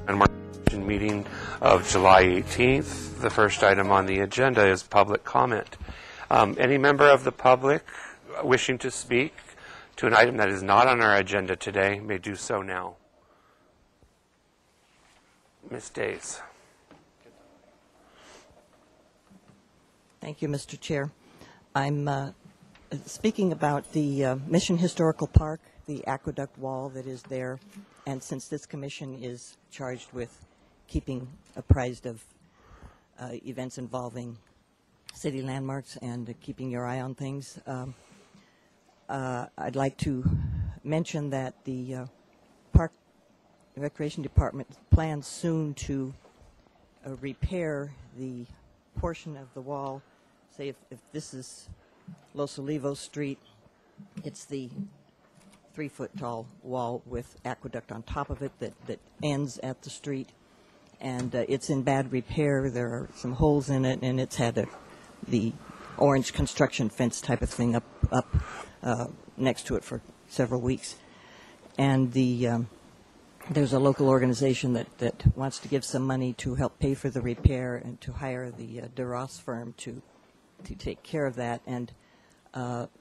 Landmark meeting of July 18th. The first item on the agenda is public comment. Any member of the public wishing to speak to an item that is not on our agenda today may do so now. Ms. Days. Thank you, Mr. Chair. I'm speaking about the Mission Historical Park, the aqueduct wall that is there, and since this commission is charged with keeping apprised of events involving city landmarks and keeping your eye on things, I'd like to mention that the Park and Recreation Department plans soon to repair the portion of the wall. Say if this is Los Olivos Street, it's the 3-foot tall wall with aqueduct on top of it that ends at the street, and it's in bad repair. There are some holes in it, and it's had the orange construction fence type of thing up next to it for several weeks. And there's a local organization that wants to give some money to help pay for the repair and to hire the DeRoss firm to take care of that. And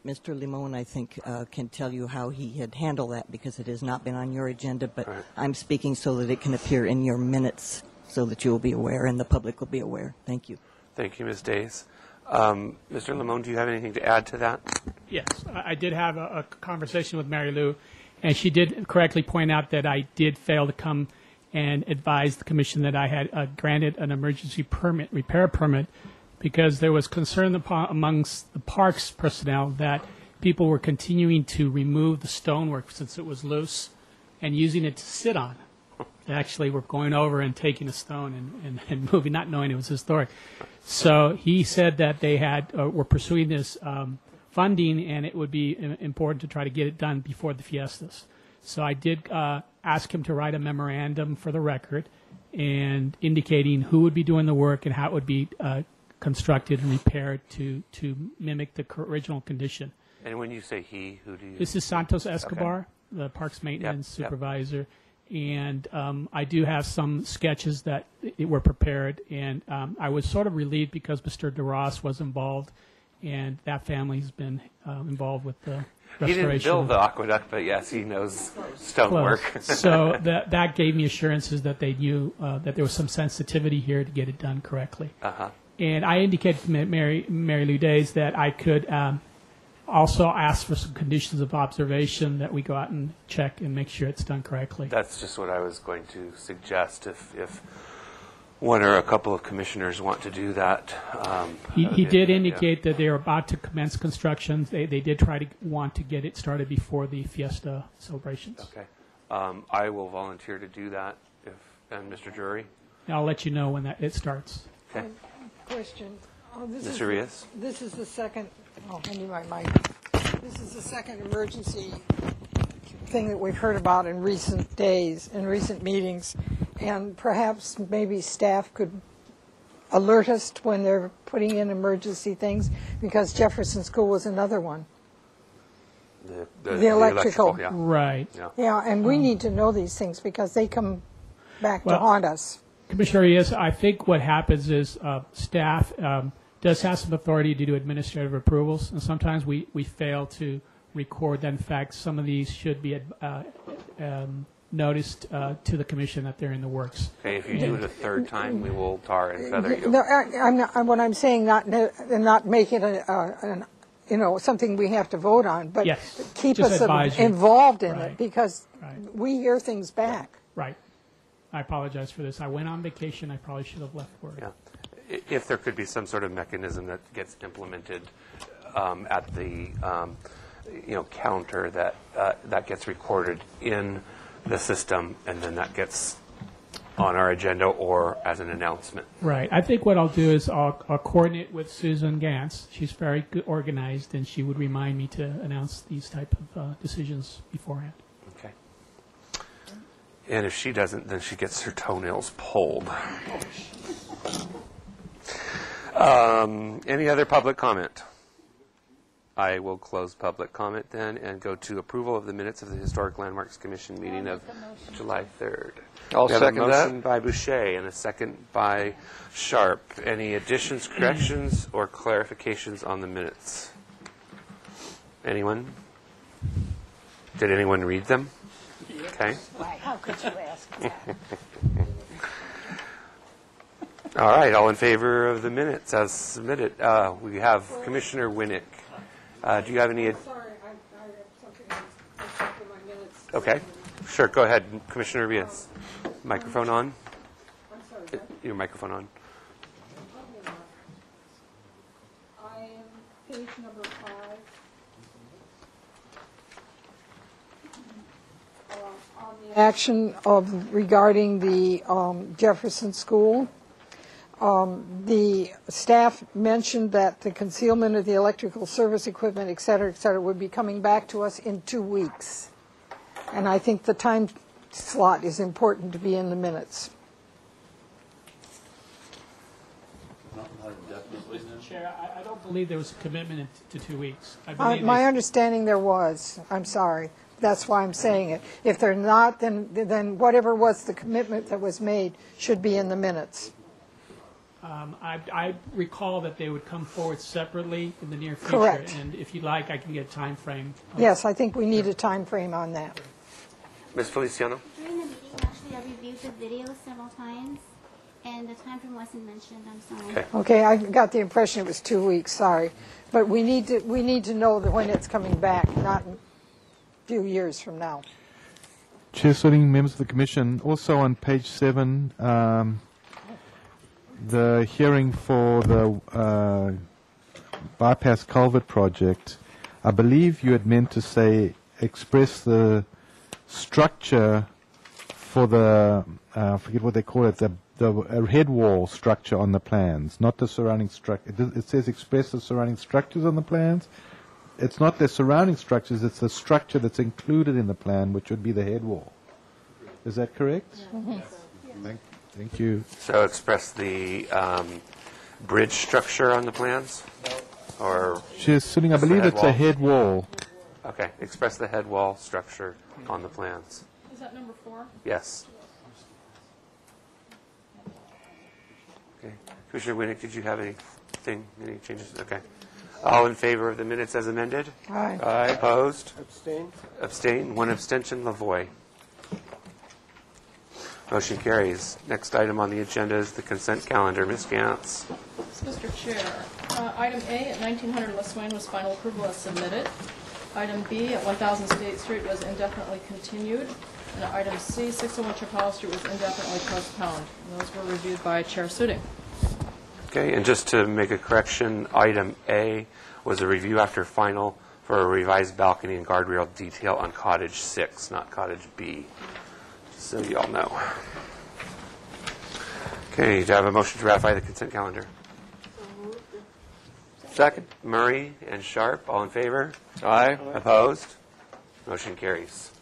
Mr. Limon, I think, can tell you how he had handled that, because it has not been on your agenda, but right. I'm speaking so that it can appear in your minutes so that you will be aware and the public will be aware. Thank you. Thank you, Ms. Days. Mr. Limon, do you have anything to add to that? Yes. I did have a conversation with Mary Lou, and she did correctly point out that I did fail to come and advise the commission that I had granted an emergency permit, repair permit, because there was concern amongst the parks personnel that people were continuing to remove the stonework since it was loose and using it to sit on. They actually were going over and taking a stone and moving, not knowing it was historic. So he said that they were pursuing this funding, and it would be important to try to get it done before the fiestas. So I did ask him to write a memorandum for the record and indicating who would be doing the work and how it would be constructed and repaired to mimic the original condition. And when you say he, who do you? This is Santos Escobar, okay. The Parks Maintenance Supervisor. And I do have some sketches that were prepared, and I was sort of relieved because Mr. DeRoss was involved, and that family has been involved with the restoration. He didn't build the aqueduct, but yes, he knows stonework. So that gave me assurances that they knew that there was some sensitivity here to get it done correctly. Uh-huh. And I indicated to Mary Lou Days that I could also ask for some conditions of observation, that we go out and check and make sure it's done correctly. That's just what I was going to suggest. If one or a couple of commissioners want to do that. He did indicate that they were about to commence construction. They did want to get it started before the fiesta celebrations. Okay. I will volunteer to do that. And Mr. Drury? I'll let you know when it starts. Okay. Question. Mr. Rios? This is the second. Oh, I need my mic. This is the second emergency thing that we've heard about in recent days, in recent meetings, and perhaps maybe staff could alert us when they're putting in emergency things, because Jefferson School was another one. The electrical. Yeah. Right. Yeah, and we need to know these things because they come back to haunt us. Commissioner Rios, I think what happens is staff does have some authority to do administrative approvals, and sometimes we fail to record that. In fact, some of these should be noticed to the commission that they're in the works. Okay, if you do it a third time, we will tar and feather you. No, I'm not, what I'm saying, not make it something we have to vote on, but yes, keep us involved in it, because we hear things back. Right. I apologize for this. I went on vacation. I probably should have left word. Yeah. If there could be some sort of mechanism that gets implemented at the counter that gets recorded in the system, and then that gets on our agenda or as an announcement. Right. I think what I'll do is I'll coordinate with Susan Gantz. She's very good, organized, and she would remind me to announce these type of decisions beforehand. Okay. And if she doesn't, then she gets her toenails pulled. Any other public comment? I will close public comment then and go to approval of the minutes of the Historic Landmarks Commission meeting of July 3rd. I'll We have a second motion that. by Boucher and a second by Sharp. Any additions, corrections, or clarifications on the minutes? Anyone? Did anyone read them? Okay. How could you ask that? All right, all in favor of the minutes as submitted. We have Commissioner Winnick. Do you have any? Sorry, I have something that's up in my minutes. Okay, sure, go ahead, Commissioner Rios. Microphone on? I'm sorry. Your microphone on. I am page number 5. On the action of regarding the Jefferson School. The staff mentioned that the concealment of the electrical service equipment, et cetera, would be coming back to us in 2 weeks. And I think the time slot is important to be in the minutes. Chair, I don't believe there was a commitment to 2 weeks. I believe My they- understanding there was. I'm sorry. That's why I'm saying it. If they're not, then whatever was the commitment that was made should be in the minutes. I recall that they would come forward separately in the near future. Correct. And if you'd like, I can get a time frame. Yes, I think we need a time frame on that. Ms. Feliciano? During the meeting, actually, I reviewed the video several times, and the time frame wasn't mentioned. I'm sorry. Okay. Okay, I got the impression it was 2 weeks, sorry. But we need to know that when it's coming back, not in a few years from now. Chair Sitting, members of the Commission, also on page 7, the hearing for the bypass culvert project, I believe you had meant to say express the structure for the, forget what they call it, the head wall structure on the plans, not the surrounding structure. It says express the surrounding structures on the plans. It's not the surrounding structures, it's the structure that's included in the plan, which would be the head wall. Is that correct? Thank you. So express the bridge structure on the plans? Or, Chair Sitting, I It's the believe head it's a wall. head wall. okay, express the head wall structure on the plans. Is that number 4? Yes. Okay. Commissioner Winnick, did you have anything, any changes? Okay. All in favor of the minutes as amended? Aye. Aye. Opposed? Abstain? Abstain. One abstention. Lavoy. Motion carries. Next item on the agenda is the consent calendar. Ms. Gantz. Mr. Chair, item A at 1900 West Swain was final approval as submitted. Item B at 1000 State Street was indefinitely continued. And item C, 601 Chapala Street was indefinitely postponed. And those were reviewed by Chair Suding. Okay, and just to make a correction, item A was a review after final for a revised balcony and guardrail detail on cottage 6, not cottage B. Just so you all know. Okay, do I have a motion to ratify the consent calendar? Second? Murray and Sharp, all in favor? Aye. Opposed? Motion carries.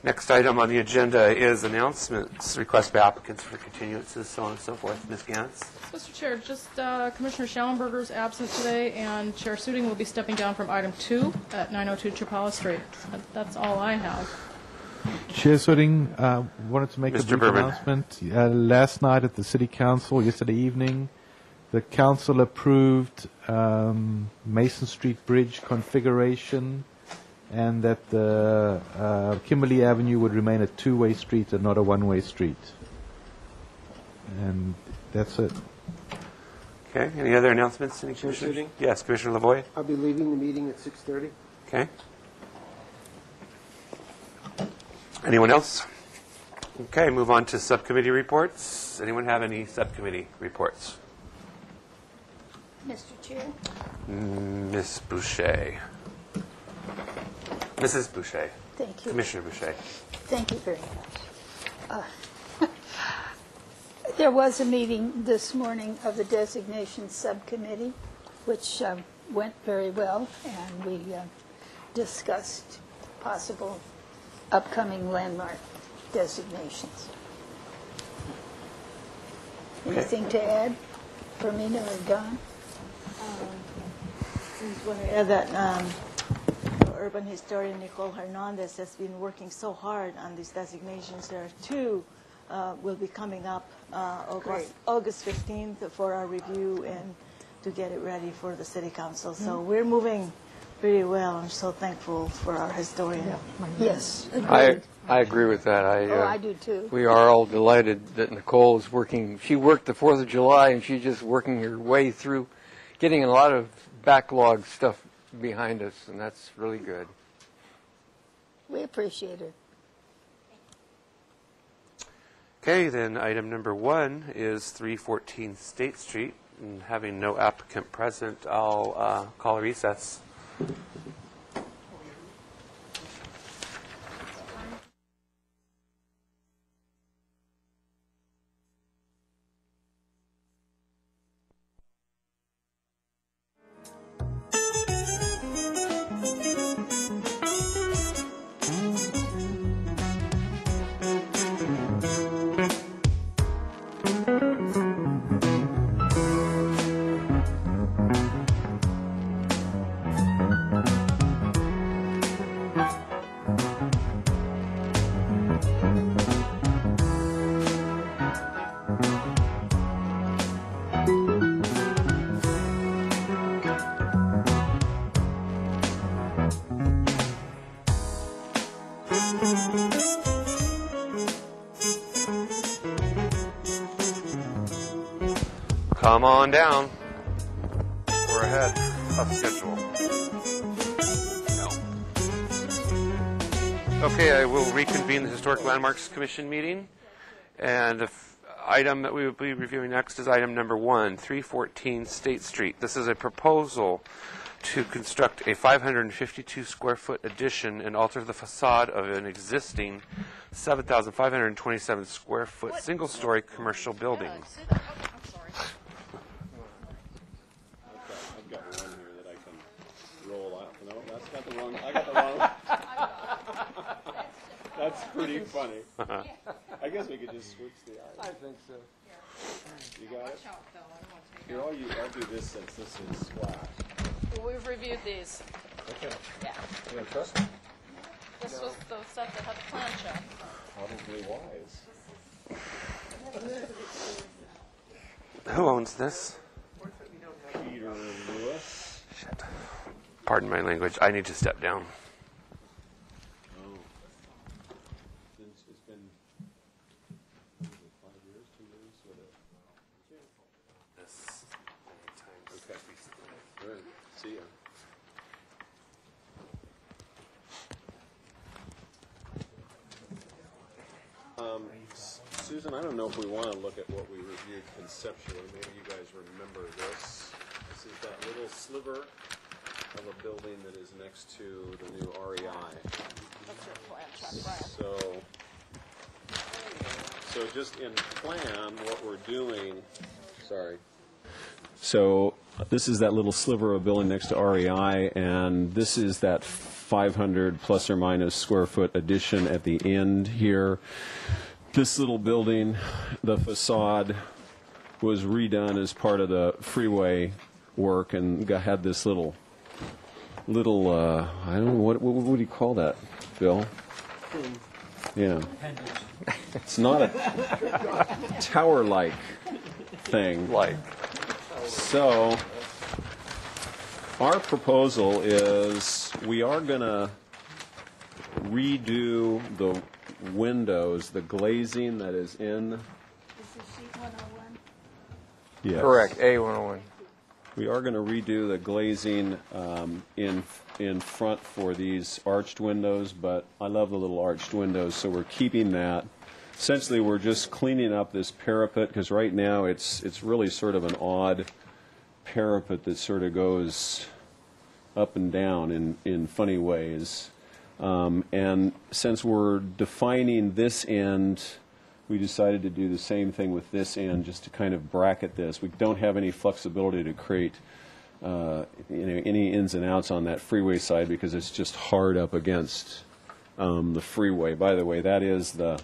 Next item on the agenda is announcements, requests by applicants for continuances, so on and so forth. Ms. Gantz? Mr. Chair, just Commissioner Schallenberger is absent today, and Chair Suding will be stepping down from item 2 at 902 Chapala Street. That's all I have. Chair Sitting, wanted to make a Mr. brief Berman. announcement. Last night at the City Council, yesterday evening, the Council approved Mason Street Bridge configuration and that the Kimberley Avenue would remain a two-way street and not a one-way street. And that's it. Okay, any other announcements? Any Chair commissioners? Sitting? Yes, Commissioner Lavoy? I'll be leaving the meeting at 6:30. Okay. Anyone else? Okay, move on to subcommittee reports. Anyone have any subcommittee reports? Mr. Chair, Ms. Boucher. Mrs. Boucher. Thank you. Commissioner Boucher. Thank you very much. There was a meeting this morning of the Designation Subcommittee, which went very well, and we discussed possible upcoming landmark designations. Anything to add? Fermina or Don? just want to add that urban historian Nicole Hernandez has been working so hard on these designations. There are two will be coming up August 15th for our review and to get it ready for the City Council. So we're moving pretty well. I'm so thankful for our historian. Yes. I agree with that. I do too. We are all delighted that Nicole is working. She worked the 4th of July, and she's just working her way through getting a lot of backlog stuff behind us, and that's really good. We appreciate it. Okay, then item number 1 is 314 State Street. And having no applicant present, I'll call a recess. Come on down. We're ahead of schedule. Okay, I will reconvene the Historic Landmarks Commission meeting. And the item that we will be reviewing next is item number 1, 314 State Street. This is a proposal to construct a 552 square foot addition and alter the facade of an existing 7,527 square foot single story commercial building. I got the wrong. That's pretty funny. I guess we could just switch the items. I think so. You got it? Here, I'll do this since this is Splash. Well, we've reviewed these. Okay. Yeah. You don't trust me? This was the stuff that had the plan check. Probably wise. Who owns this? Peter Lewis. Shit. Pardon my language. I need to step down. Oh. It's been 5 years, 2 years, whatever. This many times. Okay. Good. See ya. Susan, I don't know if we want to look at what we reviewed conceptually. Maybe you guys remember this. This is that little sliver of a building that is next to the new REI. That's your plan check, Brian. So just in plan, what we're doing, sorry. So this is that little sliver of building next to REI, and this is that 500 plus or minus square foot addition at the end here. This little building, the facade was redone as part of the freeway work and had this little I don't know, what do you call that, Bill? Yeah. It's not a tower-like thing. So our proposal is we are going to redo the windows, the glazing that is in. This is sheet 101. Yes. Correct, A101. We are going to redo the glazing in front for these arched windows, but I love the little arched windows, so we're keeping that. Essentially, we're just cleaning up this parapet, because right now it's really sort of an odd parapet that sort of goes up and down in funny ways. And since we're defining this end, we decided to do the same thing with this end, just to kind of bracket this. We don't have any flexibility to create any ins and outs on that freeway side because it's just hard up against the freeway. By the way, that is the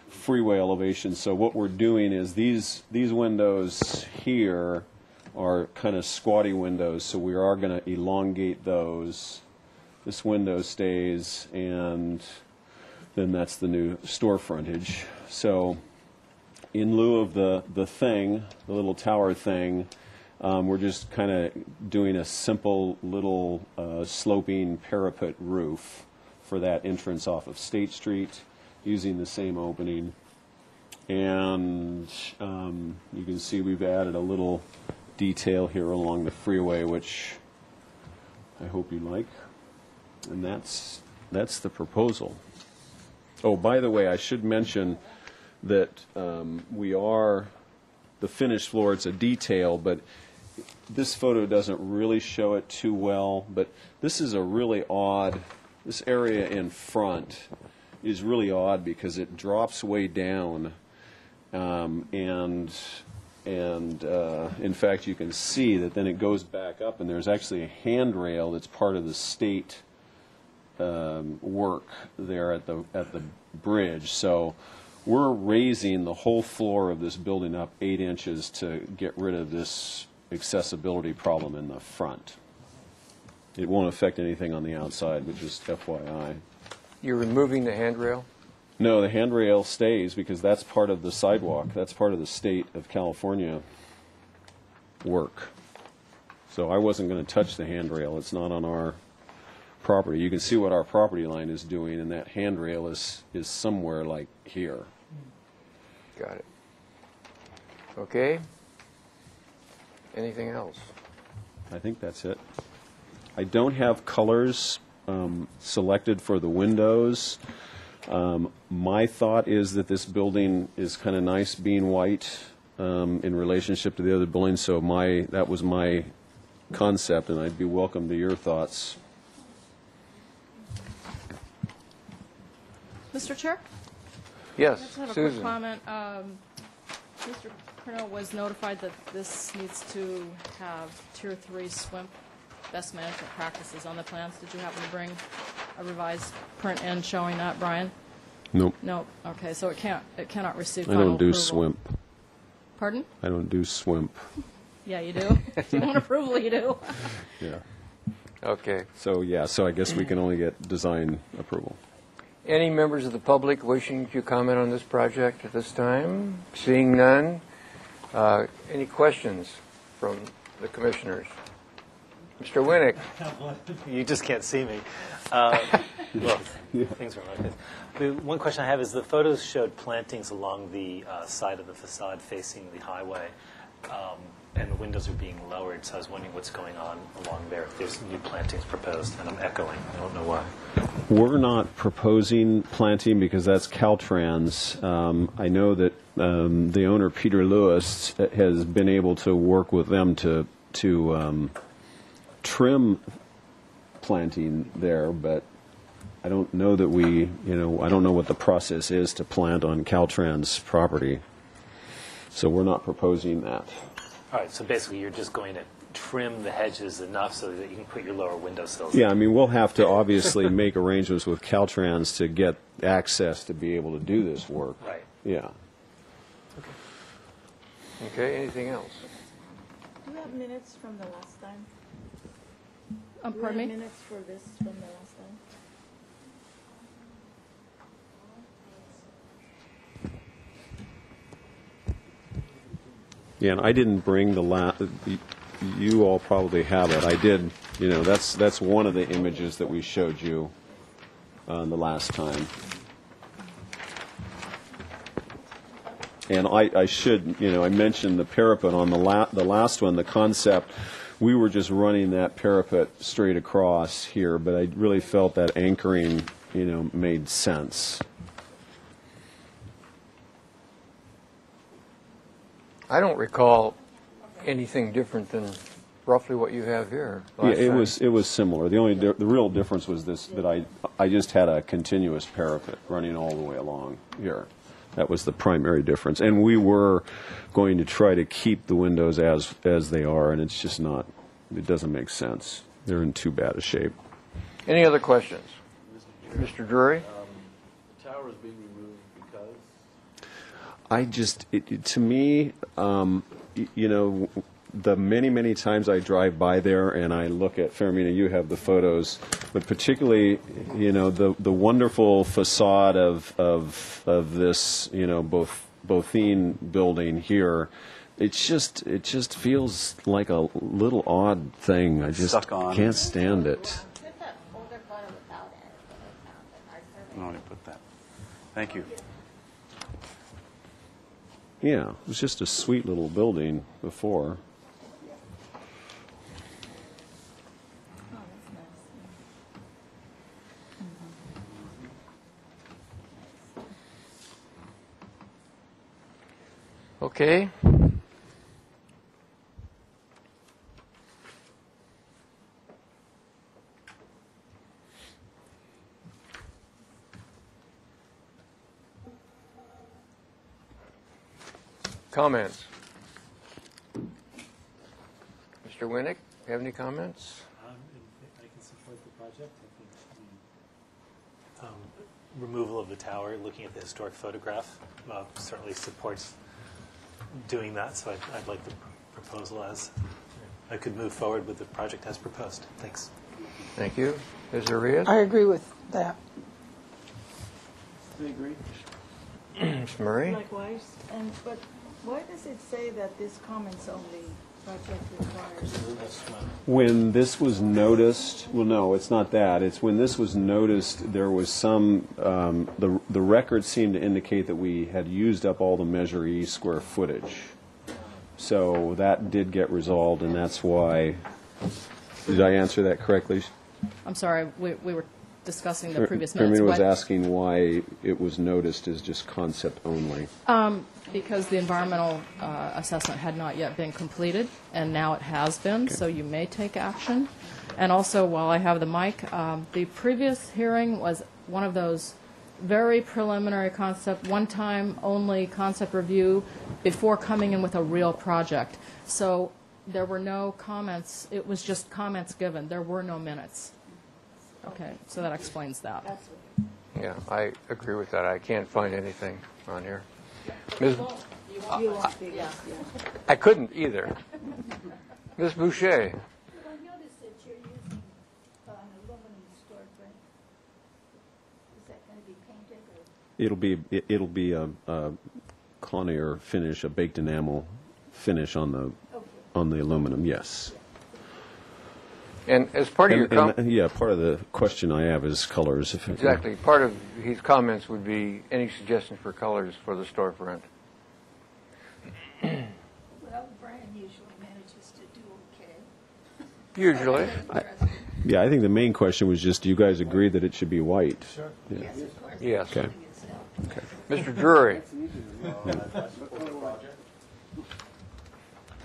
freeway elevation. So what we're doing is these windows here are kind of squatty windows, so we are going to elongate those. This window stays, and then that's the new store frontage. So in lieu of the little tower thing, we're just kind of doing a simple little sloping parapet roof for that entrance off of State Street, using the same opening. And you can see we've added a little detail here along the freeway, which I hope you like. And that's the proposal. Oh, by the way, I should mention that the finished floor, it's a detail, but this photo doesn't really show it too well. But this is a really odd, this area in front is really odd because it drops way down. In fact, you can see that then it goes back up, and there's actually a handrail that's part of the state work there at the bridge. So we're raising the whole floor of this building up 8 inches to get rid of this accessibility problem in the front. It won't affect anything on the outside, but just FYI. You're removing the handrail? No, the handrail stays because that's part of the sidewalk. That's part of the state of California work. So I wasn't going to touch the handrail. It's not on our property. You can see what our property line is doing, and that handrail is somewhere like here. Got it. Okay. Anything else? I think that's it. I don't have colors selected for the windows. My thought is that this building is kind of nice being white in relationship to the other buildings, so that was my concept, and I'd be welcome to your thoughts. Mr. Chair? Yes, I just have a Susan. quick comment. Mr. Cornell was notified that this needs to have Tier 3 SWIMP best management practices on the plans. Did you happen to bring a revised print in showing that, Brian? Nope. No. Okay, so it cannot receive I final don't do approval. SWIMP. Pardon? I don't do SWIMP. Yeah, you do. If you want approval, you do. Yeah. Okay. So I guess we can only get design approval. Any members of the public wishing to comment on this project at this time? Seeing none. Any questions from the commissioners? Mr. Winnick. You just can't see me. Well, things are like this. The one question I have is the photos showed plantings along the side of the facade facing the highway, and the windows are being lowered, so I was wondering what's going on along there. If there's new plantings proposed, and I'm echoing. I don't know why. We're not proposing planting because that's Caltrans. I know that the owner, Peter Lewis, has been able to work with them to trim planting there, but I don't know that I don't know what the process is to plant on Caltrans property. So we're not proposing that. All right, so basically you're just going to trim the hedges enough so that you can put your lower windowsills Yeah, I mean, we'll have to obviously make arrangements with Caltrans to get access to be able to do this work. Right. Yeah. Okay, anything else? Do you have minutes from the last time? Pardon me? Minutes for this from the last time? Yeah, and I didn't bring you all probably have it. I did, that's one of the images that we showed you the last time. And I should, I mentioned the parapet on the last one, the concept. We were just running that parapet straight across here, but I really felt that anchoring, made sense. I don't recall anything different than roughly what you have here. Yeah, it was similar. The real difference was this, that I just had a continuous parapet running all the way along here. That was the primary difference. And we were going to try to keep the windows as they are, and it's just not, it doesn't make sense. They're in too bad a shape. Any other questions? Mr. Drury? The tower is being removed because? To me, the many, many times I drive by there and I look at, Fermina, you have the photos, but particularly, you know, the wonderful facade of this, you know, Bothine building here. It just feels like a little odd thing. I just can't stand it. No, I put that. Thank you. Yeah, it was just a sweet little building before. Okay. Comments? Mr. Winnick, you have any comments? I can support the project. I think removal of the tower, looking at the historic photograph, certainly supports doing that. So I'd like the proposal as I could move forward with the project as proposed. Thanks. Thank you. Ms. Arias? I agree with that. I agree. Ms. Murray? Likewise. But why does it say that this comments only project requires? When this was noticed, well, no, it's not that. It's when this was noticed, there was some, the records seemed to indicate that we had used up all the Measure E square footage. So that did get resolved, and that's why, did I answer that correctly? I'm sorry, we were discussing the previous Fermina minutes. was asking why it was noticed as just concept only. Because the environmental assessment had not yet been completed, and now it has been, so you may take action. And also, while I have the mic, the previous hearing was one of those very preliminary concept, one-time only concept review before coming in with a real project. So there were no comments. It was just comments given. There were no minutes. Okay, so that explains that. Yeah, I agree with that. I can't find anything on here. Ms. I couldn't either. Ms. Boucher. I noticed that you're using an aluminum storefront. Is that going to be painted? It'll be a Clonier finish, a baked enamel finish on the aluminum. Yes. And as part of your yeah, part of the question I have is colors. Exactly. Part of his comments would be any suggestions for colors for the storefront. Well, Brian usually manages to do okay. Usually. Yeah, I think the main question was just, do you guys agree that it should be white? Sure. Yeah. Yes, of course. Yes. Okay. Okay. Mr. Drury.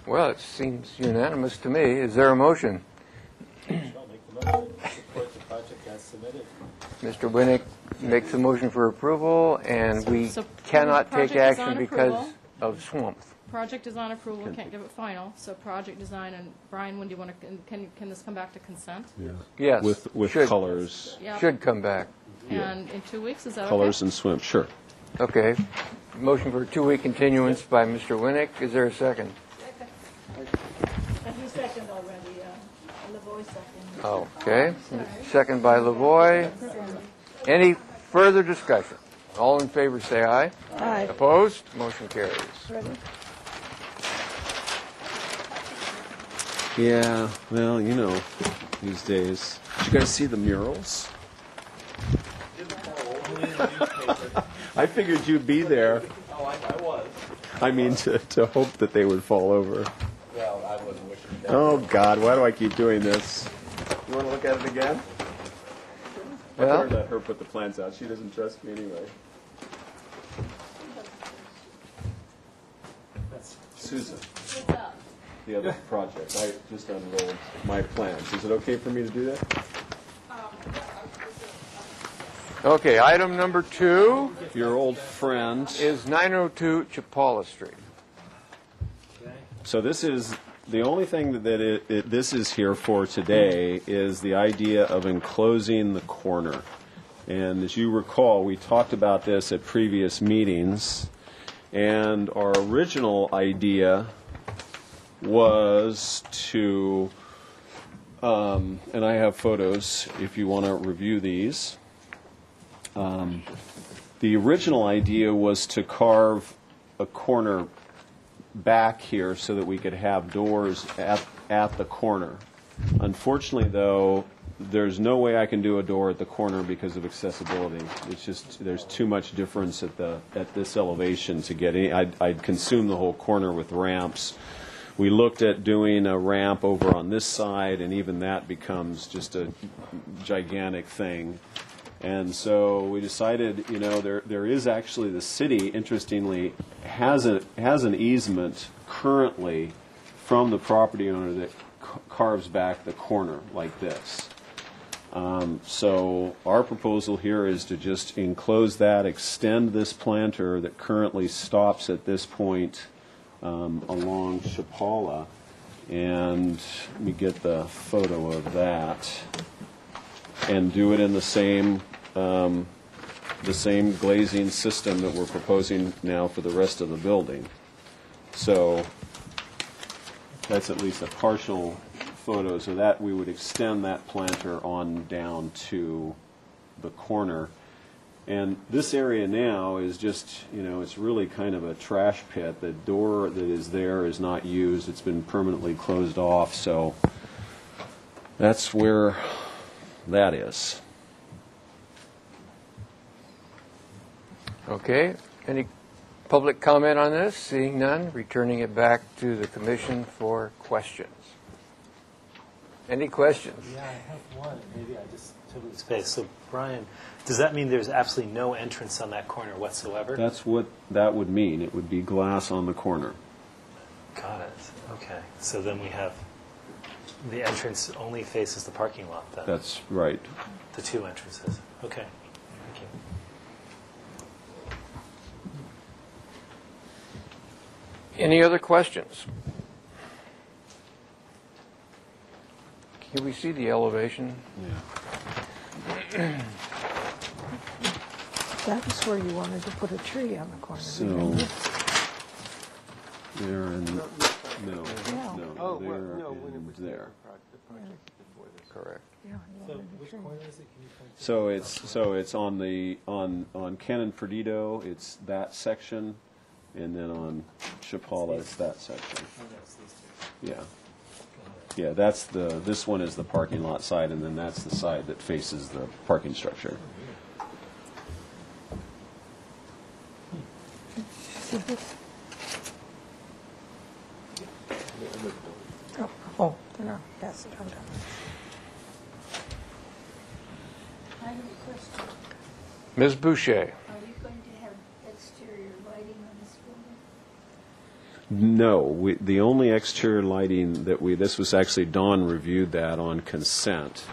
Well, it seems unanimous to me. Is there a motion? Support the project as submitted. Mr. Winnick makes a motion for approval, and we So cannot project take is on action because approval. of swamp. Project is on approval, we can't give it final, so project design, and Brian, when do you want to, can this come back to consent? Yes. With should, colors. Yep. Should come back. And in 2 weeks, is that okay? Colors and swim, sure. Okay. Motion for a 2-week continuance by Mr. Winnick. Is there a second? And he seconded already. Lavoy seconded. Okay. Second by Lavoy. Any further discussion? All in favor say aye. Aye. Opposed? Motion carries. Ready? Yeah, well, you know, these days. Did you guys see the murals? I figured you'd be there. Oh, I was. I mean, to hope that they would fall over. Well, I wasn't wishing that. Oh, God, why do I keep doing this? You want to look at it again? I Well, better let her put the plans out. She doesn't trust me anyway. Susan. What's up? The other project. I just unrolled my plans. Is it okay for me to do that? okay, item number 2 Your old friend. is 902 Chapala Street. So this is the only thing that this is here for today is the idea of enclosing the corner. And as you recall, we talked about this at previous meetings. And our original idea was to, and I have photos if you want to review these. The original idea was to carve a corner back here so that we could have doors at the corner. Unfortunately, though, there's no way I can do a door at the corner because of accessibility. It's just there's too much difference at this elevation to get any. I'd consume the whole corner with ramps. We looked at doing a ramp over on this side, and even that becomes just a gigantic thing. And so we decided, you know, there is actually the city, interestingly, has an easement currently from the property owner that carves back the corner like this. So our proposal here is to just enclose that, extend this planter that currently stops at this point along Chapala, and let me get the photo of that, and do it in the same glazing system that we're proposing now for the rest of the building. So that's at least a partial photo, so that we would extend that planter on down to the corner. And this area now is just, you know, it's really kind of a trash pit. The door that is there is not used. It's been permanently closed off, so that's where that is. Okay. Any public comment on this? Seeing none, returning it back to the commission for questions. Any questions? Yeah, I have one. Maybe I just totally spaced. So, Brian, does that mean there's absolutely no entrance on that corner whatsoever? That's what that would mean. It would be glass on the corner. Got it. Okay. So then we have the entrance only faces the parking lot then? That's right. The two entrances. Okay. Thank you. Any other questions? Can we see the elevation? Yeah. That was where you wanted to put a tree on the corner. So there and no, Yeah. no, there and there. Correct. Yeah, So which corner is it? Can you point to So it's on the on Canon Perdido, it's that section, and then on Chapala it's that section. Oh, that's these two. Yeah. Yeah, that's this one is the parking lot side, and then that's the side that faces the parking structure. See this? Oh, there. Pass it on down. I have a question. Ms. Boucher. Are you going to have exterior lighting on this building? No, the only exterior lighting that this was actually Dawn reviewed that on consent.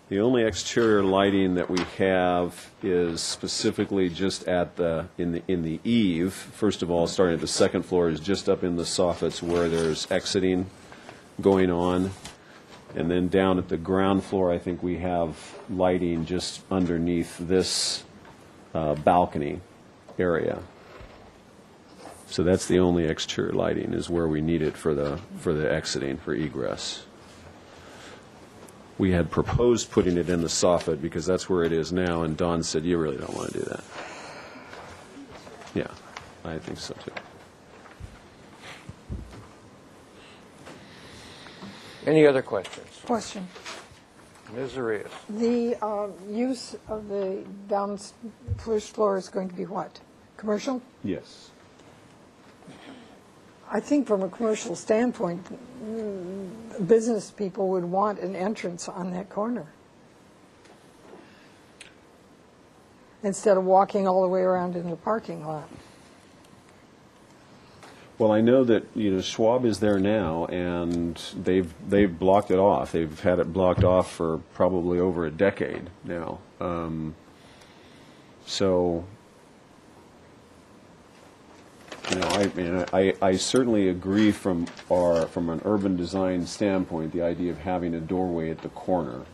The only exterior lighting that we have is specifically just at in the eave. First of all, starting at the second floor is just up in the soffits where there's exiting going on. And then down at the ground floor, I think we have lighting just underneath this balcony area. So that's the only exterior lighting is where we need it for the exiting, for egress. We had proposed putting it in the soffit because that's where it is now, and Dawn said, you really don't want to do that. Yeah, I think so too. Any other questions? Question. Ms. Arias. The use of the down first floor is going to be what? Commercial? Yes. I think from a commercial standpoint, business people would want an entrance on that corner instead of walking all the way around in the parking lot. Well, I know that Schwab is there now, and they've blocked it off. They've had it blocked off for probably over a decade now. So. I certainly agree from an urban design standpoint, the idea of having a doorway at the corner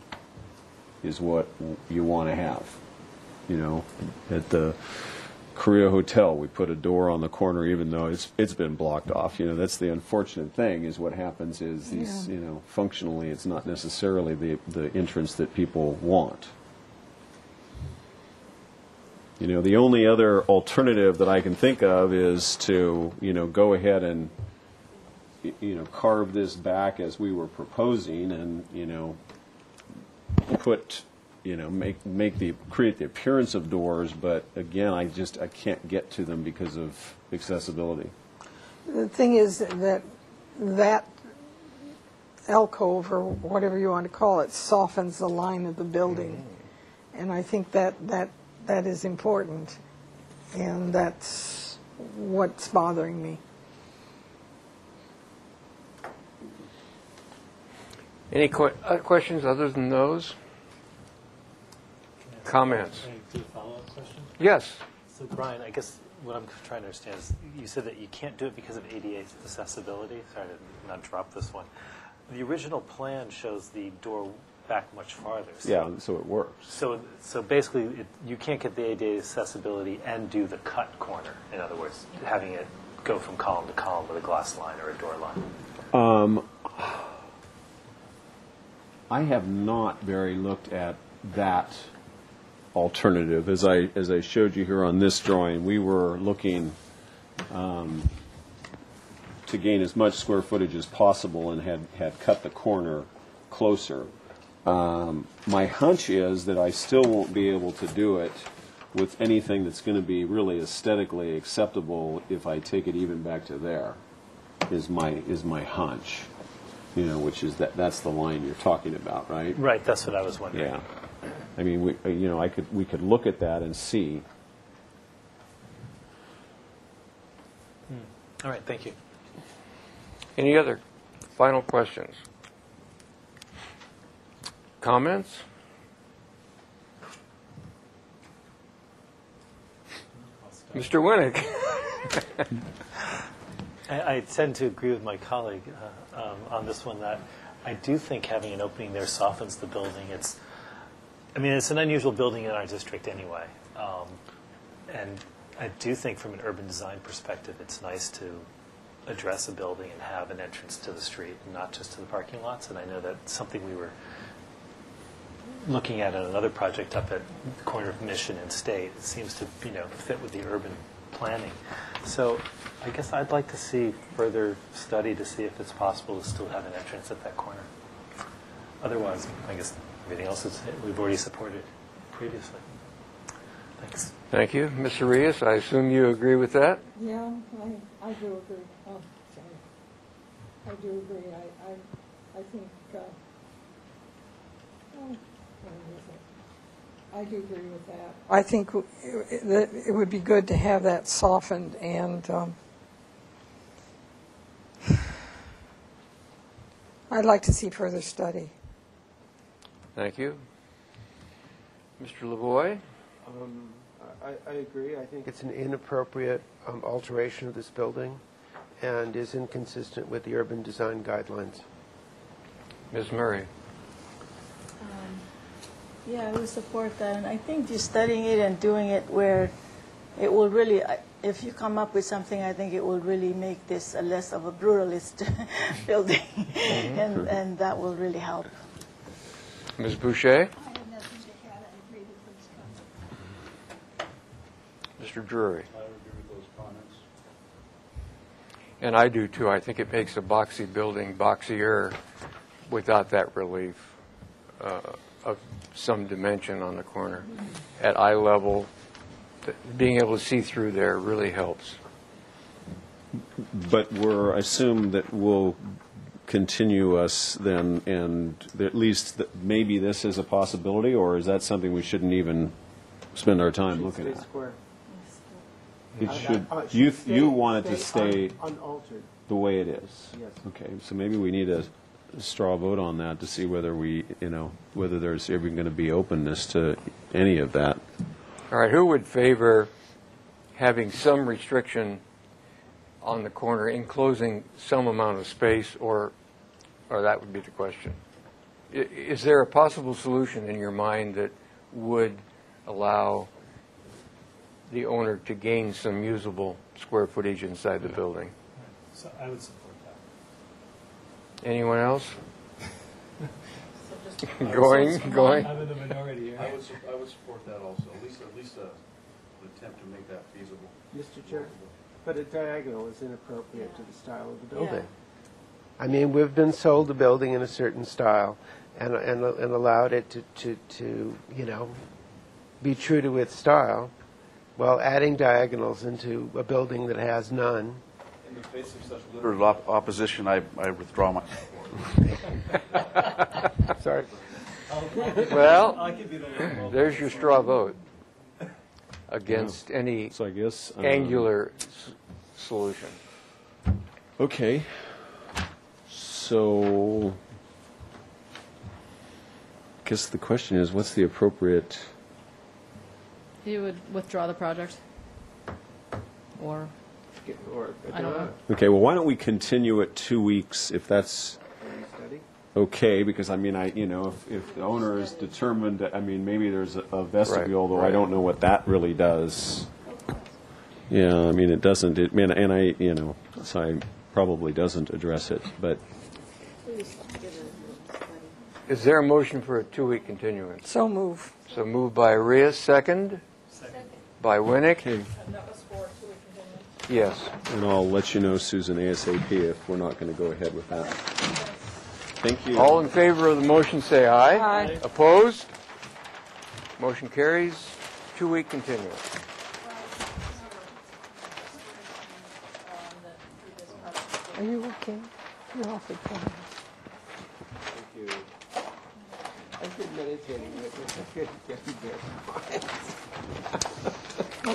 is what you want to have. At the Korea Hotel, we put a door on the corner even though it's been blocked off. You know, that's the unfortunate thing is what happens is these, you know, functionally it's not necessarily the entrance that people want. You know, the only other alternative that I can think of is to, you know, go ahead and, you know, carve this back as we were proposing and, you know, put, you know, create the appearance of doors, but again, I can't get to them because of accessibility. The thing is that alcove, or whatever you want to call it, softens the line of the building. And I think that is important, and that's what's bothering me. Any questions other than those? Comments? Can I do a follow-up question? Yes. So, Brian, I guess what I'm trying to understand is you said that you can't do it because of ADA accessibility. Sorry to not drop this one. The original plan shows the door back much farther. So, Yeah, so it works. So basically, you can't get the ADA accessibility and do the cut corner. In other words, having it go from column to column with a glass line or a door line. I have not very looked at that alternative. As I showed you here on this drawing, we were looking to gain as much square footage as possible and had cut the corner closer. My hunch is that I still won't be able to do it with anything that's going to be really aesthetically acceptable if I take it even back to there, is my hunch. You know, which is that's the line you're talking about, right? Right, that's what I was wondering. Yeah. I mean, we could look at that and see. All right, thank you. Any other final questions? Comments? Mr. Winnick. I tend to agree with my colleague on this one, that I do think having an opening there softens the building. It's an unusual building in our district anyway. And I do think from an urban design perspective, it's nice to address a building and have an entrance to the street and not just to the parking lots. And I know that's something we were looking at another project up at the corner of Mission and State. It seems to, fit with the urban planning. So I guess I'd like to see further study to see if it's possible to still have an entrance at that corner. Otherwise, I guess everything else we've already supported previously. Thanks. Thank you. Ms. Arias, I assume you agree with that? Yeah, I do agree. Oh, sorry. I do agree. I think, I do agree with that. I think it would be good to have that softened, and I'd like to see further study. Thank you. Mr. Lavoie? I agree. I think it's an inappropriate alteration of this building and is inconsistent with the urban design guidelines. Ms. Murray? Yeah, I would support that. And I think just studying it and doing it where it will really, if you come up with something, I think it will really make this a less of a brutalist building. And that will really help. Ms. Boucher? Mr. Drury? I would agree with those comments. And I do too. I think it makes a boxy building boxier without that relief of some dimension on the corner. At eye level, being able to see through there really helps. But I assume that we'll continue us then, and at least maybe this is a possibility, or is that something we shouldn't even spend our time looking at? It should. You want it to stay unaltered, the way it is. Yes. Okay, so maybe we need a straw vote on that to see whether whether there's ever going to be openness to any of that. All right, who would favor having some restriction on the corner, enclosing some amount of space, or that would be the question. Is there a possible solution in your mind that would allow the owner to gain some usable square footage inside the building. So I would support that. Anyone else? So just Going? I'm in the minority here. I would support that also, at least an attempt to make that feasible. Mr. Chair, but a diagonal is inappropriate to the style of the building. Yeah. I mean, we've been sold a building in a certain style and allowed it to you know, be true to its style, while adding diagonals into a building that has none. In the face of such literal opposition, I withdraw my support. Sorry. Well, there's your straw vote against any So I guess angular solution. Okay. So, I guess the question is, what's the appropriate? You would withdraw the project? Or, I don't know. Okay, well, why don't we continue it 2 weeks if that's okay? Because I mean, if the owner is determined, that, I mean, maybe there's a vestibule, although I don't know what that really does. Yeah, I mean, it doesn't. So probably doesn't address it, but. Is there a motion for a 2-week continuance? So move. So moved by Reyes, second? Second. By Winnick? Okay. And that was for 2-week continuance? Yes. And I'll let you know, Susan, ASAP, if we're not going to go ahead with that. Thank you. All in favor of the motion, say aye. Aye. Opposed? Motion carries. 2-week continuance. Are you okay? You're awfully quiet. Thank you. I've been meditating with this. I couldn't get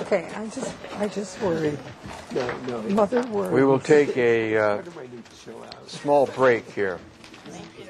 Okay, I just worry. No. Mother worries. We will take a What do I need to show out? small break here. Thank you.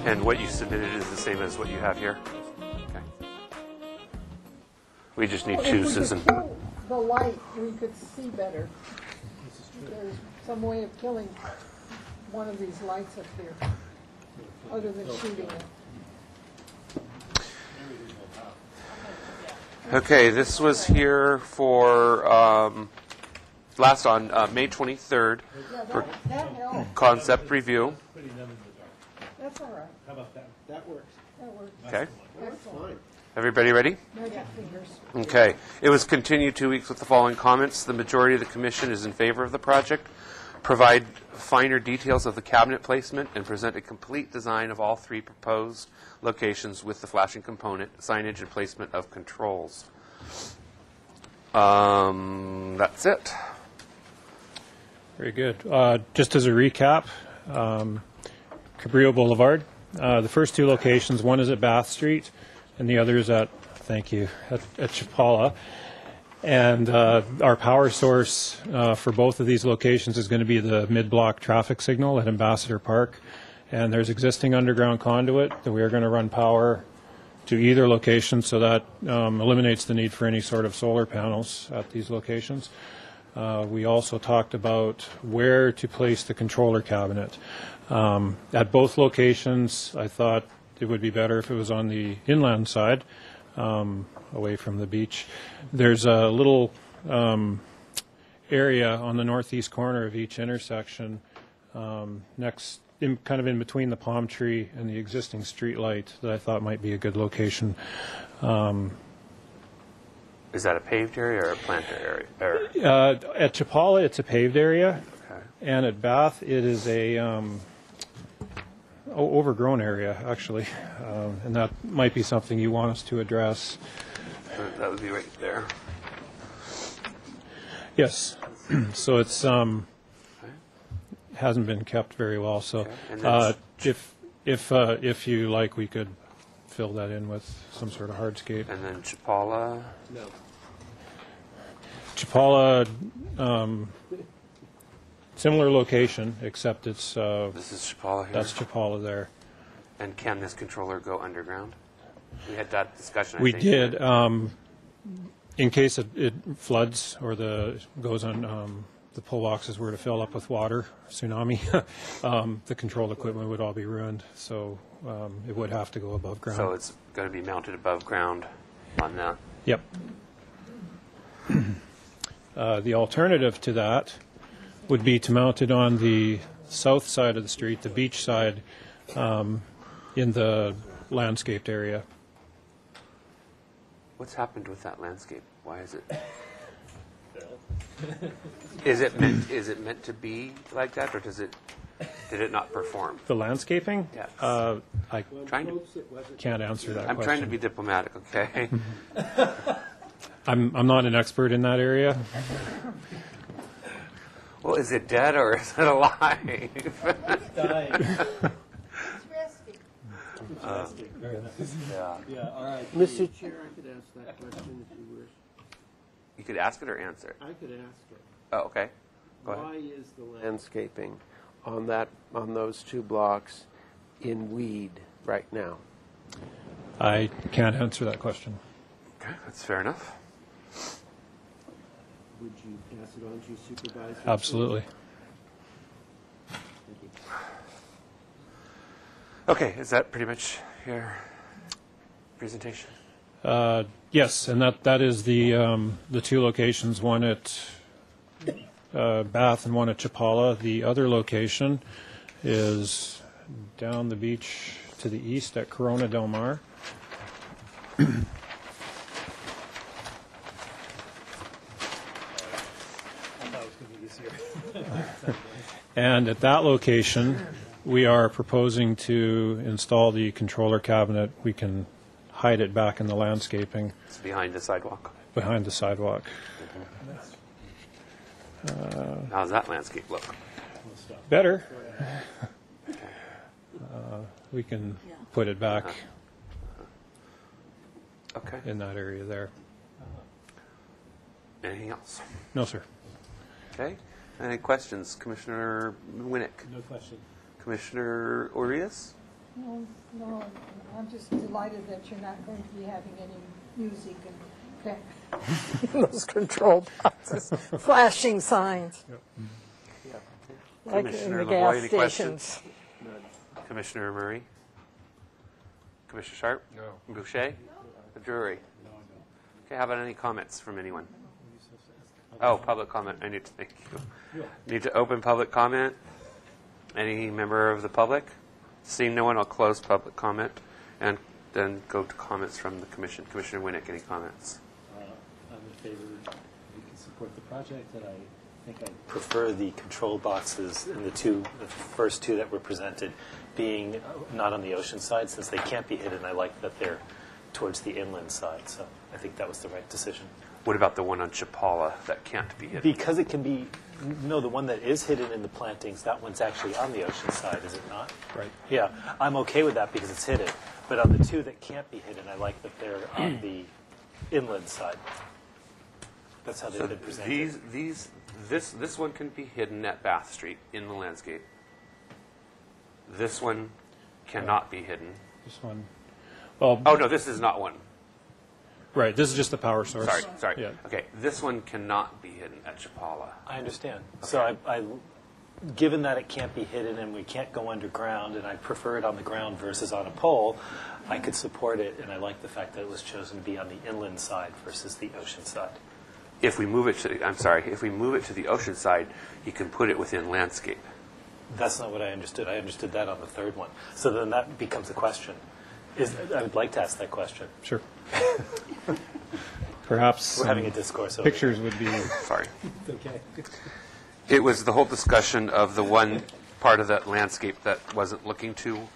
And what you submitted is the same as what you have here? Okay. We just need two, Susan. If we could kill the light, we could see better. There's some way of killing one of these lights up here, other than shooting it. Okay, this was here for last on May 23rd for That helped. concept review. That's all right. How about that? That works. That works. Okay. Excellent. Everybody ready? Magic fingers. Okay. It was continued 2 weeks with the following comments. The majority of the commission is in favor of the project. Provide finer details of the cabinet placement and present a complete design of all three proposed locations with the flashing component, signage, and placement of controls. That's it. Very good. Just as a recap, Cabrillo Boulevard. The first two locations, one is at Bath Street, and the other is at Chapala. And our power source for both of these locations is going to be the mid-block traffic signal at Ambassador Park. And there's existing underground conduit that we are going to run power to either location, so that eliminates the need for any sort of solar panels at these locations. We also talked about where to place the controller cabinet. At both locations, I thought it would be better if it was on the inland side, away from the beach. There's a little area on the northeast corner of each intersection, kind of in between the palm tree and the existing street light, that I thought might be a good location. Is that a paved area or a planted area? At Chapala, it's a paved area, Okay. and at Bath, it is a overgrown area, actually, and that might be something you want us to address. That would be right there. Yes. So it's hasn't been kept very well. So Okay. And then if you like, we could fill that in with some sort of hardscape. And then Chapala. No. Chapala, similar location, except it's This is Chapala here. that's Chapala there. And can this controller go underground? We had that discussion. We I think. did. In case it floods or goes on the pillboxes were to fill up with water, tsunami, the control equipment would all be ruined. So it would have to go above ground. So it's going to be mounted above ground on that. Yep. The alternative to that would be to mount it on the south side of the street, the beach side, in the landscaped area. What's happened with that landscape? Why is it? Is it meant to be like that, or did it not perform? The landscaping? Yes. I Trying to, can't answer that I'm question. trying to be diplomatic, okay? I'm not an expert in that area. Well, is it dead or is it alive? Dying. Yeah. Yeah, all right. Mr. Chair, I could ask that question if you wish. You could ask it or answer it. I could ask it. Oh, okay. Go ahead. Why is the landscaping on those two blocks in weed right now? I can't answer that question. Okay, that's fair enough. Would you pass it on to your supervisor? Absolutely. Thank you. Okay, is that pretty much your presentation? Yes, and that is the two locations, one at Bath and one at Chapala. The other location is down the beach to the east at Corona Del Mar. And at that location, we are proposing to install the controller cabinet. We can hide it back in the landscaping It's behind the sidewalk. behind the sidewalk. How's that landscape look? Better. We can put it back Okay. in that area there. Anything else? No, sir. Okay. Any questions? Commissioner Winnick? No question. Commissioner Urias? No, I'm just delighted that you're not going to be having any music and those control boxes, flashing signs. Like in Commissioner the LaVoy, gas any stations. questions? Commissioner Murray? Commissioner Sharp? No. Boucher? Drury? No, I don't. Okay, how about any comments from anyone? Oh, public comment. I need to thank you. Need to open public comment. Any member of the public? Seeing no one, I'll close public comment and then go to comments from the commission. Commissioner Winnick, any comments? I'm in favor. We can support the project, and I think I prefer the control boxes in the first two that were presented being not on the ocean side, since they can't be hidden. I like that they're towards the inland side, so I think that was the right decision. What about the one on Chapala that can't be hidden? Because it can be, no, the one that is hidden in the plantings, that one's actually on the ocean side, is it not? Right. Yeah, I'm okay with that because it's hidden. But on the two that can't be hidden, I like that they're on the inland side. That's how they've been presented. This one can be hidden at Bath Street in the landscape. This one cannot be hidden. This one. Well. Oh no, this is not one. Right. This is just the power source. Sorry. Yeah. Okay, this one cannot be hidden at Chapala. I understand. Okay. So I, given that it can't be hidden and we can't go underground, and I prefer it on the ground versus on a pole, I could support it, and I like the fact that it was chosen to be on the inland side versus the ocean side. If we move it to the ocean side, you can put it within landscape. That's not what I understood. I understood that on the third one. So then that becomes a question. I would like to ask that question. Sure. Perhaps we're having a discourse over pictures here. would be. Sorry. Okay. It was the whole discussion of the one part of that landscape that wasn't looking too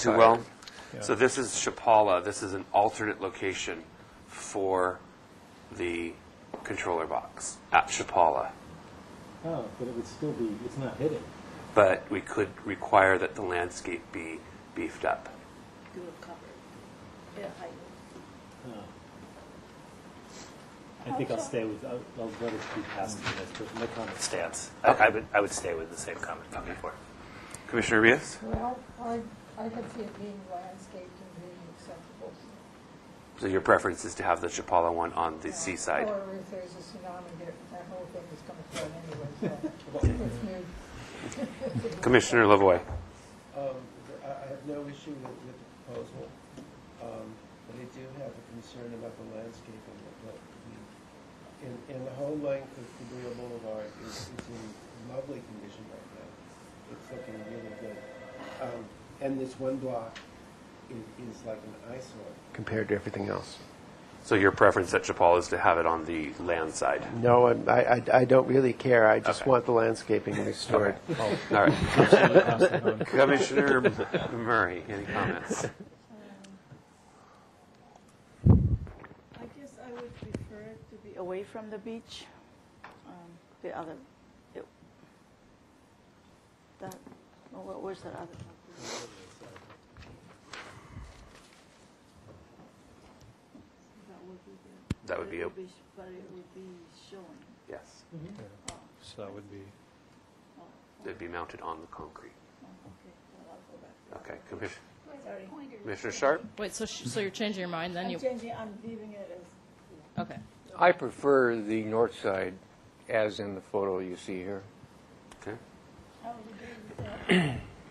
well. Yeah. So this is Chapala. This is an alternate location for the controller box at Chapala. Oh, but it would still be, it's not hidden. But we could require that the landscape be beefed up. Do a cover. Yeah, I think I'll stay with, I'll let it be passed to this, but my comment stands. Okay. I would stay with the same comment from before. Commissioner Rios? Well, I could see it being landscaped and being acceptable. So your preference is to have the Chapala one on the seaside? Or if there's a tsunami here, that whole thing is going to flood anyway, so it's new. Commissioner LaVoy? I have no issue with the proposal, but I do have a concern about the landscaping. And the whole length of Cabrillo Boulevard is in lovely condition right now. It's looking really good. And this one block is like an eyesore compared to everything else. So your preference at Chapala is to have it on the land side? No, I don't really care. I just want the landscaping restored. Okay. All right. Commissioner Murray, any comments? I guess I would prefer it to be away from the beach. The other, where's that other one? That would be open. But it would be showing. Yes. Yeah. So that would be. They'd be mounted on the concrete. Okay. Commissioner Sharp? Wait, so you're changing your mind then? I'm leaving it as. Okay. I prefer the north side, as in the photo you see here. Okay.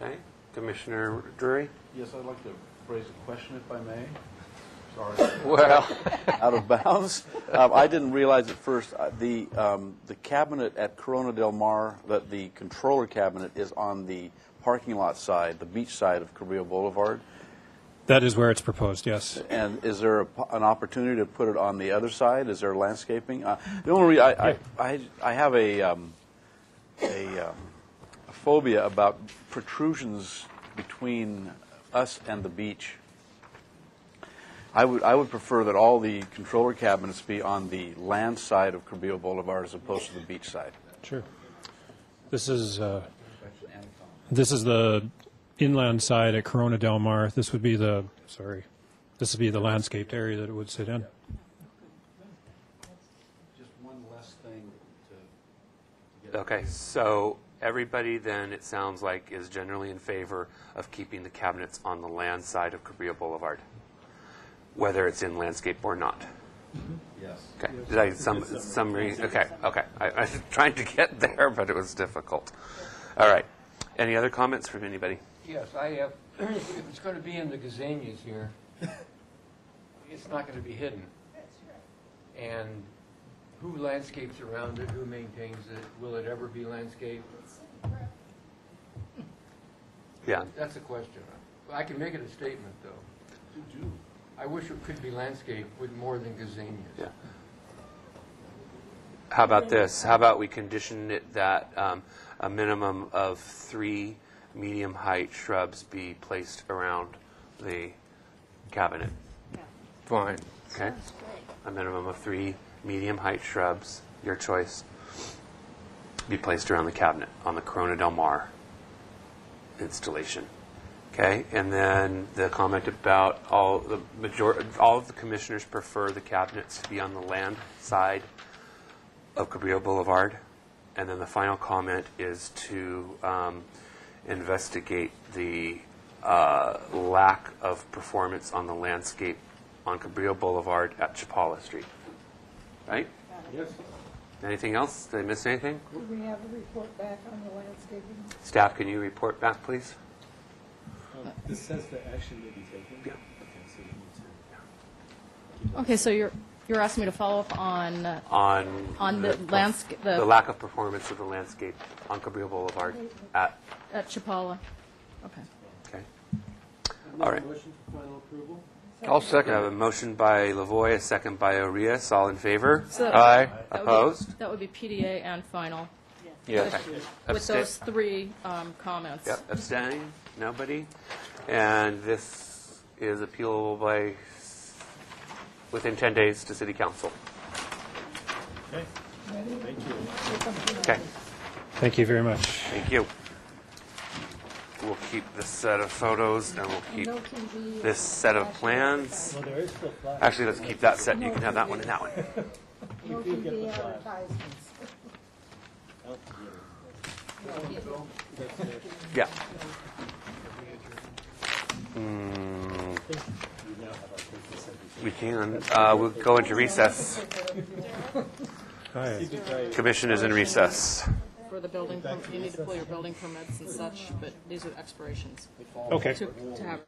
Okay. Commissioner Drury? Yes, I'd like to phrase a question, if I may. Sorry. Well, out of bounds. I didn't realize at first the cabinet at Corona Del Mar, the controller cabinet, is on the parking lot side, the beach side of Cabrillo Boulevard. That is where it's proposed, yes. And is there an opportunity to put it on the other side? Is there landscaping? The only reason I have a phobia about protrusions between us and the beach. I would prefer that all the controller cabinets be on the land side of Cabrillo Boulevard as opposed to the beach side. Sure. This is the inland side at Corona Del Mar. This would be the landscaped area that it would sit in. Just one less thing to get. Okay, so everybody then, it sounds like, is generally in favor of keeping the cabinets on the land side of Cabrillo Boulevard, whether it's in landscape or not. Yes. Okay. Did I summary? Okay. Okay. I was trying to get there, but it was difficult. All right. Any other comments from anybody? Yes, I have. If it's going to be in the gazanias here, it's not going to be hidden. And who landscapes around it? Who maintains it? Will it ever be landscaped? Yeah. That's a question. I can make it a statement, though. I wish it could be landscaped with more than gazanias. Yeah. How about this? How about we condition it that a minimum of 3 medium-height shrubs be placed around the cabinet? Fine. Okay. A minimum of 3 medium-height shrubs, your choice, be placed around the cabinet on the Corona Del Mar installation. Okay, and then the comment about all of the commissioners prefer the cabinets to be on the land side of Cabrillo Boulevard. And then the final comment is to investigate the lack of performance on the landscape on Cabrillo Boulevard at Chapala Street. Right? Yes. Anything else? Did I miss anything? Do we have a report back on the landscaping? Staff, can you report back, please? This says that action may be taken. Yeah. Okay, so we need to. Okay, so you're asking me to follow up on the landscape, the lack of performance of the landscape on Cabrillo Boulevard at Chapala. Okay. Okay. All right. Motion for final approval? I'll second I have a it. motion by Lavoy, a second by Orias. All in favor? So Aye. Opposed? That would be PDA and final. Yes. With those 3 comments. Yep. Abstaining? Nobody? And this is appealable by within 10 days to City Council. Okay. Thank you. Okay. Thank you very much. Thank you. We'll keep this set of photos and we'll keep this set of plans. Well, there is still flash. Actually, let's keep that set. You can have that one and that one. No TV advertisements. Yeah. We can. We'll go into recess. Commission is in recess. For the building, you need to pull your building permits and such, but these are expirations. Okay. To have.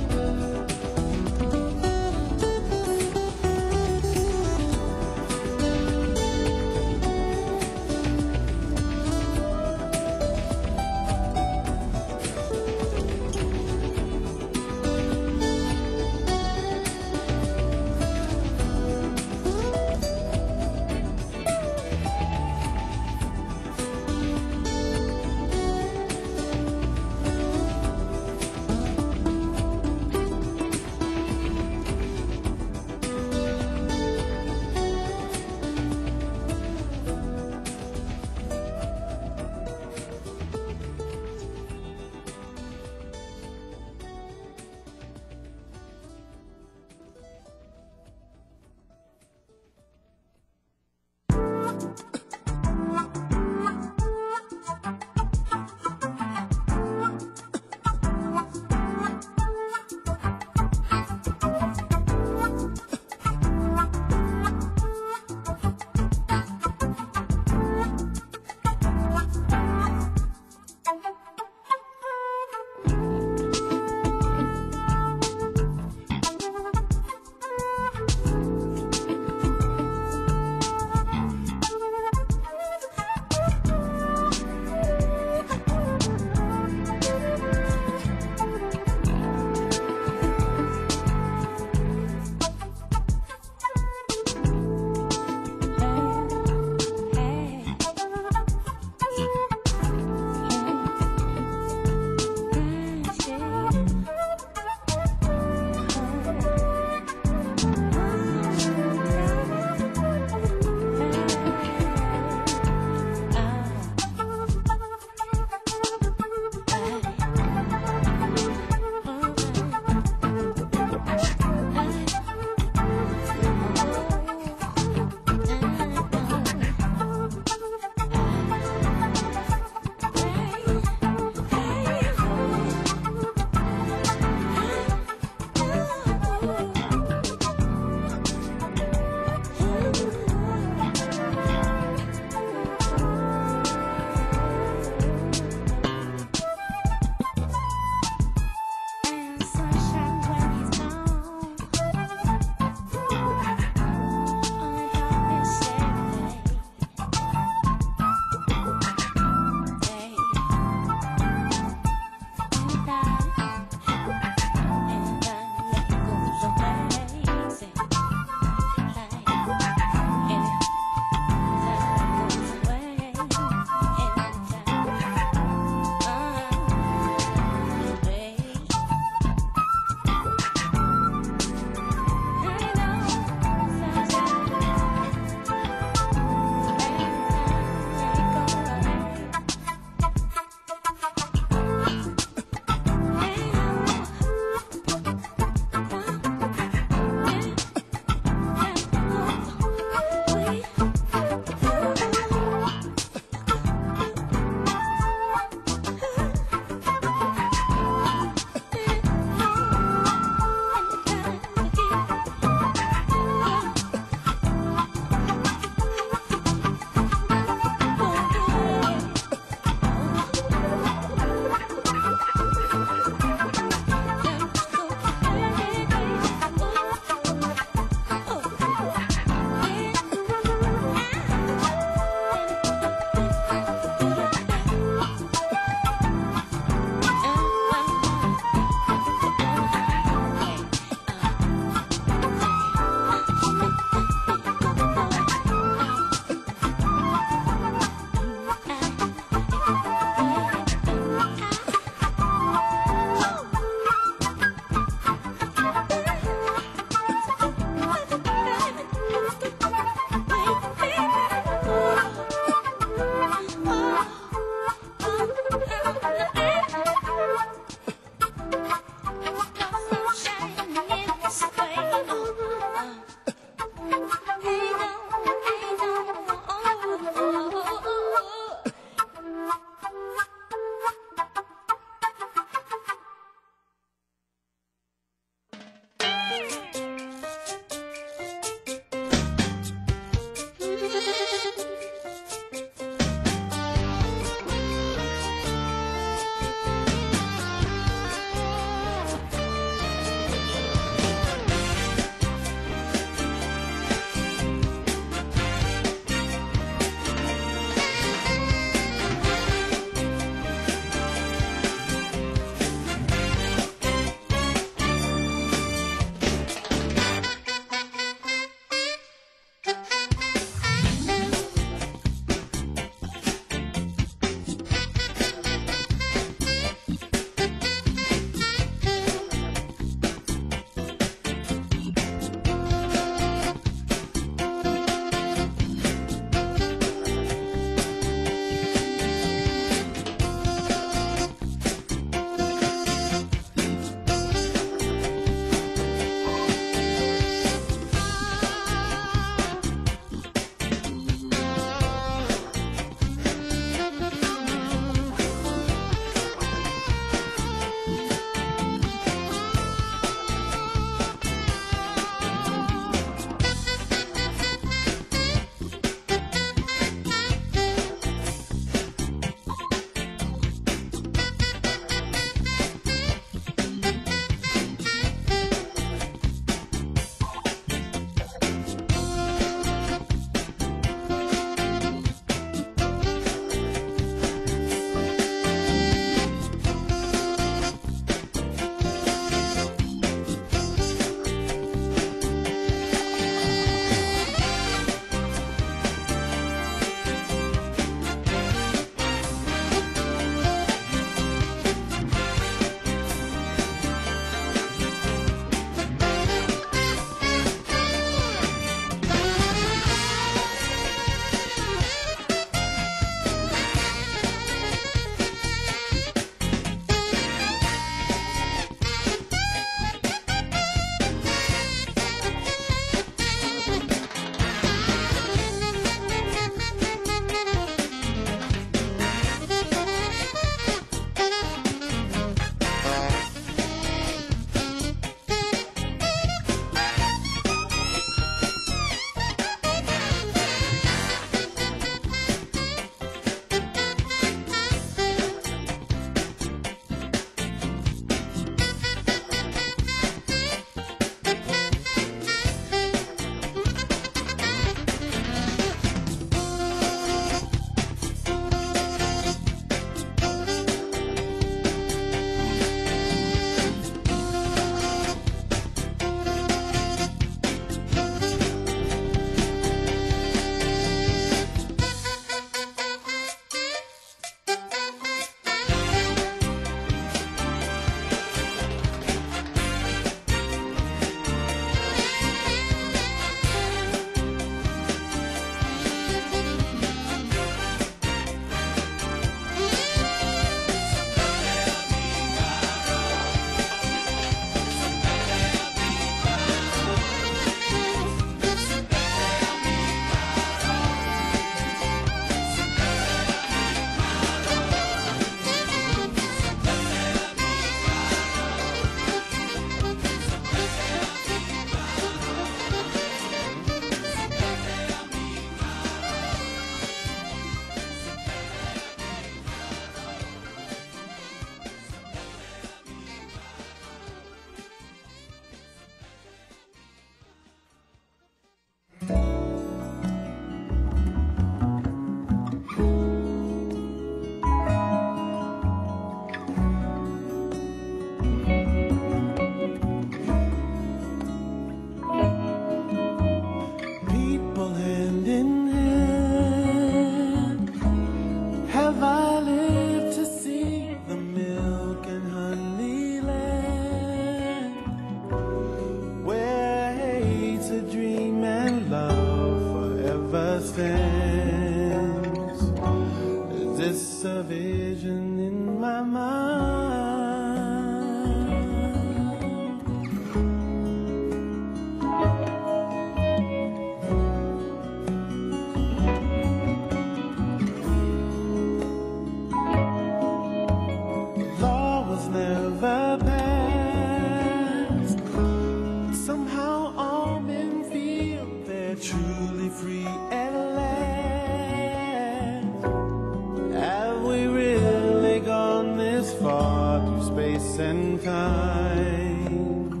and time?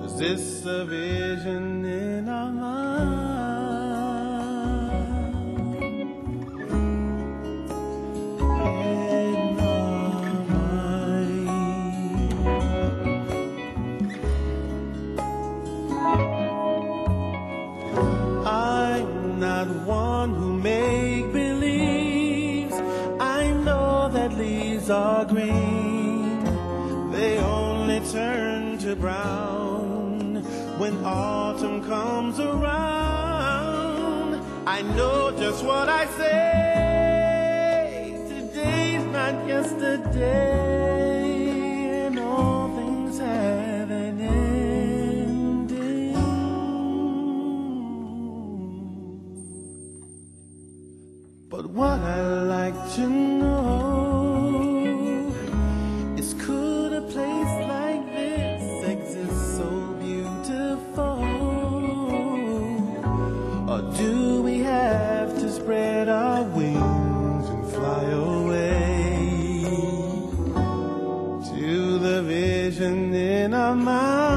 Was this a vision in our mind? In our mind. I I'm not one who make believes. I know that leaves are green. They only turn to brown when autumn comes around. I know just what I say. Today's not yesterday, and all things have an ending. But what I like to know is, could a place like this exist so beautiful? Or do we have to spread our wings and fly away to the vision in our mind?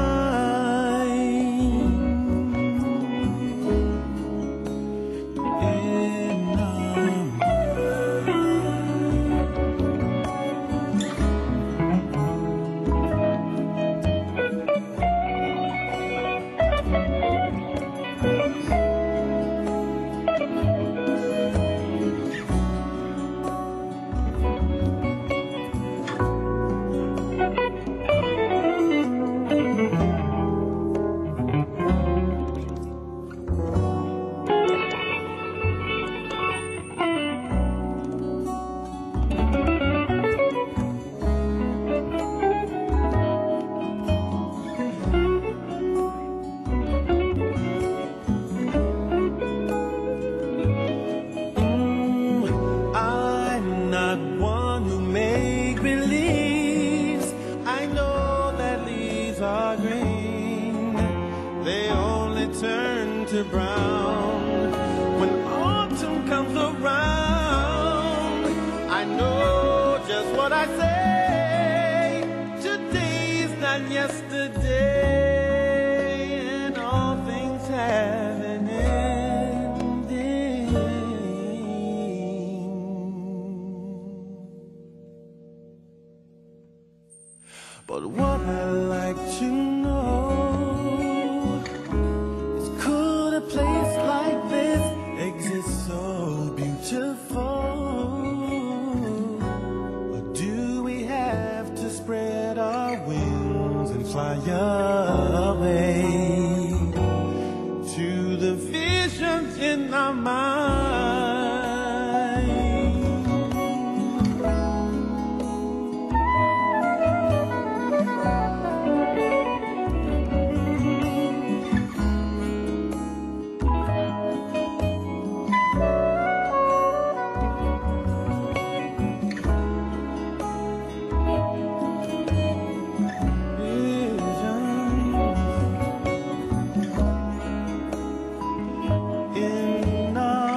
Brown when autumn comes around. I know just what I say. Today's not yesterday, and all things have an ending. But what I like to know, a place like this exists so beautiful? Or do we have to spread our wings and fly away to the visions in our mind? In our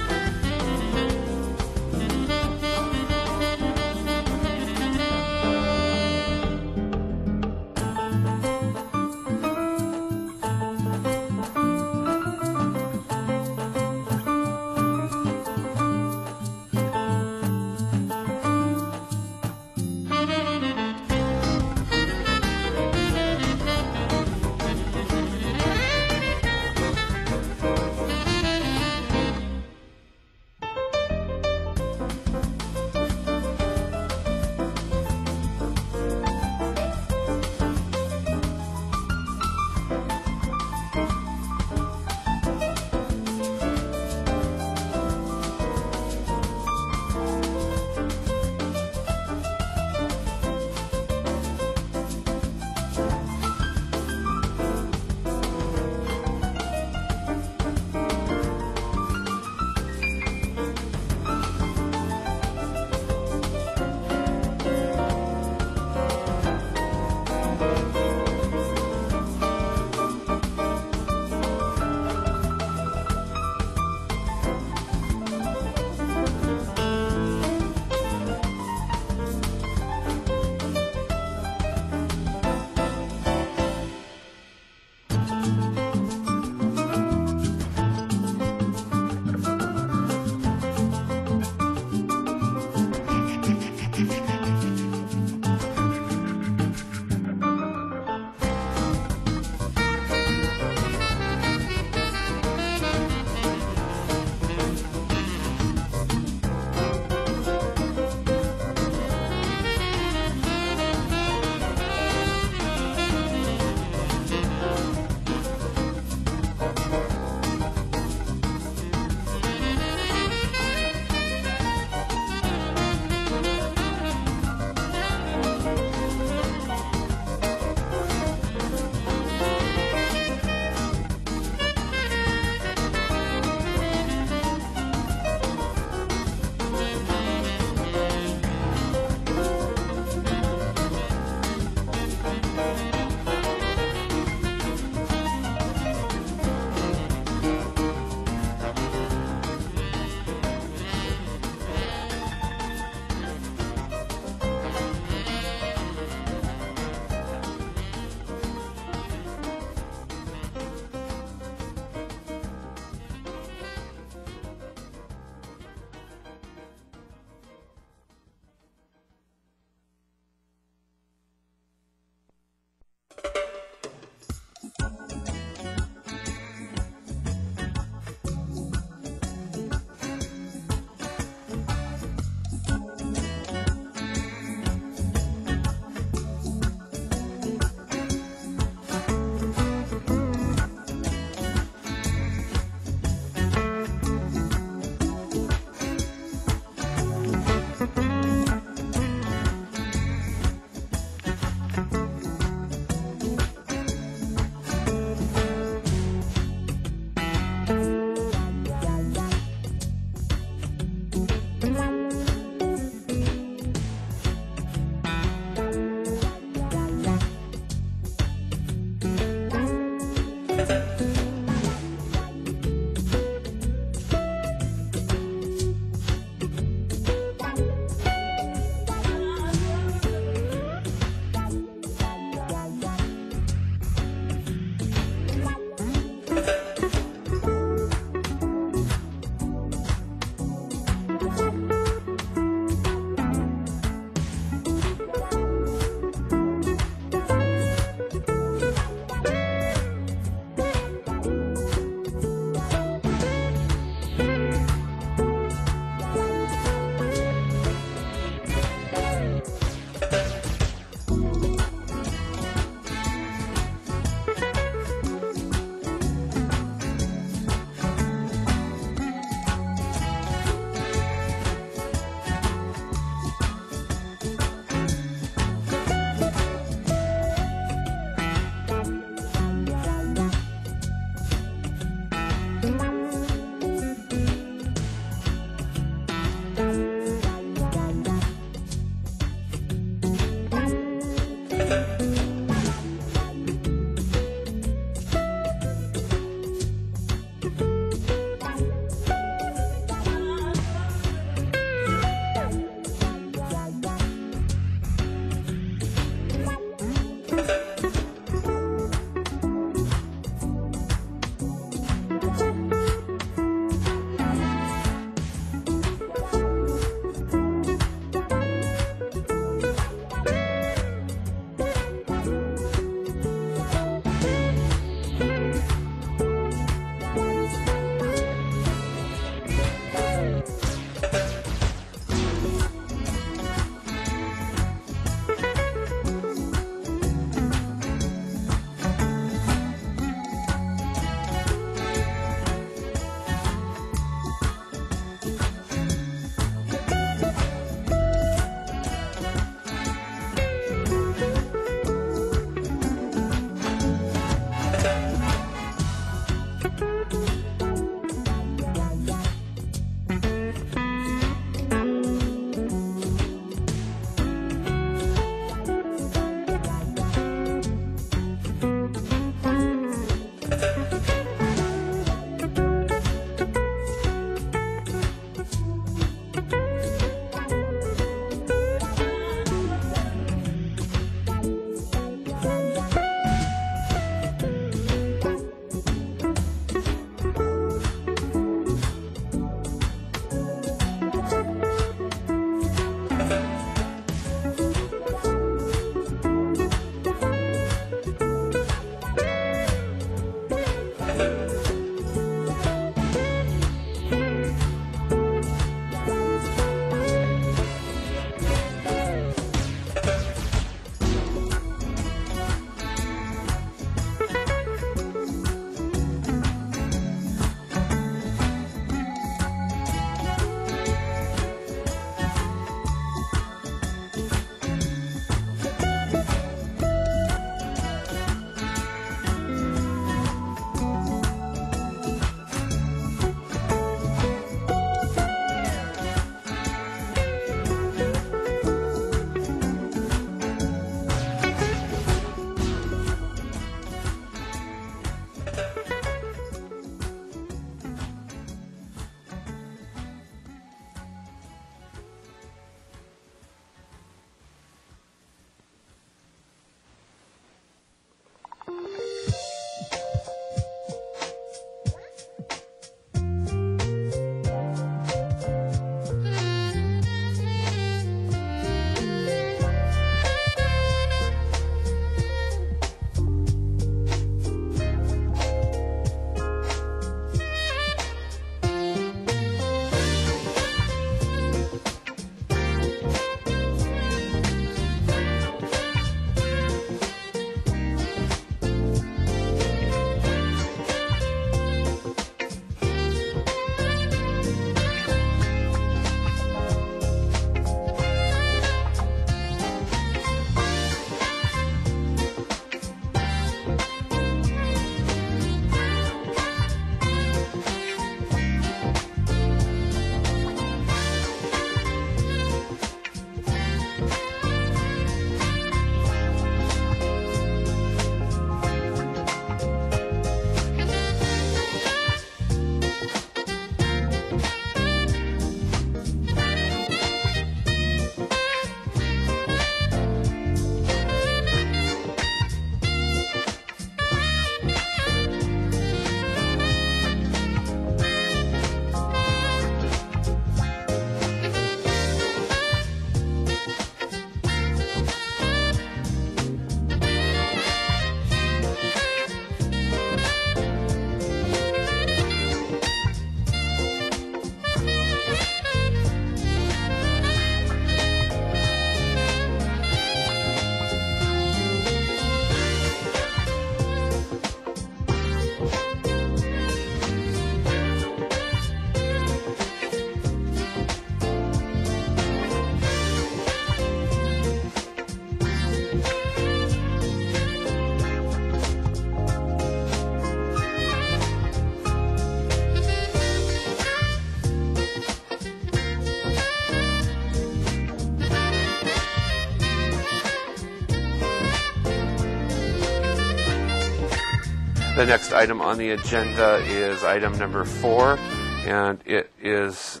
The next item on the agenda is item number 4, and it is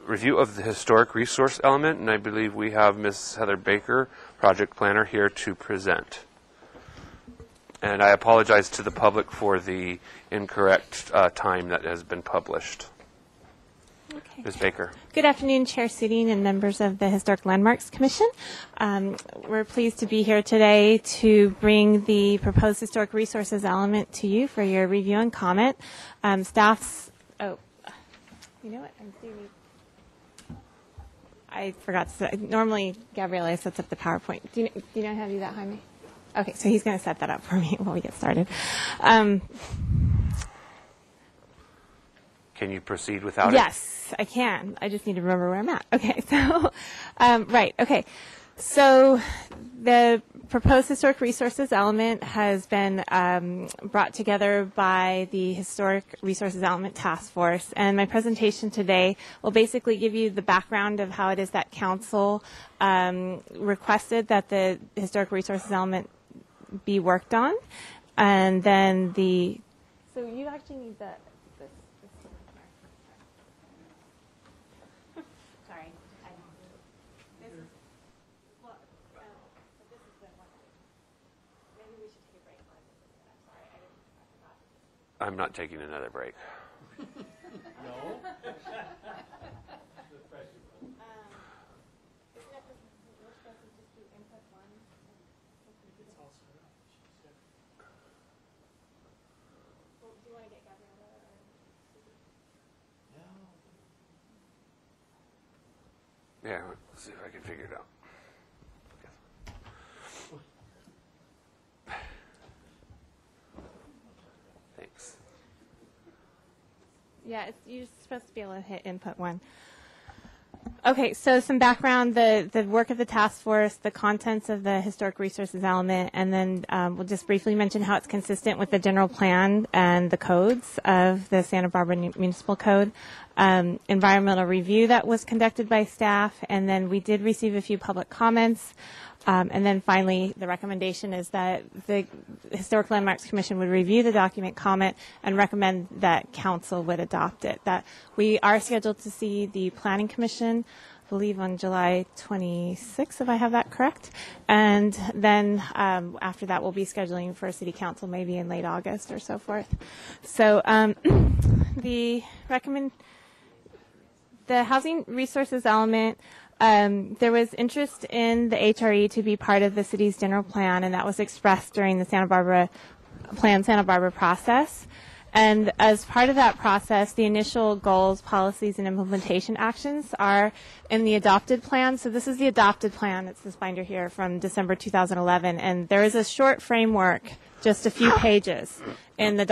review of the historic resource element, and I believe we have Ms. Heather Baker, project planner, here to present. And I apologize to the public for the incorrect time that has been published. Okay. Ms. Baker. Good afternoon, Chair Suding and members of the Historic Landmarks Commission. We're pleased to be here today to bring the proposed historic resources element to you for your review and comment. Staff's, you know what, I forgot to say, normally Gabriele sets up the PowerPoint. Do you know how to do that, Jaime? Okay, so he's going to set that up for me while we get started. Can you proceed without it? Yes, I can. I just need to remember where I'm at. Okay, so, right, okay. So the proposed historic resources element has been brought together by the Historic Resources Element Task Force, and my presentation today will basically give you the background of how it is that Council requested that the historic resources element be worked on, and then the... So you actually need the... I'm not taking another break. No. Yeah, let's see if I can figure it out. Thanks. Yeah, you're supposed to be able to hit input 1. Okay, so some background, the work of the task force, the contents of the historic resources element, and then we'll just briefly mention how it's consistent with the general plan and the codes of the Santa Barbara Municipal Code, environmental review that was conducted by staff, and then we did receive a few public comments. And then finally, the recommendation is that the Historic Landmarks Commission would review the document, comment, and recommend that Council would adopt it. That we are scheduled to see the Planning Commission, I believe on July 26th, if I have that correct. And then after that, we'll be scheduling for City Council maybe in late August or so forth. So the housing resources element, there was interest in the HRE to be part of the city's general plan, and that was expressed during the Santa Barbara process. And as part of that process, the initial goals, policies, and implementation actions are in the adopted plan. So this is the adopted plan. It's this binder here from December 2011. And there is a short framework, just a few pages, in the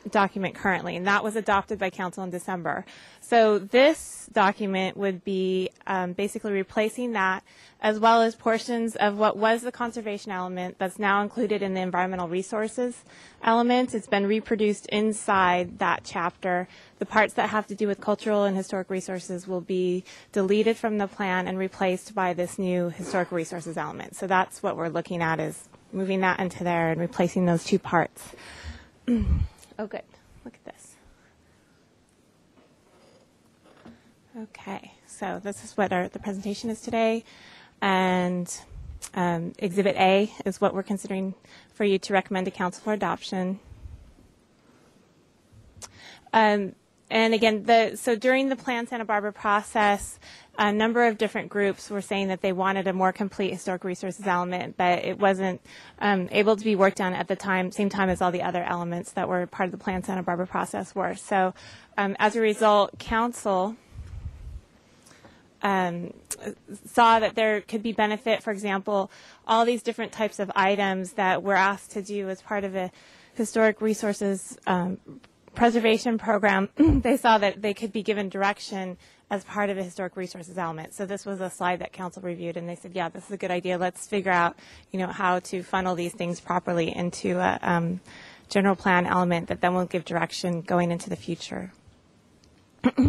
document currently. And that was adopted by Council in December. So this document would be basically replacing that, as well as portions of what was the conservation element that's now included in the environmental resources element. It's been reproduced inside that chapter. The parts that have to do with cultural and historic resources will be deleted from the plan and replaced by this new historic resources element. So that's what we're looking at, is moving that into there and replacing those two parts. Oh, good. Look at this. Okay, so this is what the presentation is today. And Exhibit A is what we're considering for you to recommend to Council for adoption. And again, so during the Plan Santa Barbara process, a number of different groups were saying that they wanted a more complete historic resources element, but it wasn't able to be worked on at the same time as all the other elements that were part of the Plan Santa Barbara process were. So as a result, Council saw that there could be benefit, for example, all these different types of items that we're asked to do as part of a historic resources preservation program. They saw that they could be given direction as part of a historic resources element. So this was a slide that Council reviewed, and they said, yeah, this is a good idea. Let's figure out, how to funnel these things properly into a general plan element that then will give direction going into the future.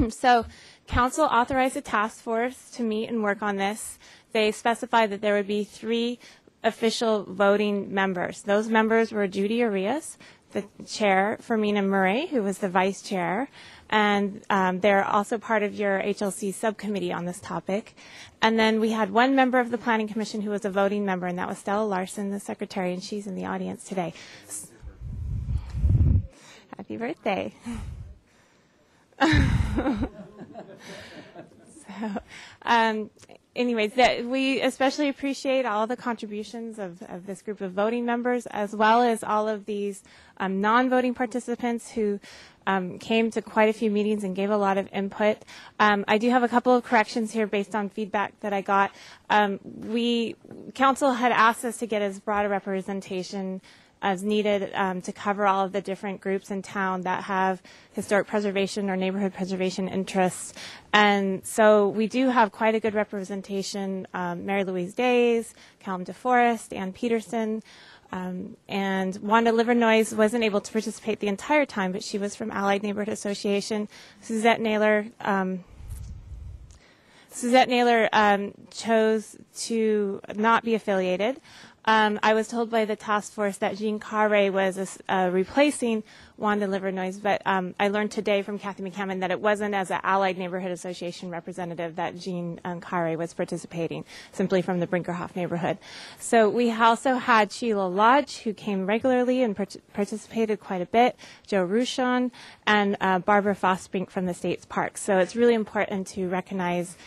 So Council authorized a task force to meet and work on this. They specified that there would be 3 official voting members. Those members were Judy Arias, the chair, Fermina Murray, who was the vice chair, and they're also part of your HLC subcommittee on this topic. And then we had one member of the Planning Commission who was a voting member, and that was Stella Larson, the secretary, and she's in the audience today. Happy birthday. Anyways, we especially appreciate all the contributions of this group of voting members, as well as all of these non-voting participants who came to quite a few meetings and gave a lot of input. I do have a couple of corrections here based on feedback that I got. Council had asked us to get as broad a representation as needed to cover all of the different groups in town that have historic preservation or neighborhood preservation interests. And so we do have quite a good representation. Mary Louise Days, Callum DeForest, Ann Peterson, and Wanda Livernoise wasn't able to participate the entire time, but she was from Allied Neighborhood Association. Suzette Naylor chose to not be affiliated. I was told by the task force that Jean Carre was replacing Wanda Livernoise, but I learned today from Kathy McCammon that it wasn't as an Allied Neighborhood Association representative that Jean Carre was participating, simply from the Brinkerhoff neighborhood. So we also had Sheila Lodge, who came regularly and participated quite a bit, Joe Ruchon, and Barbara Fosbrink from the States Park. So it's really important to recognize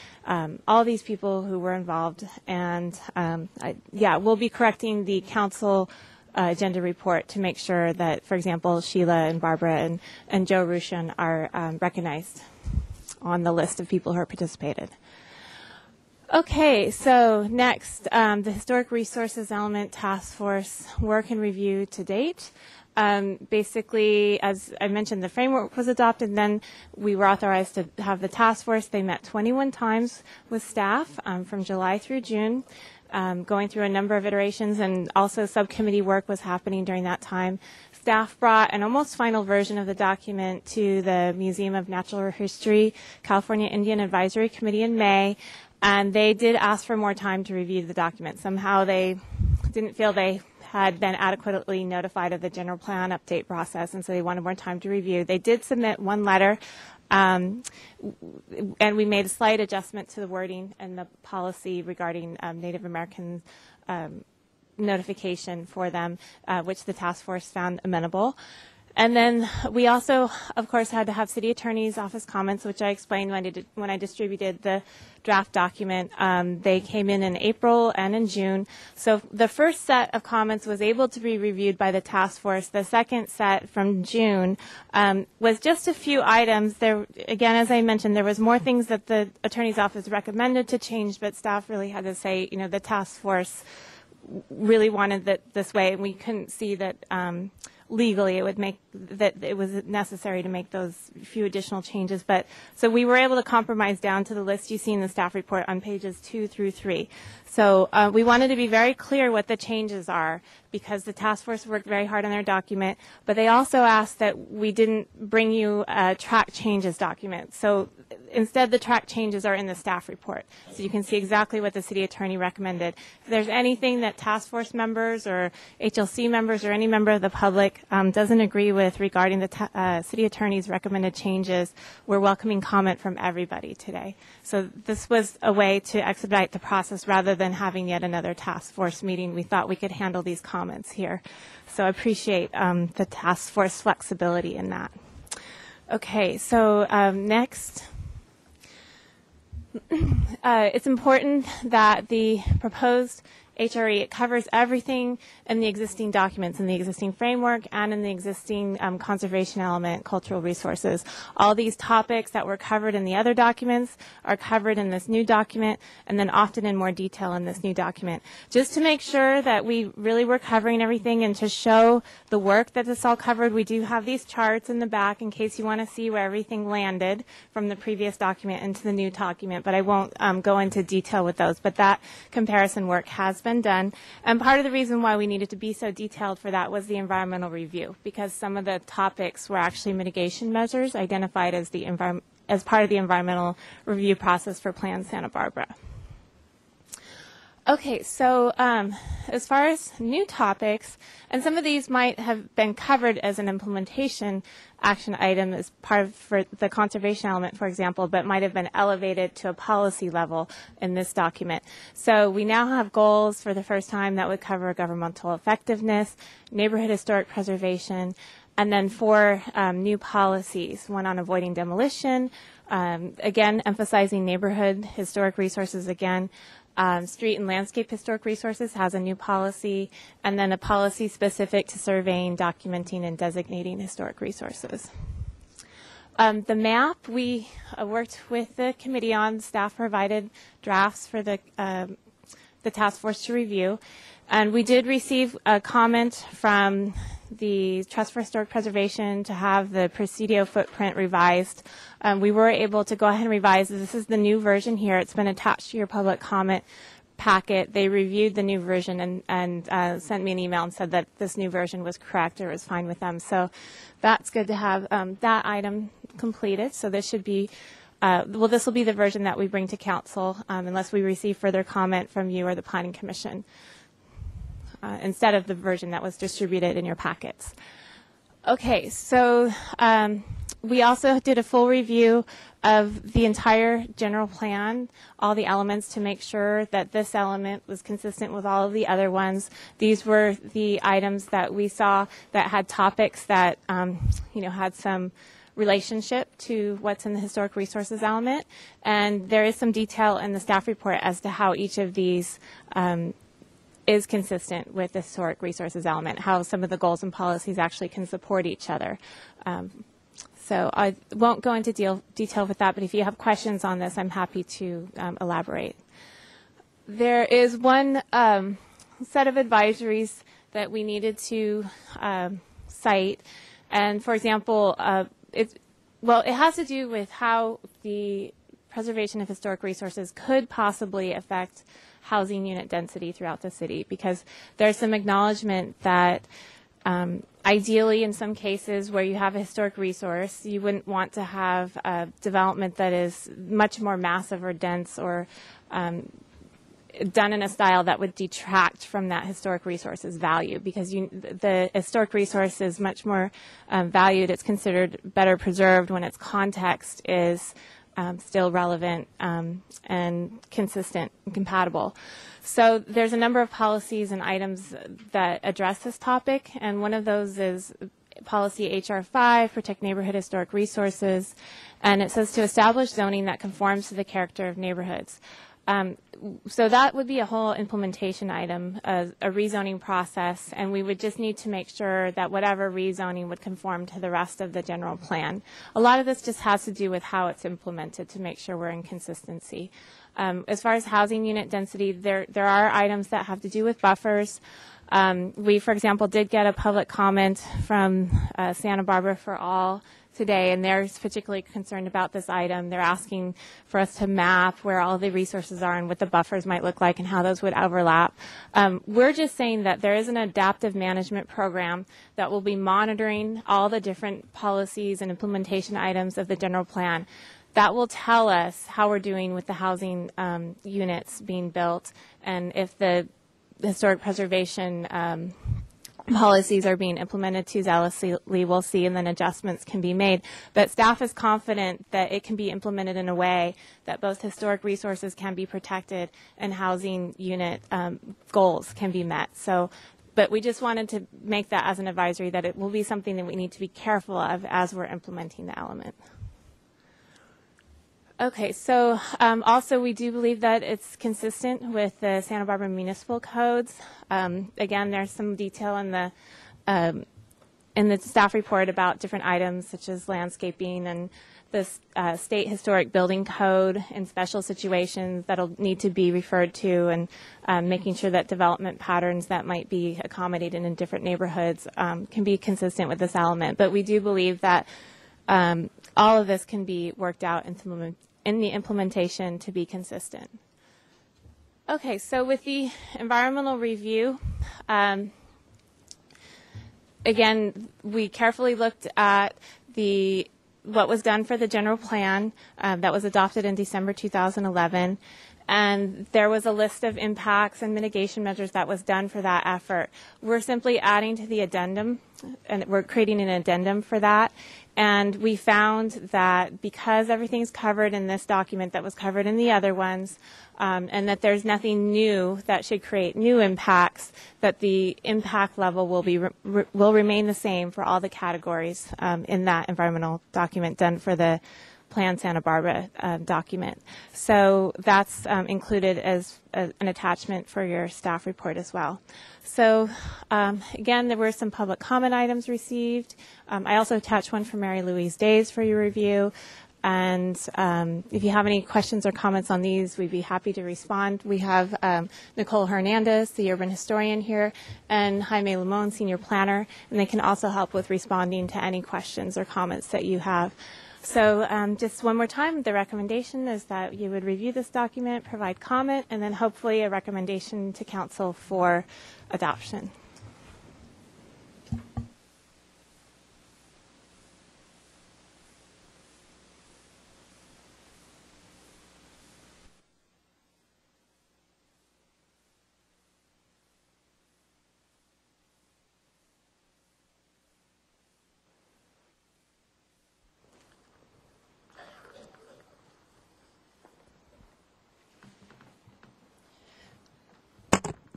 all these people who were involved, and we'll be correcting the council agenda report to make sure that, for example, Sheila and Barbara and Joe Ruchon are recognized on the list of people who are participated. Okay, so next, the Historic Resources Element Task Force work and review to date. Basically, as I mentioned, the framework was adopted, and then we were authorized to have the task force. They met 21 times with staff from July through June, going through a number of iterations, and also subcommittee work was happening during that time. Staff brought an almost final version of the document to the Museum of Natural History, California Indian Advisory Committee in May, and they did ask for more time to review the document. Somehow they didn't feel they had been adequately notified of the general plan update process, and so they wanted more time to review. They did submit one letter, and we made a slight adjustment to the wording and the policy regarding Native American notification for them, which the task force found amenable. And then we also, of course, had to have city attorney's office comments, which I explained when I distributed the draft document. They came in April and in June. So the first set of comments was able to be reviewed by the task force. The second set from June was just a few items. There, again, as I mentioned, there was more things that the attorney's office recommended to change, but staff really had to say, the task force really wanted that this way, and we couldn't see that legally it would make that it was necessary to make those few additional changes. But so we were able to compromise down to the list you see in the staff report on pages 2 through 3. So we wanted to be very clear what the changes are, because the task force worked very hard on their document, but they also asked that we didn't bring you a track changes document. So instead, the track changes are in the staff report. So you can see exactly what the city attorney recommended. If there's anything that task force members or HLC members or any member of the public doesn't agree with regarding the city attorney's recommended changes, we're welcoming comment from everybody today. So this was a way to expedite the process rather than having yet another task force meeting. We thought we could handle these comments here. So I appreciate the task force flexibility in that. Okay, so next. It's important that the proposed HRE, it covers everything in the existing documents, in the existing framework, and in the existing conservation element, cultural resources. All these topics that were covered in the other documents are covered in this new document, and then often in more detail in this new document. Just to make sure that we really were covering everything and to show the work that this all covered, we do have these charts in the back in case you want to see where everything landed from the previous document into the new document, but I won't go into detail with those. But that comparison work has been done, and part of the reason why we needed to be so detailed for that was the environmental review, because some of the topics were actually mitigation measures identified as part of the environmental review process for Plan Santa Barbara. Okay, so as far as new topics, and some of these might have been covered as an implementation action item as part of for the conservation element, for example, but might have been elevated to a policy level in this document. So we now have goals for the first time that would cover governmental effectiveness, neighborhood historic preservation, and then 4 new policies, one on avoiding demolition, again, emphasizing neighborhood historic resources again. Street and landscape historic resources has a new policy, and then a policy specific to surveying, documenting, and designating historic resources. The map, we worked with the committee on. Staff provided drafts for the task force to review, and we did receive a comment from the Trust for Historic Preservation to have the Presidio footprint revised. We were able to go ahead and revise. This is the new version here. It's been attached to your public comment packet. They reviewed the new version and sent me an email and said that this new version was correct or was fine with them. So that's good to have that item completed. So this should be, this will be the version that we bring to council unless we receive further comment from you or the Planning Commission. Instead of the version that was distributed in your packets. Okay, so we also did a full review of the entire general plan, all the elements, to make sure that this element was consistent with all of the other ones. These were the items that we saw that had topics that had some relationship to what's in the historic resources element, and there is some detail in the staff report as to how each of these is consistent with the historic resources element, how some of the goals and policies actually can support each other. So I won't go into detail with that, but if you have questions on this, I'm happy to elaborate. There is one set of advisories that we needed to cite, and for example, it has to do with how the preservation of historic resources could possibly affect housing unit density throughout the city, because there's some acknowledgement that ideally in some cases where you have a historic resource, you wouldn't want to have a development that is much more massive or dense or done in a style that would detract from that historic resource's value, because the historic resource is much more valued. It's considered better preserved when its context is still relevant and consistent and compatible. So there's a number of policies and items that address this topic, and one of those is policy HR 5, protect neighborhood historic resources, and it says to establish zoning that conforms to the character of neighborhoods. So that would be a whole implementation item, a rezoning process, and we would just need to make sure that whatever rezoning would conform to the rest of the general plan. A lot of this just has to do with how it's implemented to make sure we're in consistency. As far as housing unit density, there are items that have to do with buffers. We, for example, did get a public comment from Santa Barbara for All today, and they're particularly concerned about this item. They're asking for us to map where all the resources are and what the buffers might look like and how those would overlap. We're just saying that there is an adaptive management program that will be monitoring all the different policies and implementation items of the general plan. That will tell us how we're doing with the housing units being built, and if the historic preservation policies are being implemented too zealously, we'll see, and then adjustments can be made. But staff is confident that it can be implemented in a way that both historic resources can be protected and housing unit goals can be met. So, but we just wanted to make that as an advisory, that it will be something that we need to be careful of as we're implementing the element. Okay, so also we do believe that it's consistent with the Santa Barbara municipal codes. Again, there's some detail in the staff report about different items such as landscaping and the state historic building code in special situations that'll need to be referred to, and making sure that development patterns that might be accommodated in different neighborhoods can be consistent with this element. But we do believe that all of this can be worked out in the implementation to be consistent. Okay, so with the environmental review, again, we carefully looked at what was done for the general plan that was adopted in December 2011, And there was a list of impacts and mitigation measures that was done for that effort. We're simply adding to the addendum, and we're creating an addendum for that. And we found that because everything's covered in this document that was covered in the other ones, and that there's nothing new that should create new impacts, that the impact level will remain the same for all the categories in that environmental document done for the Plan Santa Barbara document. So that's included as an attachment for your staff report as well. So again, there were some public comment items received. I also attached one from Mary Louise Days for your review. And if you have any questions or comments on these, we'd be happy to respond. We have Nicole Hernandez, the urban historian here, and Jaime Limon, senior planner, and they can also help with responding to any questions or comments that you have. So just one more time, the recommendation is that you would review this document, provide comment, and then hopefully a recommendation to council for adoption.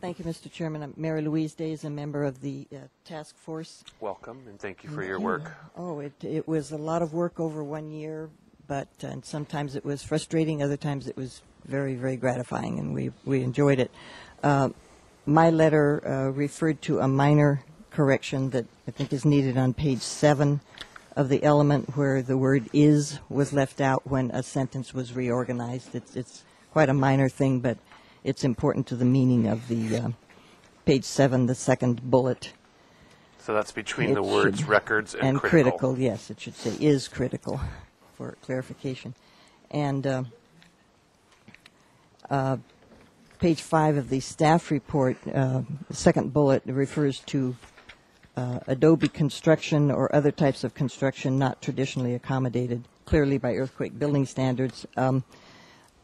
Thank you, Mr. Chairman. I'm Mary Louise Days, a member of the task force. Welcome, and thank you for your work. Oh, it was a lot of work over 1 year, but and sometimes it was frustrating, other times it was very, very gratifying, and we enjoyed it. My letter referred to a minor correction that I think is needed on page 7 of the element where the word "is" was left out when a sentence was reorganized. It's quite a minor thing, but it's important to the meaning of the page 7, the second bullet. So that's between the words records and critical. Yes, it should say is critical for clarification. And page 5 of the staff report, the second bullet refers to adobe construction or other types of construction not traditionally accommodated clearly by earthquake building standards.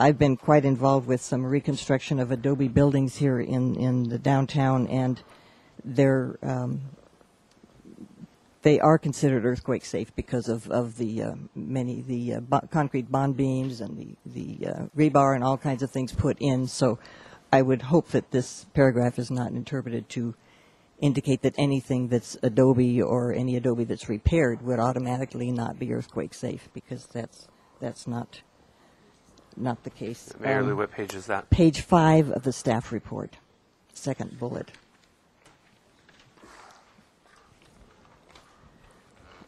I've been quite involved with some reconstruction of adobe buildings here in the downtown, and they are considered earthquake safe because of the concrete bond beams and the rebar and all kinds of things put in. So I would hope that this paragraph is not interpreted to indicate that anything that's adobe or any adobe that's repaired would automatically not be earthquake safe, because that's not the case. Mary Lou, what page is that? Page 5 of the staff report, second bullet.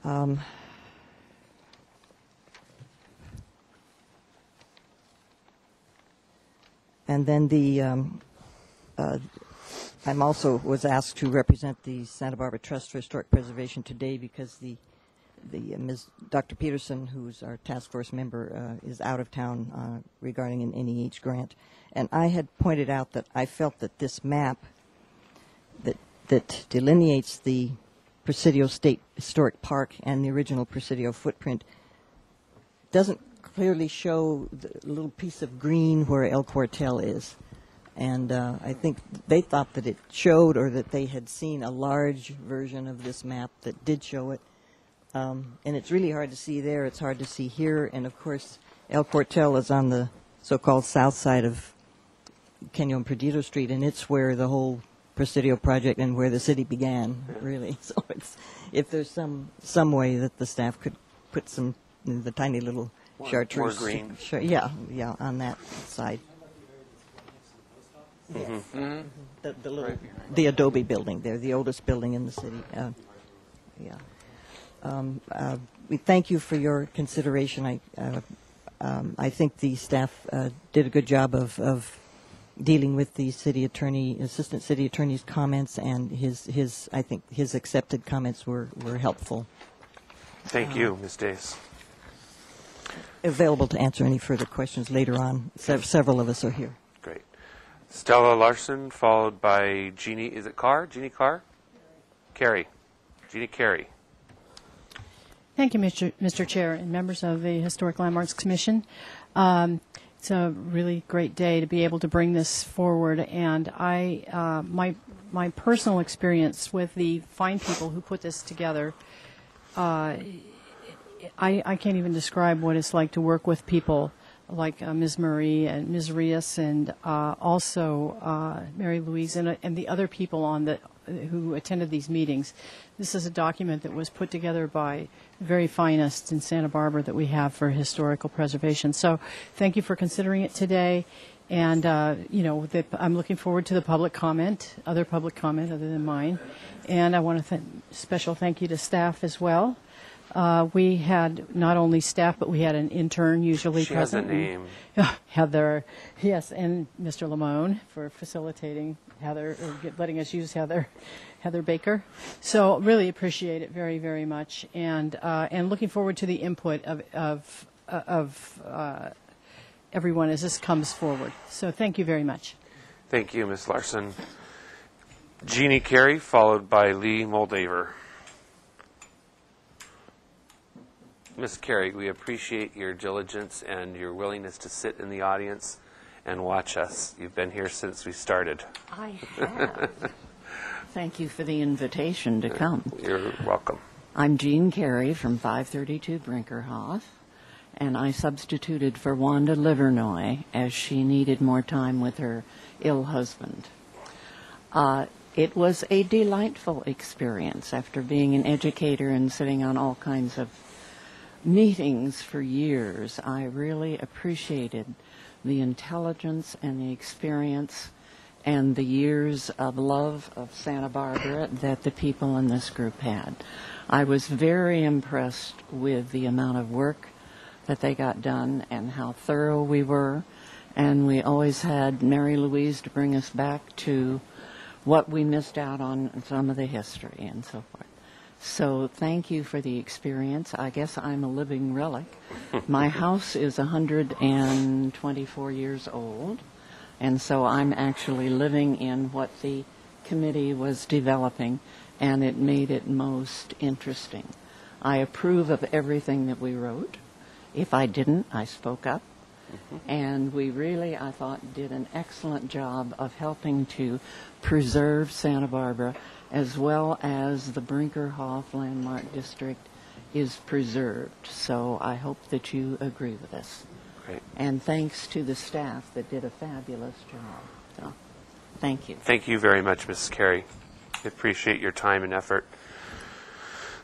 And then I'm also was asked to represent the Santa Barbara Trust for Historic Preservation today because Ms. Dr. Peterson, who's our task force member, is out of town regarding an NEH grant. And I had pointed out that I felt that this map that delineates the Presidio State Historic Park and the original Presidio footprint doesn't clearly show the little piece of green where El Cuartel is. And I think they thought that it showed, or that they had seen a large version of this map that did show it. And it's really hard to see there. It's hard to see here. And, of course, El Cuartel is on the so-called south side of Cañon Perdido Street, and it's where the whole Presidio project and where the city began, really. So if there's some way that the staff could put the tiny little chartreuse. More green. Yeah, on that side. Yes. Mm-hmm. The Adobe building there, the oldest building in the city. We thank you for your consideration. I think the staff did a good job of dealing with the assistant city attorney's comments, and I think his accepted comments were helpful. Thank you, Ms. Days. Available to answer any further questions later on. Several of us are here. Great. Stella Larson, followed by Jeannie. Is it Carr? Jeannie Carr? Carey. Jeannie Carey. Thank you, Mr. Chair and members of the Historic Landmarks Commission. It's a really great day to be able to bring this forward, and my personal experience with the fine people who put this together, I can't even describe what it's like to work with people like Ms. Murray and Ms. Rios, and also Mary Louise and the other people who attended these meetings. This is a document that was put together by the very finest in Santa Barbara that we have for historical preservation. So thank you for considering it today. And, I'm looking forward to the public comment, other public comment other than mine. And I want to special thank you to staff as well. We had not only staff, but we had an intern usually present. She has a name. Heather, yes, and Mr. Lamone for facilitating Heather, or letting us use Heather Baker. So really appreciate it very, very much, and looking forward to the input of everyone as this comes forward. So thank you very much. Thank you, Ms. Larson. Jeannie Carey, followed by Lee Moldaver. Ms. Carey, we appreciate your diligence and your willingness to sit in the audience and watch us. You've been here since we started. I have. Thank you for the invitation to come. You're welcome. I'm Jean Carey from 532 Brinkerhoff, and I substituted for Wanda Livernoy as she needed more time with her ill husband. It was a delightful experience after being an educator and sitting on all kinds of meetings for years. I really appreciated the intelligence and the experience and the years of love of Santa Barbara that the people in this group had. I was very impressed with the amount of work that they got done and how thorough we were, and we always had Mary Louise to bring us back to what we missed out on, some of the history and so forth. So thank you for the experience. I guess I'm a living relic. My house is 124 years old, and so I'm actually living in what the committee was developing, and it made it most interesting. I approve of everything that we wrote. If I didn't, I spoke up. And we really, I thought, did an excellent job of helping to preserve Santa Barbara, as well as the Brinkerhoff Landmark District is preserved. So I hope that you agree with us. Great. And thanks to the staff that did a fabulous job. So, thank you. Thank you very much, Mrs. Carey. I appreciate your time and effort.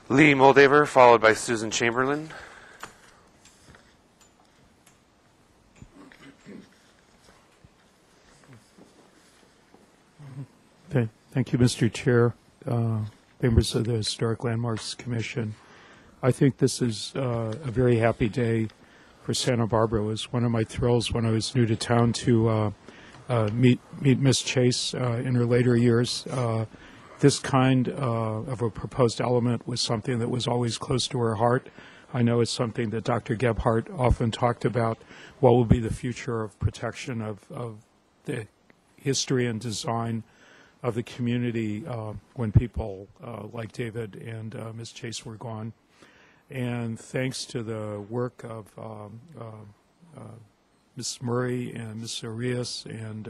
Lee Moldaver, followed by Susan Chamberlain. Thank you, Mr. Chair, members of the Historic Landmarks Commission. I think this is a very happy day for Santa Barbara. It was one of my thrills when I was new to town to meet Miss Chase in her later years. This kind of a proposed element was something that was always close to her heart. I know it's something that Dr. Gebhardt often talked about, what will be the future of protection of the history and design of the community when people like David and Ms. Chase were gone. And thanks to the work of Ms. Murray and Ms. Arias and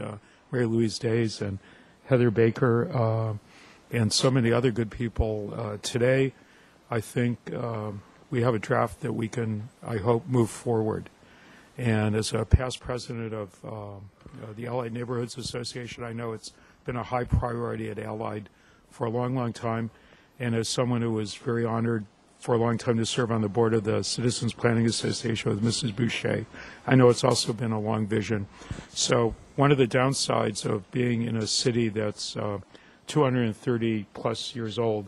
Mary Louise Days and Heather Baker and so many other good people today, I think we have a draft that we can, I hope, move forward. And as a past president of the Allied Neighborhoods Association, I know it's been a high priority at Allied for a long, long time. And as someone who was very honored for a long time to serve on the board of the Citizens Planning Association with Mrs. Boucher, I know it's also been a long vision. So one of the downsides of being in a city that's 230 plus years old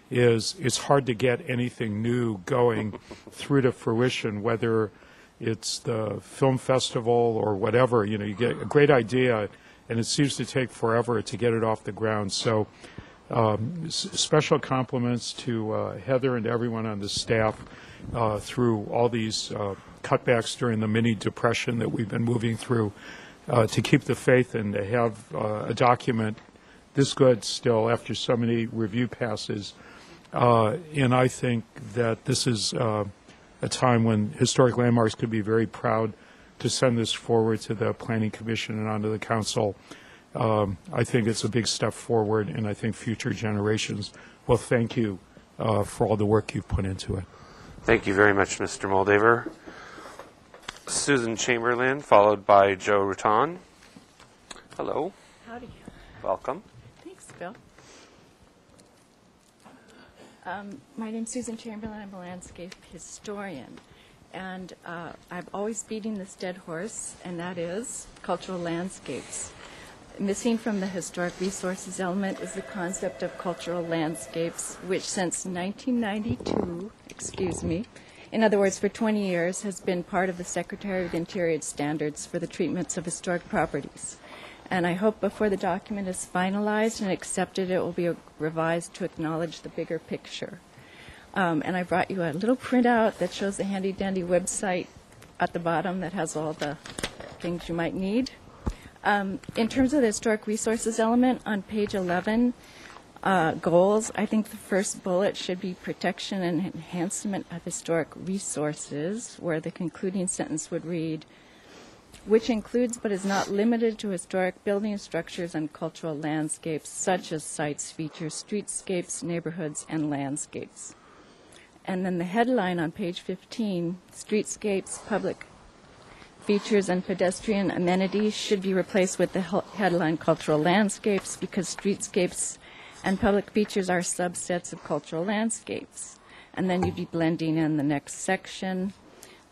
is it's hard to get anything new going through to fruition, whether it's the film festival or whatever. You know, you get a great idea and it seems to take forever to get it off the ground. So special compliments to Heather and everyone on the staff through all these cutbacks during the mini depression that we've been moving through to keep the faith and to have a document this good still after so many review passes. And I think that this is a time when Historic Landmarks could be very proud to send this forward to the Planning Commission and onto the Council. I think it's a big step forward, and I think future generations will thank you for all the work you've put into it. Thank you very much, Mr. Moldaver. Susan Chamberlain, followed by Joe Rutan. Hello. Howdy. Welcome. Thanks, Bill. My name's Susan Chamberlain. I'm a landscape historian. And I'm always beating this dead horse, and that is cultural landscapes. Missing from the historic resources element is the concept of cultural landscapes, which since 1992, in other words, for 20 years, has been part of the Secretary of the Interior standards for the treatments of historic properties. And I hope before the document is finalized and accepted, it will be revised to acknowledge the bigger picture. And I brought you a little printout that shows the handy-dandy website at the bottom that has all the things you might need. In terms of the historic resources element on page 11, goals, I think the first bullet should be protection and enhancement of historic resources, where the concluding sentence would read, which includes but is not limited to historic buildings, structures, and cultural landscapes, such as sites, features, streetscapes, neighborhoods, and landscapes. And then the headline on page 15, streetscapes, public features, and pedestrian amenities should be replaced with the headline cultural landscapes, because streetscapes and public features are subsets of cultural landscapes. And then you'd be blending in the next section.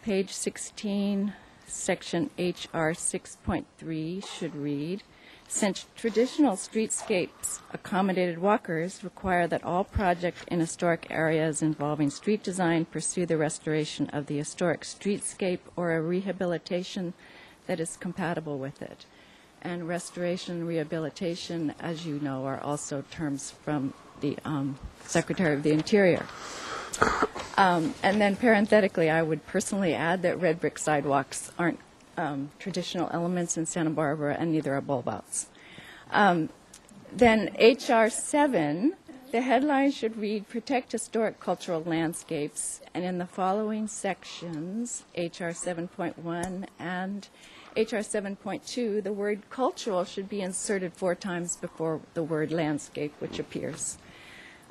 Page 16, section HR 6.3 should read, since traditional streetscapes accommodated walkers require that all projects in historic areas involving street design pursue the restoration of the historic streetscape or a rehabilitation that is compatible with it. And restoration and rehabilitation, as you know, are also terms from the Secretary of the Interior. And then parenthetically, I would personally add that red brick sidewalks aren't traditional elements in Santa Barbara, and neither are bulb outs. Then HR 7, the headline should read, protect historic cultural landscapes, and in the following sections, HR 7.1 and HR 7.2, the word cultural should be inserted 4 times before the word landscape, which appears.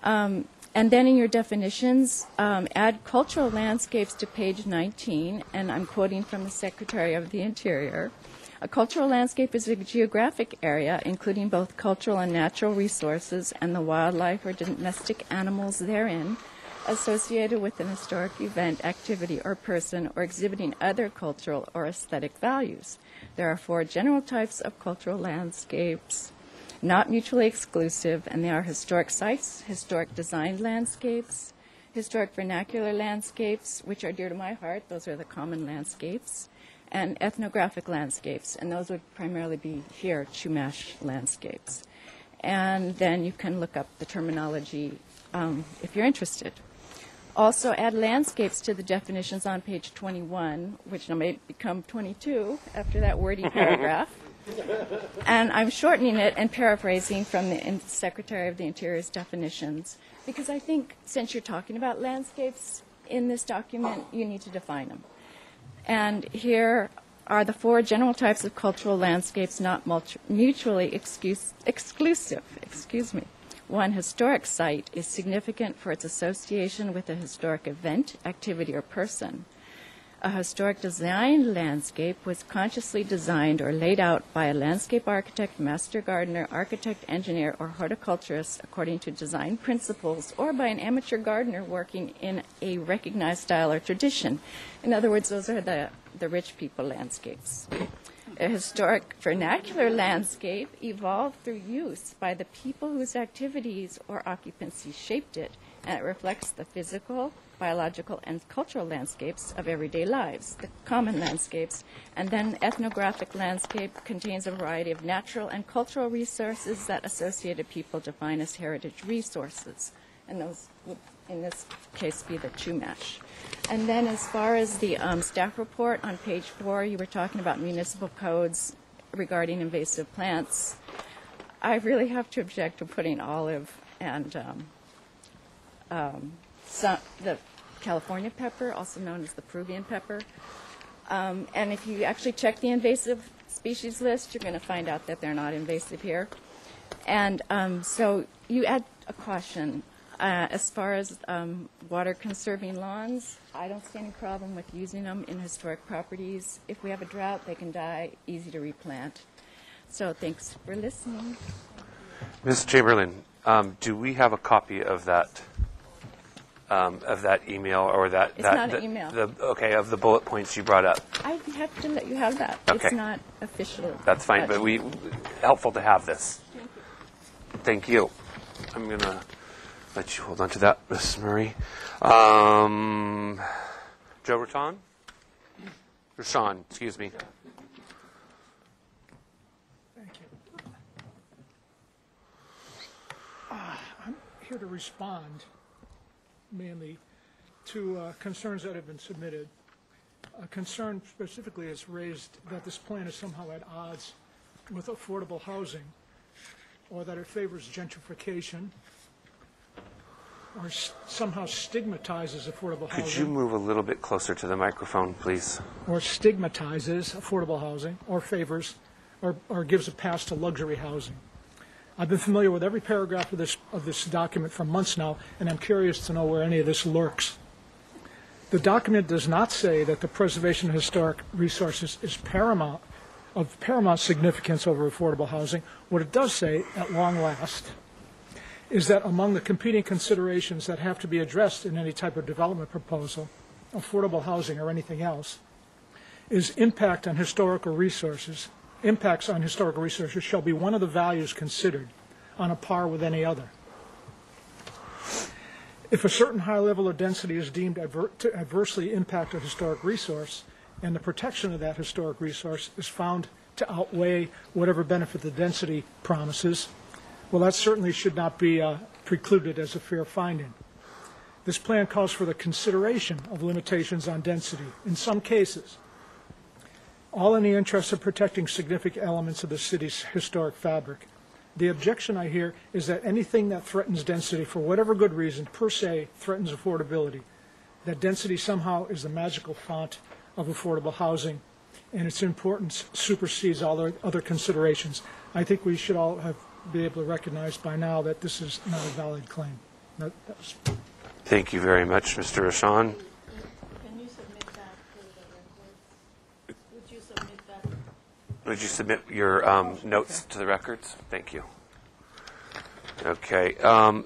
And then in your definitions, add cultural landscapes to page 19, and I'm quoting from the Secretary of the Interior. A cultural landscape is a geographic area including both cultural and natural resources and the wildlife or domestic animals therein associated with an historic event, activity, or person, or exhibiting other cultural or aesthetic values. There are 4 general types of cultural landscapes, not mutually exclusive, and they are historic sites, historic designed landscapes, historic vernacular landscapes, which are dear to my heart, those are the common landscapes, and ethnographic landscapes, and those would primarily be here, Chumash landscapes. And then you can look up the terminology if you're interested. Also add landscapes to the definitions on page 21, which now may become 22 after that wordy paragraph. And I'm shortening it and paraphrasing from the Secretary of the Interior's definitions, because I think since you're talking about landscapes in this document, you need to define them. And here are the 4 general types of cultural landscapes not mutually exclusive. 1, historic site is significant for its association with a historic event, activity, or person. A historic design landscape was consciously designed or laid out by a landscape architect, master gardener, architect, engineer, or horticulturist according to design principles, or by an amateur gardener working in a recognized style or tradition. In other words, those are the rich people landscapes. A historic vernacular landscape evolved through use by the people whose activities or occupancy shaped it, and it reflects the physical, biological, and cultural landscapes of everyday lives, the common landscapes. And then ethnographic landscape contains a variety of natural and cultural resources that associated people define as heritage resources. And those would, in this case, be the Chumash. And then as far as the staff report on page 4, you were talking about municipal codes regarding invasive plants. I really have to object to putting olive and the California pepper, also known as the Peruvian pepper, And if you actually check the invasive species list, you're going to find out that they're not invasive here. And so you add a caution. As far as water-conserving lawns, I don't see any problem with using them in historic properties. If we have a drought, they can die, easy to replant. So thanks for listening. Ms. Chamberlain, do we have a copy of that email or that? It's not an email. Okay, of the bullet points you brought up. I have to let you have that. Okay. It's not official. That's fine, but helpful to have this. Thank you. I'm going to let you hold on to that, Ms. Murray. Joe Raton? Rashawn, excuse me. Thank you. I'm here to respond mainly to concerns that have been submitted. A concern specifically is raised that this plan is somehow at odds with affordable housing, or that it favors gentrification, or somehow stigmatizes affordable housing. Could you move a little bit closer to the microphone, please? Or stigmatizes affordable housing, or favors, or gives a pass to luxury housing. I've been familiar with every paragraph of this document for months now, and I'm curious to know where any of this lurks. The document does not say that the preservation of historic resources is of paramount significance over affordable housing. What it does say, at long last, is that among the competing considerations that have to be addressed in any type of development proposal, affordable housing or anything else, is impact on historical resources. Impacts on historical resources shall be one of the values considered on a par with any other. If a certain high level of density is deemed to adversely impact a historic resource, and the protection of that historic resource is found to outweigh whatever benefit the density promises, well, that certainly should not be precluded as a fair finding. This plan calls for the consideration of limitations on density in some cases, all in the interest of protecting significant elements of the city's historic fabric. The objection I hear is that anything that threatens density for whatever good reason per se threatens affordability, that density somehow is the magical font of affordable housing, and its importance supersedes all other considerations. I think we should all be able to recognize by now that this is not a valid claim. Thank you very much, Mr. Rashawn. Can you submit that to the records? Would you submit that? Would you submit your notes to the records? Thank you. Okay.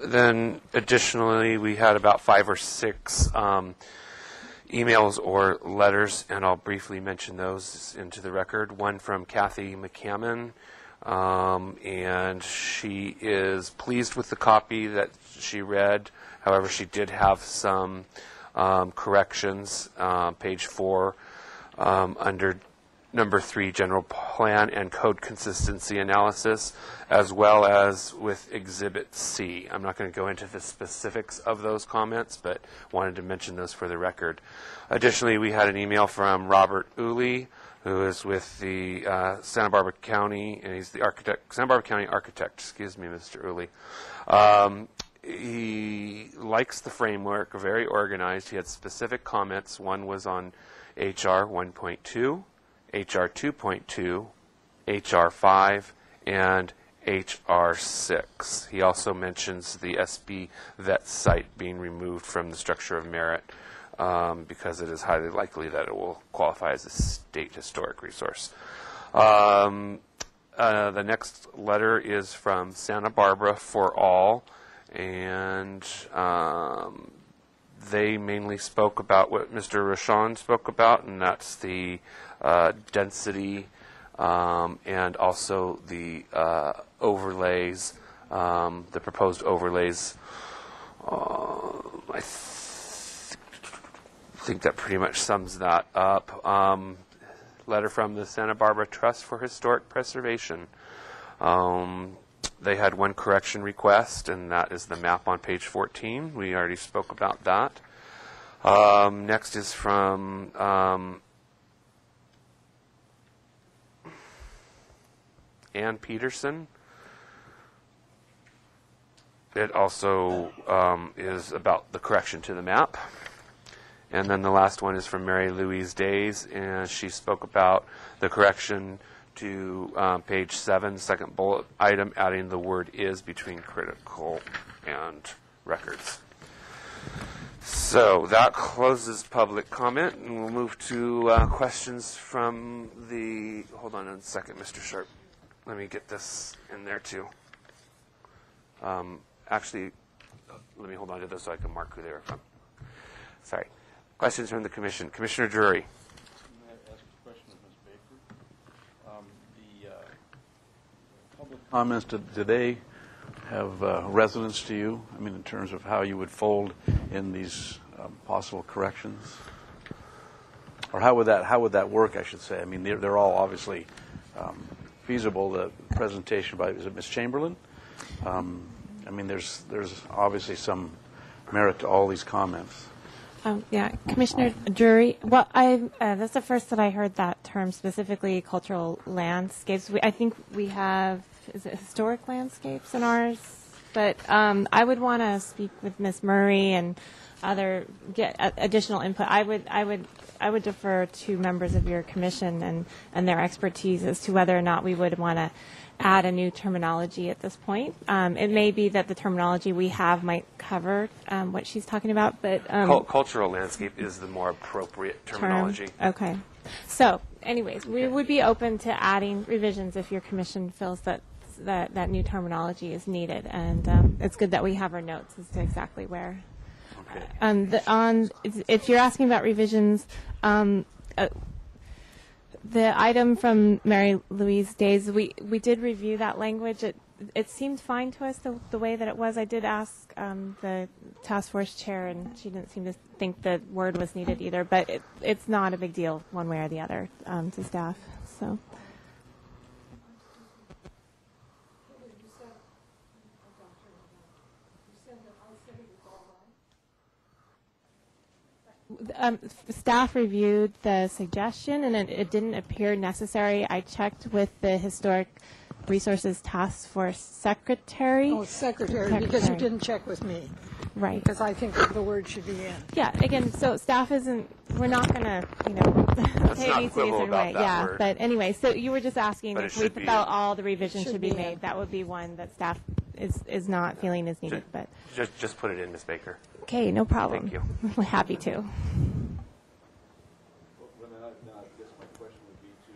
Then additionally, we had about 5 or 6 emails or letters, and I'll briefly mention those into the record. One from Kathy McCammon, and she is pleased with the copy that she read. However, she did have some corrections, page 4, under number 3, general plan and code consistency analysis, as well as with Exhibit C. I'm not going to go into the specifics of those comments, but wanted to mention those for the record. Additionally, we had an email from Robert Uli, who is with the Santa Barbara County, and he's the architect, Santa Barbara County architect, excuse me, Mr. Uli. He likes the framework, very organized. He had specific comments. One was on HR 1.2, HR 2.2, HR 5, and HR 6. He also mentions the SB vet site being removed from the structure of merit because it is highly likely that it will qualify as a state historic resource. The next letter is from Santa Barbara for All, and they mainly spoke about what Mr. Rashawn spoke about, and that's the density and also the overlays, the proposed overlays. I think that pretty much sums that up. Letter from the Santa Barbara Trust for Historic Preservation. They had one correction request, and that is the map on page 14. We already spoke about that. Next is from Ann Peterson. It also is about the correction to the map. And then the last one is from Mary Louise Days, and she spoke about the correction to page 7, second bullet item, adding the word "is" between critical and records. So that closes public comment, and we'll move to questions from the, hold on a second, Mr. Sharp. Let me get this in there too. Actually, let me hold on to this so I can mark who they were from. Sorry. Questions from the Commission. Commissioner Drury. May I ask a question of Ms. Baker? The public comments, do they have resonance to you? I mean, in terms of how you would fold in these possible corrections? Or how would that work, I should say? I mean, they're all obviously feasible. The presentation by, is it Ms. Chamberlain? I mean, there's obviously some merit to all these comments. Yeah, Commissioner Drury. Well, that's the first that I heard that term, specifically cultural landscapes. I think we have, is it historic landscapes in ours? But I would want to speak with Ms. Murray and get additional input. I would defer to members of your commission and their expertise as to whether or not we would want to add a new terminology at this point. It may be that the terminology we have might cover what she's talking about, but cultural landscape is the more appropriate terminology. Okay. So, anyways, we would be open to adding revisions if your commission feels that new terminology is needed, and it's good that we have our notes as to exactly where. Okay. If you're asking about revisions, the item from Mary Louise Days, we did review that language. It seemed fine to us the way that it was. I did ask the task force chair, and she didn't seem to think the word was needed either. But it's not a big deal one way or the other to staff. So. Staff reviewed the suggestion, and it didn't appear necessary. I checked with the Historic Resources Task Force Secretary. Oh, Secretary, because you didn't check with me. Right. Because I think the word should be in. Yeah, again, so staff isn't, we're not going to, say it needs to be a certain way. Yeah, word. But anyway, so you were just asking if we felt all the revisions should be made. That would be one that staff is not feeling is needed. But just put it in, Ms. Baker. Okay, no problem. Thank you. We're happy to. Well, then I guess my question would be to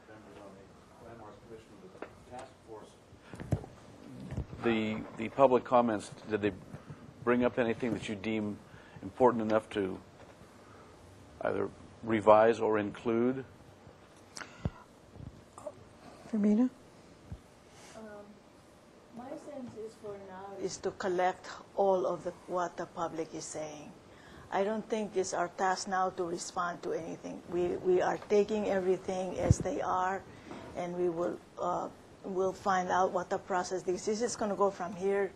members on the Landmarks Commission of the task force. The public comments, did they bring up anything that you deem important enough to either revise or include? Fermina? My sense is for now is to collect all of what the public is saying. I don't think it's our task now to respond to anything. We are taking everything as they are, and we will we'll find out what the process is. This is going to go from here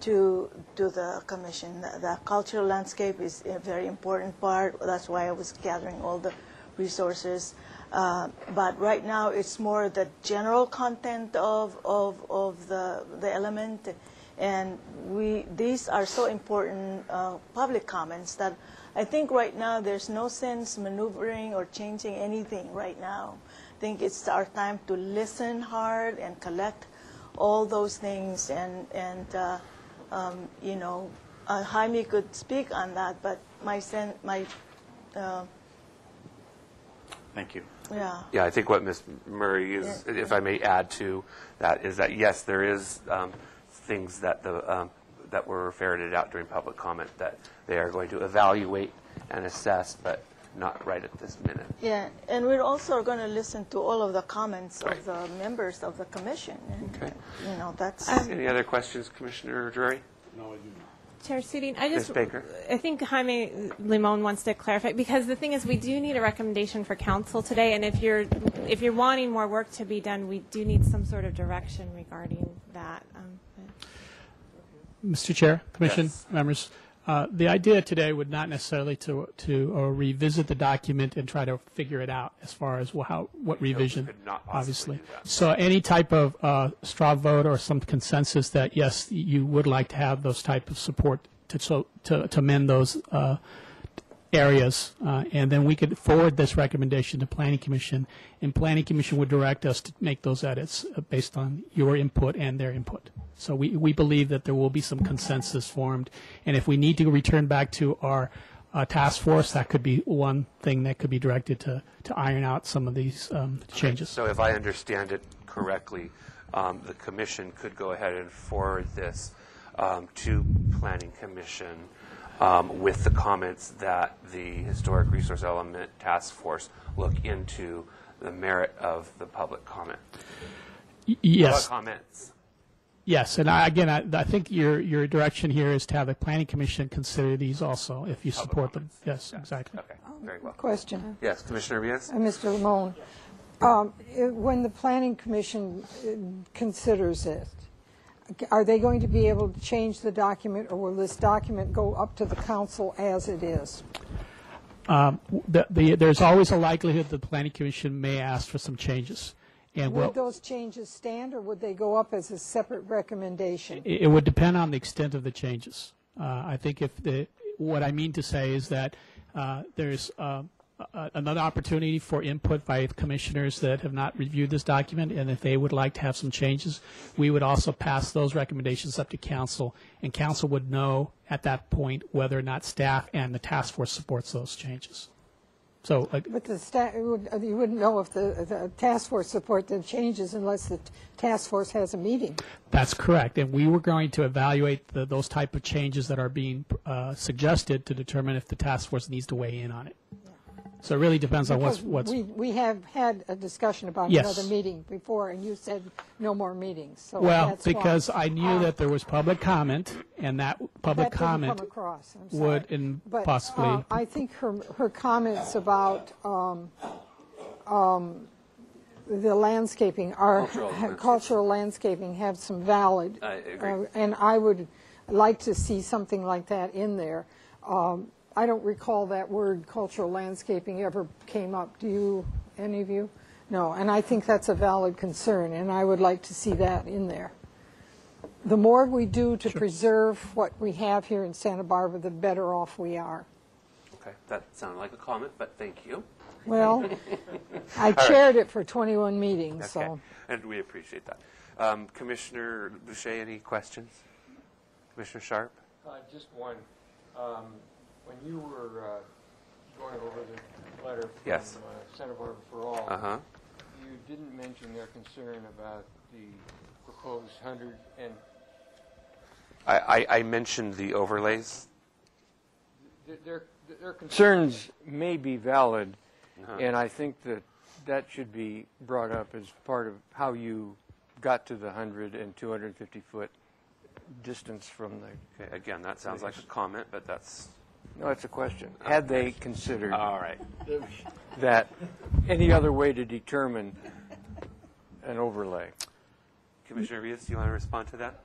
to the commission. The cultural landscape is a very important part. That's why I was gathering all the resources. But right now, it's more the general content of the element, and these are so important public comments that I think right now there's no sense maneuvering or changing anything right now. I think it's our time to listen hard and collect all those things, and Jaime could speak on that, but Thank you. Yeah. Yeah, I think what Ms. Murray is, if I may add to that, is that yes, there is things that that were ferreted out during public comment that they are going to evaluate and assess, but not right at this minute. Yeah, and we're also going to listen to all of the comments of the members of the commission. And, okay. That's. Any other questions, Commissioner Drury? No, I do not. Chair Seating, Ms. Baker. I think Jaime Limon wants to clarify, because the thing is, we do need a recommendation for council today, and if you're wanting more work to be done, we do need some sort of direction regarding that. Mr. Chair, Commission members, the idea today would not necessarily to revisit the document and try to figure it out as far as what revision, obviously. So any type of straw vote or some consensus that yes, you would like to have those type of support to amend those areas, and then we could forward this recommendation to Planning Commission, and Planning Commission would direct us to make those edits based on your input and their input. So we believe that there will be some consensus formed, and if we need to return back to our task force, that could be one thing that could be directed to iron out some of these changes. So if I understand it correctly, the commission could go ahead and forward this to Planning Commission with the comments that the Historic Resource Element Task Force look into the merit of the public comment. Yes. Public comments. Yes, and I think your direction here is to have the Planning Commission consider these also, if you support them. Yes, exactly. Okay, very well. Question. Yes, Commissioner Rios? Mr. Lamone, when the Planning Commission considers it, are they going to be able to change the document, or will this document go up to the council as it is? There's always a likelihood the Planning Commission may ask for some changes. And would those changes stand, or would they go up as a separate recommendation? It would depend on the extent of the changes. I think what I mean to say is that there's another opportunity for input by commissioners that have not reviewed this document, and if they would like to have some changes, we would also pass those recommendations up to council, and council would know at that point whether or not staff and the task force supports those changes. So, but the staff, you wouldn't know if the task force support the changes unless the task force has a meeting. That's correct, and we were going to evaluate those type of changes that are being suggested to determine if the task force needs to weigh in on it. So it really depends on what's. We have had a discussion about yes. another meeting before, and you said no more meetings. So well, that's because why. I knew that there was public comment, and that public that comment come across. would but, possibly. I think her comments about the landscaping, cultural landscaping, have some valid. I agree. And I would like to see something like that in there. I don't recall that word cultural landscaping ever came up. Do you, any of you? No, and I think that's a valid concern, and I would like to see that in there. The more we do to preserve what we have here in Santa Barbara, the better off we are. Okay, that sounded like a comment, but thank you. Well, I chaired it for 21 meetings, okay. so. And we appreciate that. Commissioner Boucher, any questions? Commissioner Sharp? Just one. When you were going over the letter from yes. Santa Barbara for All, you didn't mention their concern about the proposed 100 and... I mentioned the overlays. Their concerns may be valid, and I think that should be brought up as part of how you got to the 100 and 250-foot distance from the... Okay, again, that sounds like a comment, but that's... No, it's a question. Had they considered all right. that any other way to determine an overlay? Commissioner Rios, do you want to respond to that?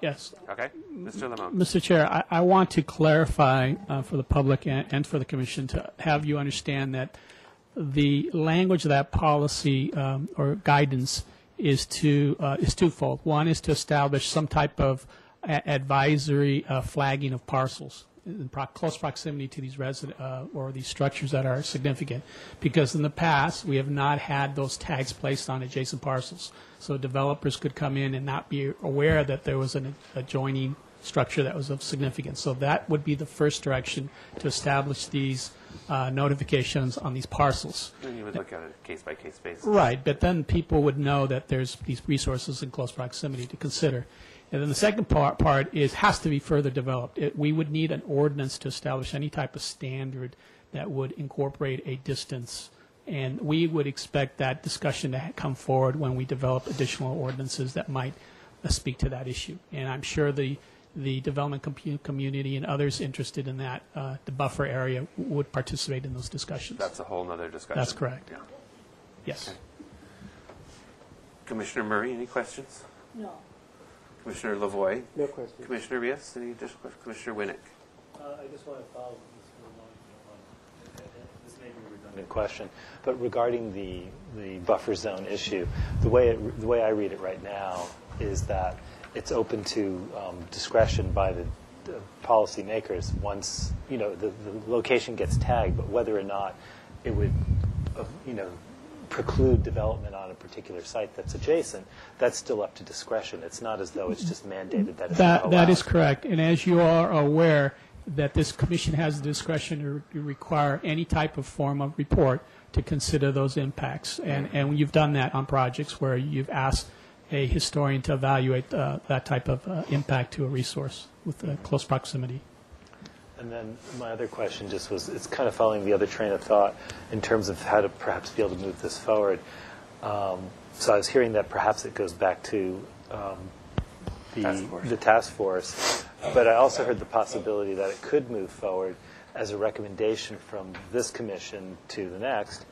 Yes. Okay. Mr. Lamone. Mr. Chair, I want to clarify for the public and for the Commission to have you understand that the language of that policy or guidance is twofold. One is to establish some type of advisory flagging of parcels in close proximity to these or these structures that are significant, because in the past we have not had those tags placed on adjacent parcels, so developers could come in and not be aware that there was an adjoining structure that was of significance. So that would be the first direction, to establish these notifications on these parcels. And you would look at it case-by-case basis. Right, but then people would know that there's these resources in close proximity to consider. And then the second part has to be further developed. We would need an ordinance to establish any type of standard that would incorporate a distance. And we would expect that discussion to come forward when we develop additional ordinances that might speak to that issue. And I'm sure the development community and others interested in that, the buffer area, would participate in those discussions. That's a whole other discussion. That's correct. Yeah. Yes. Okay. Commissioner Murray, any questions? No. Commissioner Lavoie? No questions. Commissioner Rios, any additional questions? Commissioner Winnick? I just want to follow this may be a redundant question, but regarding the buffer zone issue, the way I read it right now is that it's open to discretion by the policymakers once, the location gets tagged, but whether or not it would, preclude development on a particular site that's adjacent, that's still up to discretion. It's not as though it's just mandated that it's allowed. That is correct. And as you are aware, that this commission has the discretion to require any type of form of report to consider those impacts. And you've done that on projects where you've asked a historian to evaluate that type of impact to a resource with close proximity. And then my other question just was, it's kind of following the other train of thought in terms of how to perhaps be able to move this forward. So I was hearing that perhaps it goes back to the task force, but I also heard the possibility that it could move forward as a recommendation from this commission to the next,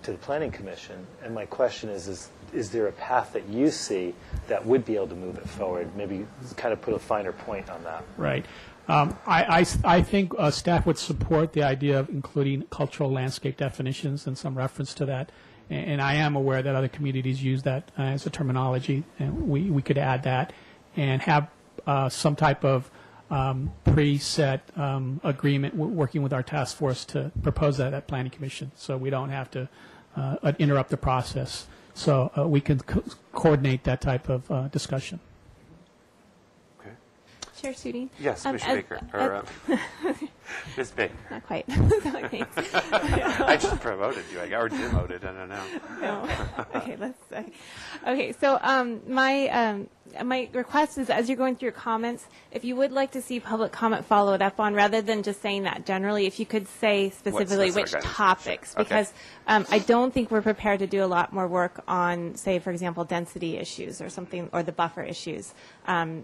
to the Planning Commission. And my question is there a path that you see that would be able to move it forward? Maybe kind of put a finer point on that. Right. I think staff would support the idea of including cultural landscape definitions and some reference to that. And I am aware that other communities use that as a terminology, and we could add that and have some type of preset agreement working with our task force to propose that at Planning Commission, so we don't have to interrupt the process. So we can coordinate that type of discussion. Chair Suding? Yes, Commissioner Baker. Or, Ms. Baker. Not quite. I just promoted you, or demoted, I don't know. No. Okay, okay, so my request is, as you're going through your comments, if you would like to see public comment followed up on, rather than just saying that generally, if you could say specifically which topics, sure. Because I don't think we're prepared to do a lot more work on, say, for example, density issues or something, or the buffer issues. I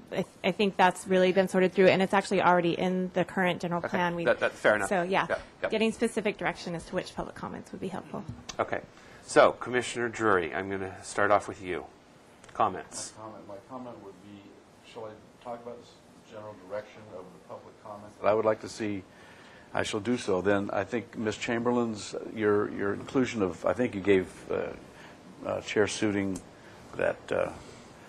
think that's really been sorted through, and it's actually already in the current general plan. That's fair enough. So, yeah, Yep. getting specific direction as to which public comments would be helpful. Okay. So, Commissioner Drury, I'm going to start off with you. Comments? My comment would be, shall I talk about this general direction of the public comment that I would like to see? I shall do so. Then I think Ms. Chamberlain's, your inclusion of, I think you gave Chair Suding that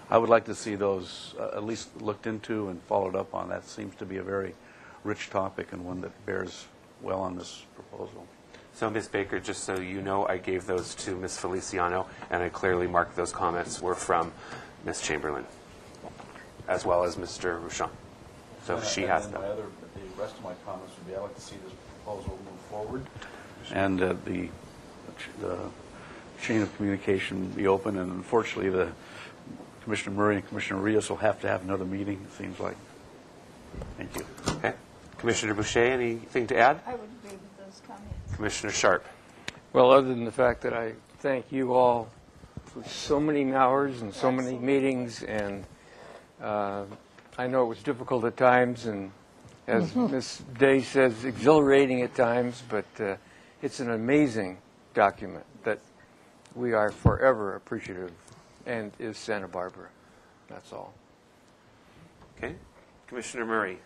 I would like to see those at least looked into and followed up on. That seems to be a very rich topic and one that bears well on this proposal. So, Ms. Baker, just so you know, I gave those to Ms. Feliciano, and I clearly marked those comments were from Ms. Chamberlain, as well as Mr. Ruchon. So she has them. The rest of my comments would be, I'd like to see this proposal move forward, and the chain of communication be open. And unfortunately, the Commissioner Murray and Commissioner Rios will have to have another meeting, it seems like. Thank you. Okay. Commissioner Boucher, anything to add? I would agree with those comments. Commissioner Sharp. Well, other than the fact that I thank you all for so many hours and so many meetings, and I know it was difficult at times, and as Ms. Day says, exhilarating at times, but it's an amazing document that we are forever appreciative, and is Santa Barbara. That's all. Okay. Commissioner Murray.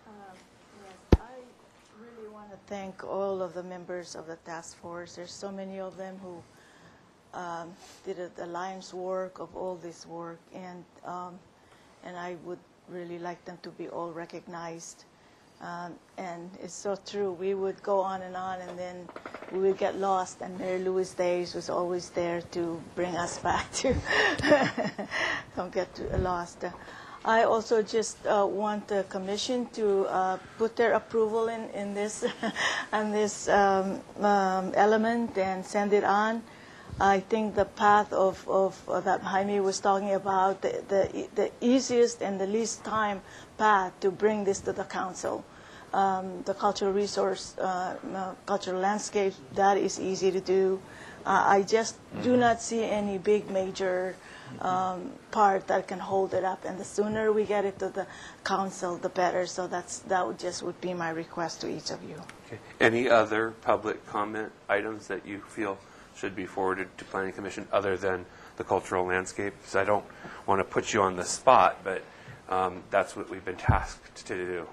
Yes, I really want to thank all of the members of the task force. There's so many of them who did the lion's work of all this work, and I would really like them to be all recognized. And it's so true. We would go on, and then we would get lost, and Mary Louise Days was always there to bring us back to don't get lost. I also just want the Commission to put their approval in this on this element and send it on. I think the path of that Jaime was talking about, the easiest and the least time path to bring this to the Council. The cultural resource, cultural landscape, that is easy to do. I just do not see any big major part that can hold it up, and the sooner we get it to the Council, the better. So that would be my request to each of you. Okay. Any other public comment items that you feel should be forwarded to Planning Commission other than the cultural landscape? Because I don't want to put you on the spot, but that's what we've been tasked to do.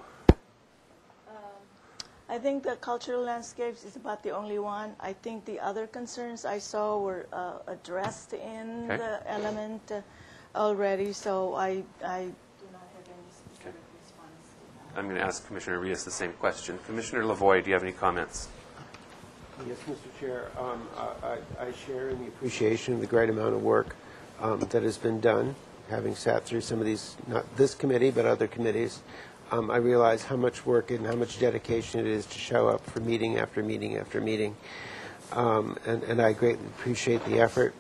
I think the cultural landscapes is about the only one. I think the other concerns I saw were addressed in the element already, so I do not have any specific response. I'm going to ask Commissioner Rios the same question. Commissioner Lavoie, do you have any comments? Yes, Mr. Chair. I share in the appreciation of the great amount of work that has been done, having sat through some of these, not this committee, but other committees. I realize how much work and how much dedication it is to show up for meeting after meeting after meeting. And I greatly appreciate the effort.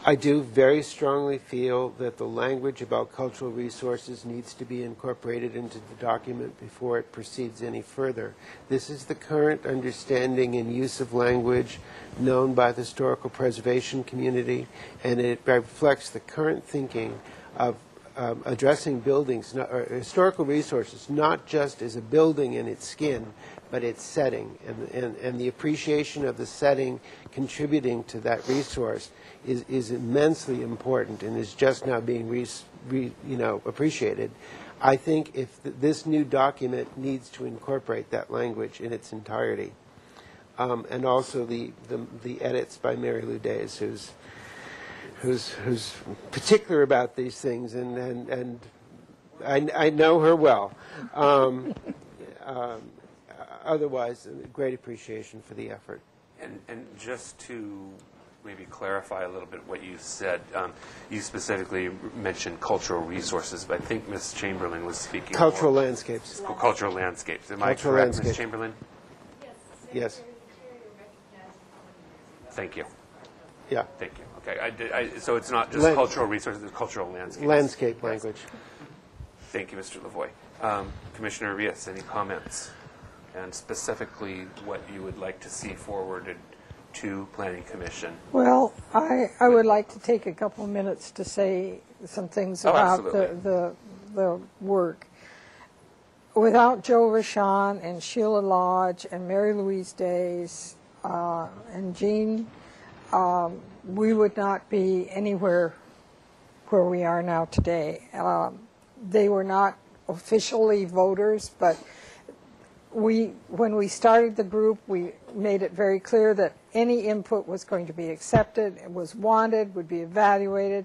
I do very strongly feel that the language about cultural resources needs to be incorporated into the document before it proceeds any further. This is the current understanding and use of language known by the historical preservation community, and it reflects the current thinking of addressing buildings, or historical resources, not just as a building in its skin, but its setting, and the appreciation of the setting contributing to that resource is immensely important and is just now being appreciated. I think if this new document needs to incorporate that language in its entirety, and also the edits by Mary Lou Days, who's particular about these things, and I know her well. Otherwise, great appreciation for the effort. And just to maybe clarify a little bit what you said, you specifically mentioned cultural resources, but I think Ms. Chamberlain was speaking cultural landscapes. Oh, cultural landscapes. Am I Cultural correct, landscape. Ms. Chamberlain? Yes. Thank you. Yeah. Thank you. Okay. So it's not just cultural resources, it's cultural landscapes. Landscape language. Thank you, Mr. Lavoie. Commissioner Rios, any comments? And specifically what you would like to see forwarded to Planning Commission? Well, I would like to take a couple of minutes to say some things about the work. Without Joe Rochon and Sheila Lodge and Mary Louise Days and Jean, we would not be anywhere where we are now today. They were not officially voters, but when we started the group, we made it very clear that any input was going to be accepted, it was wanted, would be evaluated.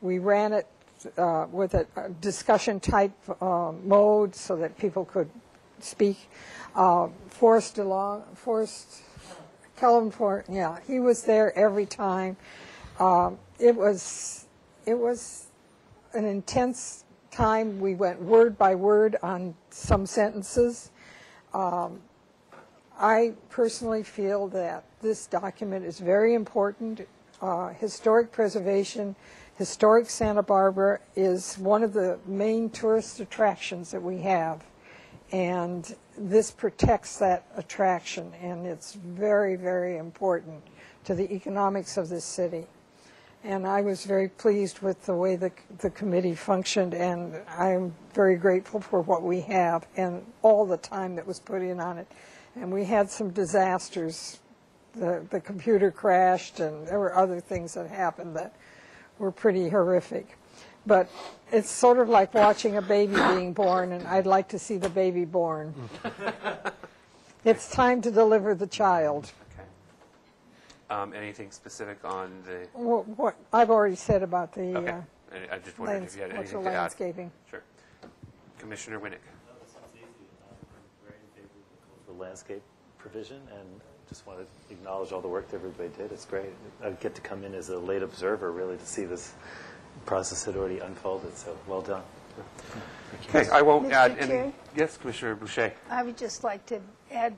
We ran it with a discussion type mode so that people could speak. Forrest Kellenfort, yeah, he was there every time. It was an intense time. We went word by word on some sentences. I personally feel that this document is very important. Historic preservation, historic Santa Barbara is one of the main tourist attractions that we have, and this protects that attraction, and it's very, very important to the economics of this city. And I was very pleased with the way the committee functioned, and I'm very grateful for what we have and all the time that was put in on it. And we had some disasters. The computer crashed, and there were other things that happened that were pretty horrific. But it's sort of like watching a baby being born, and I'd like to see the baby born. It's time to deliver the child. Anything specific on the... What I've already said about the Okay. I just wondered if you had anything to add. landscaping. Sure. Commissioner Winnick. The landscape provision, and just want to acknowledge all the work that everybody did. It's great. I get to come in as a late observer, really, to see this process had already unfolded, so well done. Okay, I won't add Mr. any... Chair? Yes, Commissioner Boucher. I would just like to add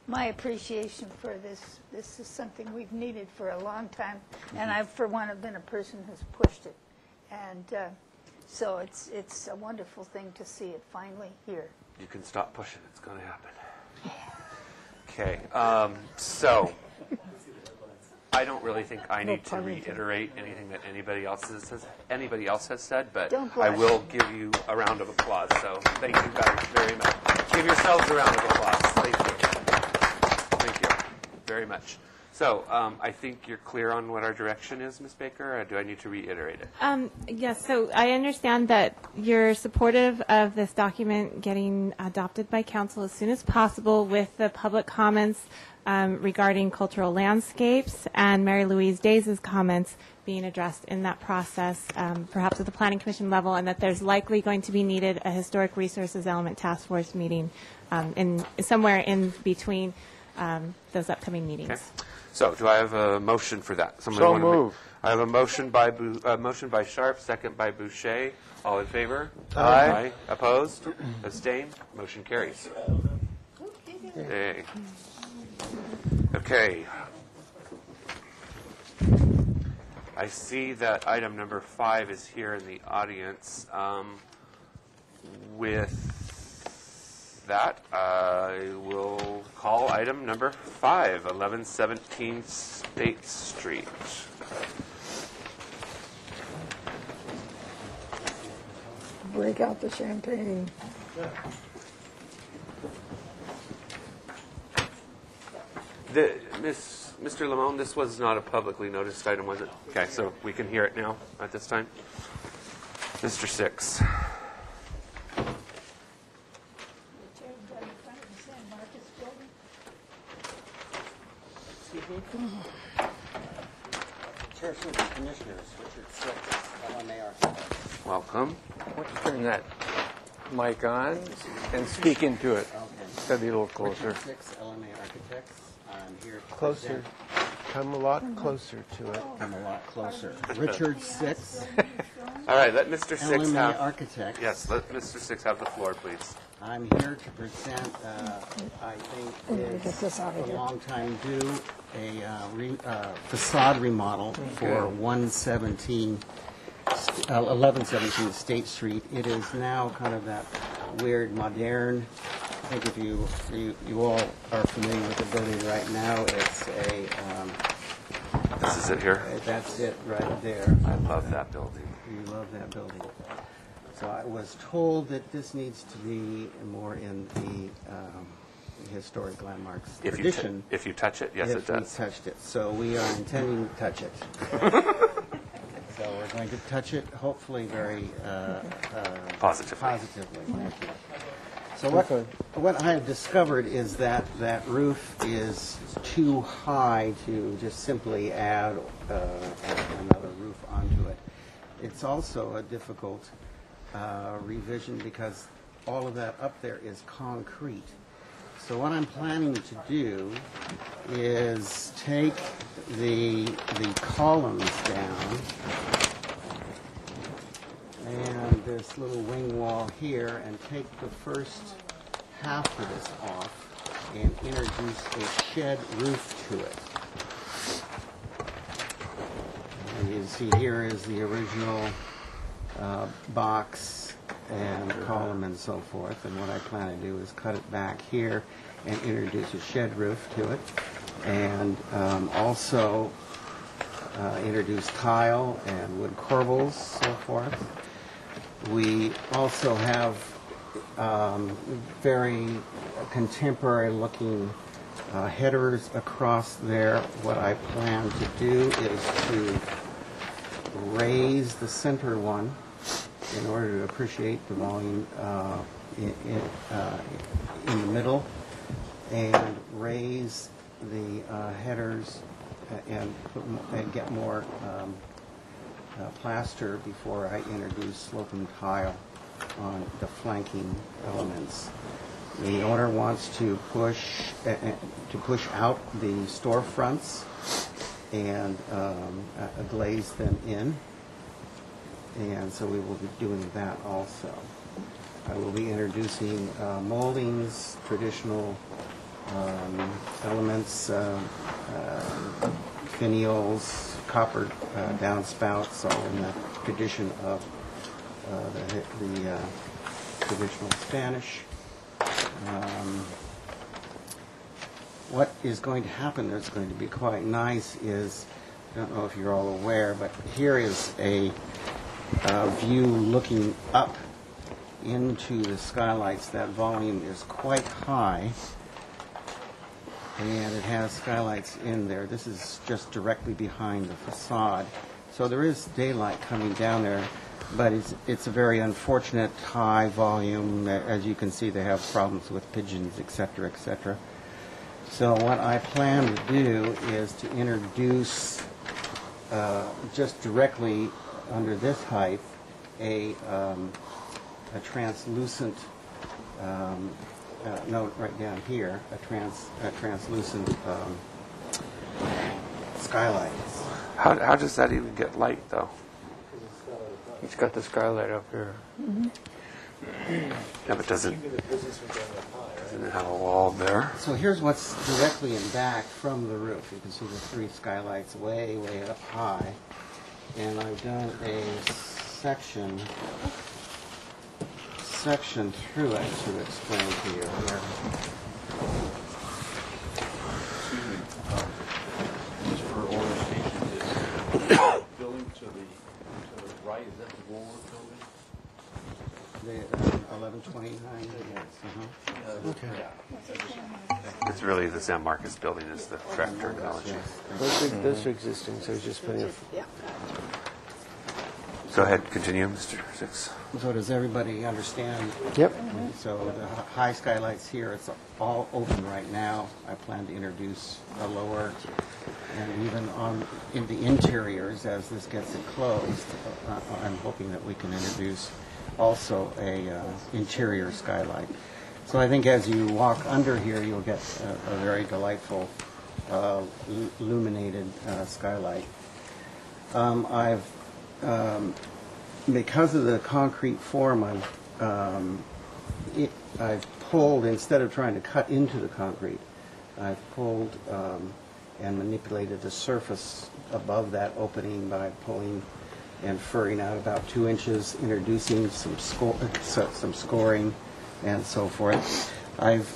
my appreciation for this. This is something we've needed for a long time, and I, for one, have been a person who's pushed it. And so it's a wonderful thing to see it finally here. You can stop pushing. It's going to happen. Okay, so I don't really think I need to reiterate anything that anybody else has said, but I will give you a round of applause. So thank you guys very much. Give yourselves a round of applause. Thank you. Thank you very much. So I think you're clear on what our direction is, Ms. Baker, or do I need to reiterate it? Yes, so I understand that you're supportive of this document getting adopted by council as soon as possible with the public comments regarding cultural landscapes and Mary Louise Days' comments being addressed in that process, perhaps at the Planning Commission level, and that there's likely going to be needed a Historic Resources Element Task Force meeting somewhere in between those upcoming meetings. Okay. So, do I have a motion for that? So move. I have a motion by Sharp, second by Boucher. All in favor? Aye. Opposed? Abstained? Motion carries. Okay. Okay. I see that item number 5 is here in the audience. With that, I will call item number 5, 1117 State Street. Break out the champagne. Mr. Lamone, this was not a publicly noticed item, was it? Okay, so we can hear it now at this time. Mr. Six. Chairperson of the Commissioners, Richard Six, LMA Architects. Welcome. Why don't you turn that mic on and speak into it? Okay. It's got to be a little closer. Richard Six, LMA Architects. I'm here to Closer. present. Come a lot closer to it. Come a lot closer. Richard Six. All right, let Mr. Six LMA have. Architects. Yes, let Mr. Six have the floor, please. I'm here to present, I think it's a long time due, a facade remodel for 1117 State Street. It is now kind of that weird modern. I think if you all are familiar with the building right now, it's a. This is it here? That's it right there. I love that building. You love that building. So I was told that this needs to be more in the historic landmarks tradition. If you touch it, yes, it does. If we touched it. So we are intending to touch it. So we're going to touch it, hopefully very positively. Thank you. So what I have discovered is that that roof is too high to just simply add another roof onto it. It's also a difficult revision because all of that up there is concrete. So what I'm planning to do is take the columns down and this little wing wall here and take the first half of this off and introduce a shed roof to it. And you can see here is the original box and column and so forth, and what I plan to do is cut it back here and introduce a shed roof to it, and also introduce tile and wood corbels, so forth. We also have very contemporary looking headers across there. What I plan to do is to raise the center one in order to appreciate the volume in the middle, and raise the headers and get more plaster before I introduce sloping tile on the flanking elements. The owner wants to push out the storefronts and glaze them in, and so we will be doing that also. I will be introducing moldings, traditional elements, finials, copper downspouts, all in the tradition of the traditional Spanish. What is going to happen that's going to be quite nice is, I don't know if you're all aware, but here is a view looking up into the skylights. That volume is quite high, and it has skylights in there. This is just directly behind the facade. So there is daylight coming down there, but it's a very unfortunate high volume. As you can see, they have problems with pigeons, et cetera, et cetera. So what I plan to do is to introduce just directly under this height a translucent, note right down here, a translucent skylight. How does that even get light, though? It's got the skylight up here. Yeah, but doesn't it have a wall there? So here's what's directly in back from the roof. You can see the three skylights way, way up high. And I've done a section through it to explain to you here. For orientation, building to the right, is that the Woolworth building? The 1129, yes. Okay. It's really the San Marcos building is the correct terminology. Those are existing, so it's just putting of... Go ahead, continue, Mr. Six. So does everybody understand? Yep. So the high skylights here, it's all open right now. I plan to introduce a lower, and even in the interiors, as this gets enclosed, I'm hoping that we can introduce also a interior skylight. So I think as you walk under here, you'll get a very delightful illuminated skylight. Because of the concrete form, I've pulled, instead of trying to cut into the concrete, I've pulled and manipulated the surface above that opening by pulling and furring out about 2 inches, introducing some scoring and so forth. I've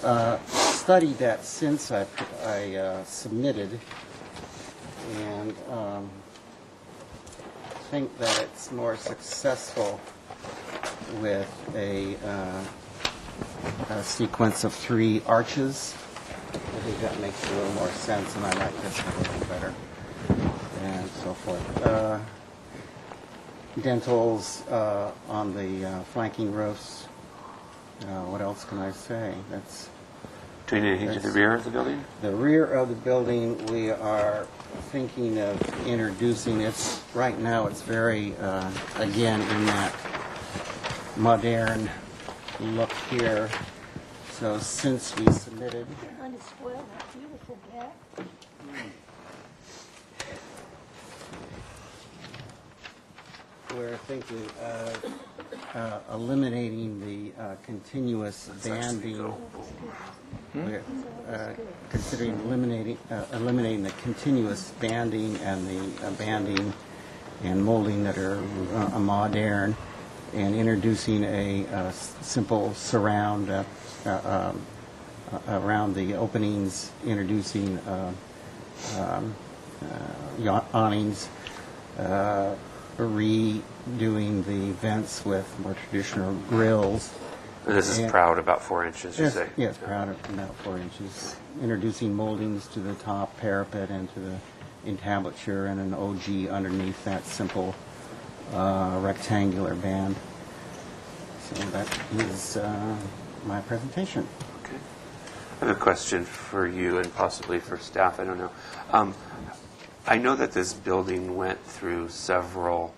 studied that since I submitted, and think that it's more successful with a sequence of 3 arches. I think that makes a little more sense, and I like this a little better, and so forth. Dentals on the flanking roofs. What else can I say? Do you need anything to the rear of the building? The rear of the building, we are thinking of introducing. It's right now. It's very again in that modern look here. So since we submitted, You're going to spoil that beautiful back. we're thinking of eliminating the continuous banding. We're considering eliminating the continuous banding and the banding and molding that are modern, and introducing a simple surround around the openings, introducing awnings, redoing the vents with more traditional grills. And this is proud about 4 inches, you say? Yes, proud of about 4 inches. Introducing moldings to the top parapet and to the entablature, and an OG underneath that simple rectangular band. So that is my presentation. Okay. I have a question for you and possibly for staff. I don't know. I know that this building went through several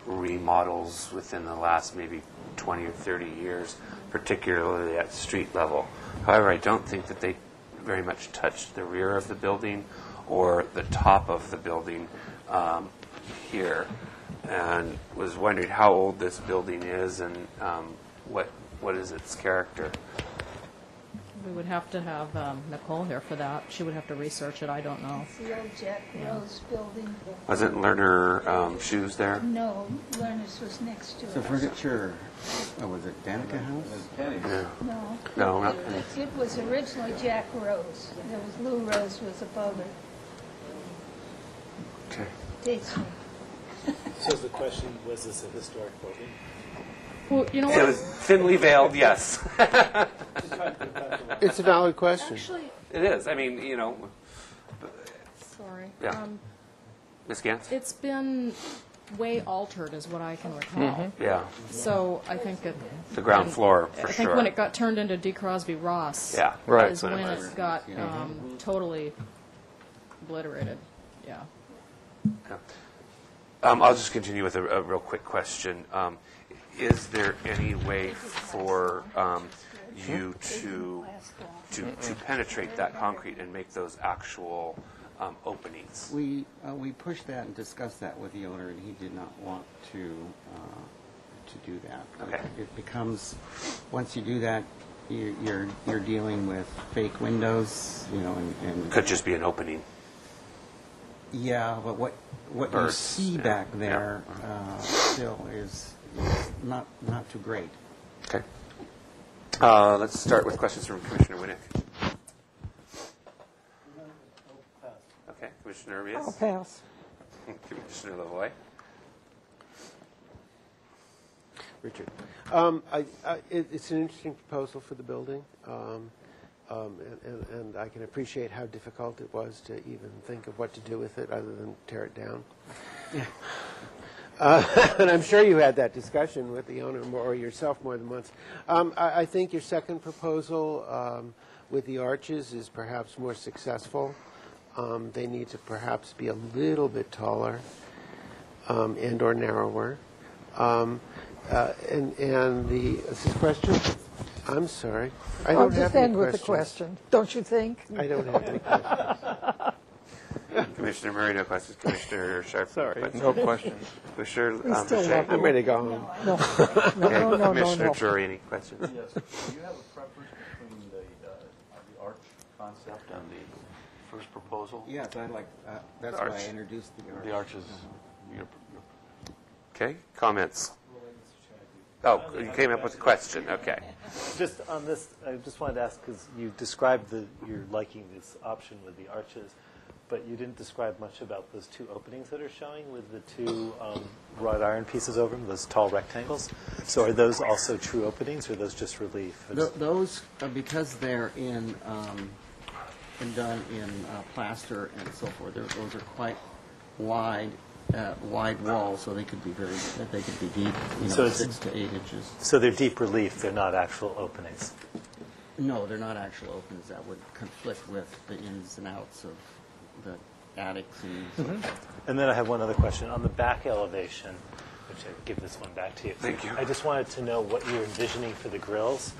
remodels within the last maybe 20 or 30 years, particularly at street level. However, I don't think that they very much touched the rear of the building or the top of the building here, and was wondering how old this building is and what is its character. We would have to have Nicole here for that. She would have to research it. I don't know. It's the old Jack Rose building. Wasn't Lerner Shoes there? No, Lerner's was next to it. So furniture, was it Danica House? Yeah. No. No, not It was originally Jack Rose. There was Lou Rose was above it. Okay. Dates me. So the question, was this a historic building? Well, you know It what? was thinly veiled, yes. It's a valid question. Actually, It is. I mean, Sorry. Yeah. Ms. Gantz? It's been way altered, is what I can recall. Yeah. So I think it. The ground floor, for I think sure. when it got turned into D. Crosby Ross. Yeah, right. Is when it got totally obliterated. Yeah. I'll just continue with a real quick question. Is there any way for you to penetrate that concrete and make those actual openings? We pushed that and discussed that with the owner, and he did not want to do that. Okay. It becomes, once you do that, you're dealing with fake windows, and Could just be an opening. Yeah, but what you Birds, see yeah, back there still is not too great. Okay. Let's start with questions from Commissioner Winnick. Okay, Commissioner Arias. I'll pass. Commissioner Lavoie. Richard. It's an interesting proposal for the building, and I can appreciate how difficult it was to even think of what to do with it other than tear it down. And I'm sure you had that discussion with the owner or yourself more than once. I think your second proposal with the arches is perhaps more successful. They need to perhaps be a little bit taller and or narrower. And this question? I'm sorry. I don't I'll just have any end with the questions. question, don't you think? I don't have any questions. Commissioner Murray, no questions. Commissioner Sharp, Sorry. No questions. Commissioner We still Boucher? love you. I'm ready to go home. No. Commissioner No. Drury, any questions? Yes. Do you have a preference between the arch concept and the first proposal? Yes, that's The why arch. I introduced the arch. The arches. Okay, comments? Oh, you came up with a question, okay. Just on this, I just wanted to ask, because you described you're liking this option with the arches, but you didn't describe much about those two openings that are showing with the two wrought iron pieces over them, those tall rectangles. So are those also true openings, or are those just relief? Those, because they're done in plaster and so forth, those are quite wide walls, so they could be deep, So it's- 6 to 8 inches. So they're deep relief, they're not actual openings. No, they're not actual openings. That would conflict with the ins and outs of the attics and so forth. And then I have one other question. On the back elevation, which I give this one back to you. Thank you. I just wanted to know what you're envisioning for the grills.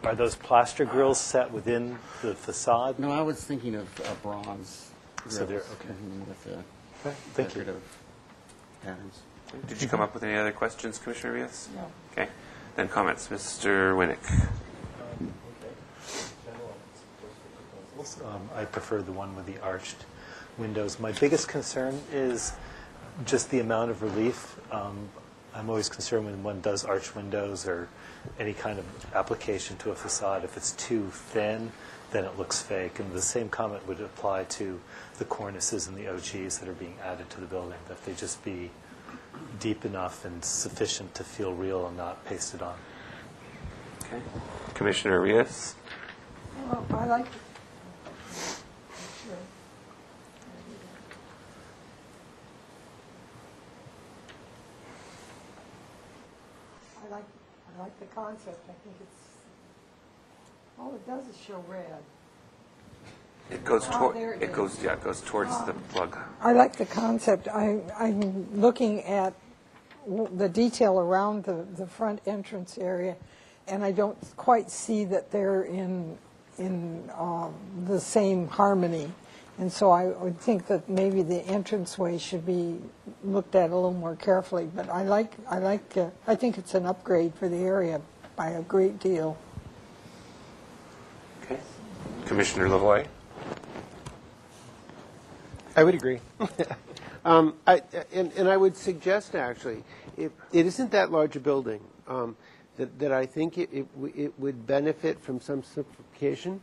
Are those plaster grills set within the facade? No, I was thinking of bronze So they're- grills, okay. with the Thank you. decorative patterns. Did you come up with any other questions, Commissioner Rios? No. Okay, then comments. Mr. Winnick. I prefer the one with the arched windows. My biggest concern is just the amount of relief. I'm always concerned when one does arched windows or any kind of application to a facade. If it's too thin, then it looks fake. And the same comment would apply to the cornices and the OGs that are being added to the building, that they just be deep enough and sufficient to feel real and not pasted on. Okay. Commissioner Rios. Well, I like. I like the concept. I think all it does is show red. It goes there it it goes towards the plug. I like the concept. I'm looking at the detail around the front entrance area, and I don't quite see that they're in the same harmony. And so I would think that maybe the entranceway should be looked at a little more carefully. But I think it's an upgrade for the area by a great deal. Okay. Commissioner Lavoie. I would agree. And I would suggest, actually, it isn't that large a building, that I think it would benefit from some simplification,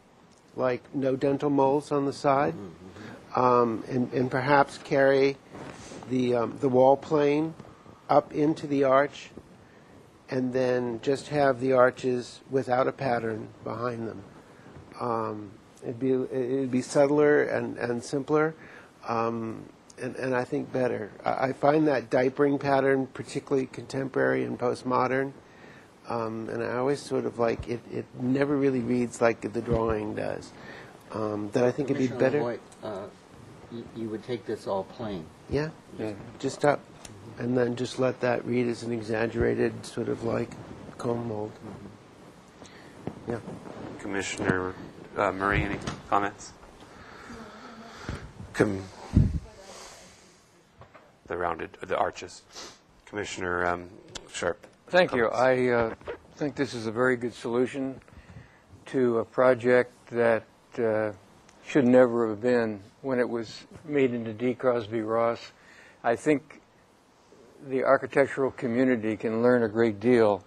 like no dental molds on the side, and perhaps carry the wall plane up into the arch, and then just have the arches without a pattern behind them. It'd be subtler and simpler, and I think better. I find that diapering pattern particularly contemporary and postmodern, and I always sort of like it. It never really reads like the drawing does. That I think it'd be better. Lavoie, you would take this all plain. Yeah, just up, and then just let that read as an exaggerated sort of like comb mold. Yeah. Commissioner Murray, any comments? The arches. Commissioner Sharp. Thank you. I think this is a very good solution to a project that should never have been when it was made into D. Crosby Ross. I think the architectural community can learn a great deal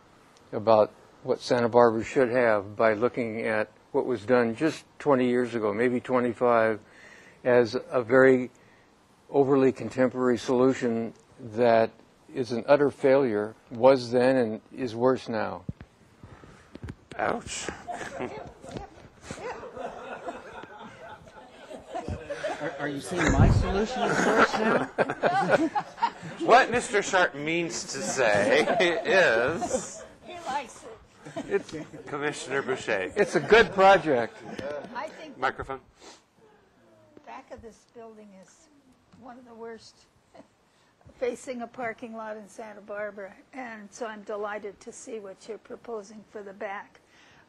about what Santa Barbara should have by looking at what was done just 20 years ago, maybe 25, as a very overly contemporary solution that is an utter failure, was then and is worse now. Ouch. Are you saying my solution is worse now? What Mr. Sharp means to say is... He likes it. It's Commissioner Boucher. It's a good project. I think Microphone. the back of this building is one of the worst facing a parking lot in Santa Barbara, and so I'm delighted to see what you're proposing for the back.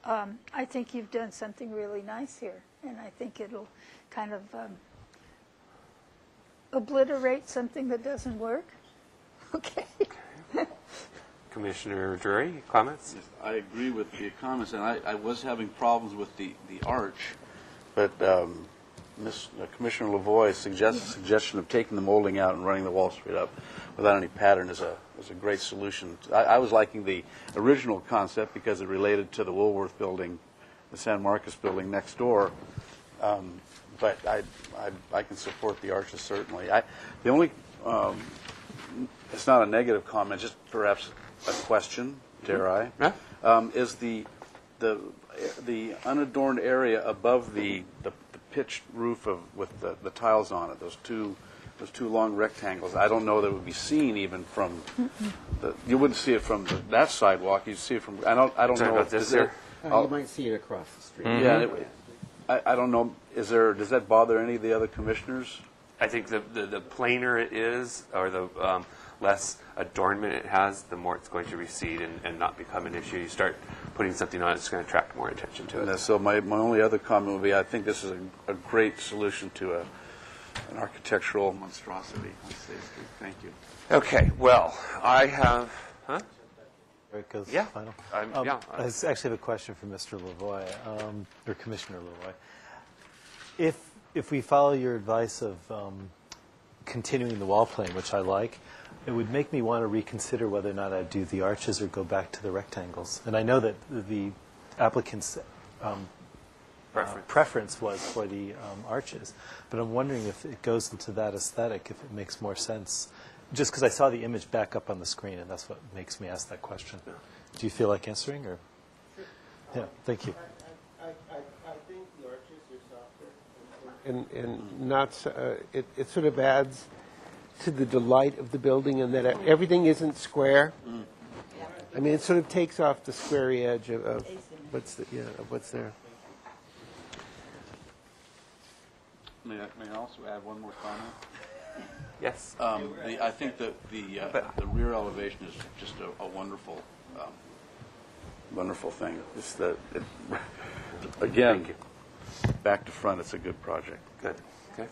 I think you've done something really nice here, and I think it'll kind of obliterate something that doesn't work. Okay. Commissioner Drury, comments? Yes, I agree with the comments, and I was having problems with the arch, but Commissioner Lavoie suggestion of taking the molding out and running the wall straight up without any pattern is a great solution. I was liking the original concept because it related to the Woolworth building, the San Marcos building next door, but I can support the arches certainly. The only it's not a negative comment, just perhaps a question, dare I? Yeah. Is the unadorned area above the pitched roof with the tiles on it, those two long rectangles? I don't know that it would be seen even from you wouldn't see it from that sidewalk. You'd see it from I don't know about this here. You might see it across the street. Yeah, I don't know. Does that bother any of the other commissioners? I think the plainer it is, or the less adornment it has, the more it's going to recede and not become an issue. You start putting something on it, it's going to attract more attention to it. And so my only other comment would be, I think this is a great solution to an architectural monstrosity on State Street. Thank you. Okay, well, I have... Huh? It goes Yeah. final. Yeah. I actually have a question for Mr. Lavoie, or Commissioner Lavoie. If we follow your advice of continuing the wall plane, which I like, it would make me want to reconsider whether or not I'd do the arches or go back to the rectangles. And I know that the applicant's preference was for the arches, but I'm wondering if it goes into that aesthetic, if it makes more sense. Just because I saw the image back up on the screen, and that's what makes me ask that question. Do you feel like answering, or? Yeah, thank you. I think the arches are softer, and not it sort of adds to the delight of the building, and that everything isn't square. I mean, it sort of takes off the squarey edge of what's there. May I also add one more comment? Yes. I think that the rear elevation is just a wonderful, wonderful thing. It's again, back to front, it's a good project. Good. Okay.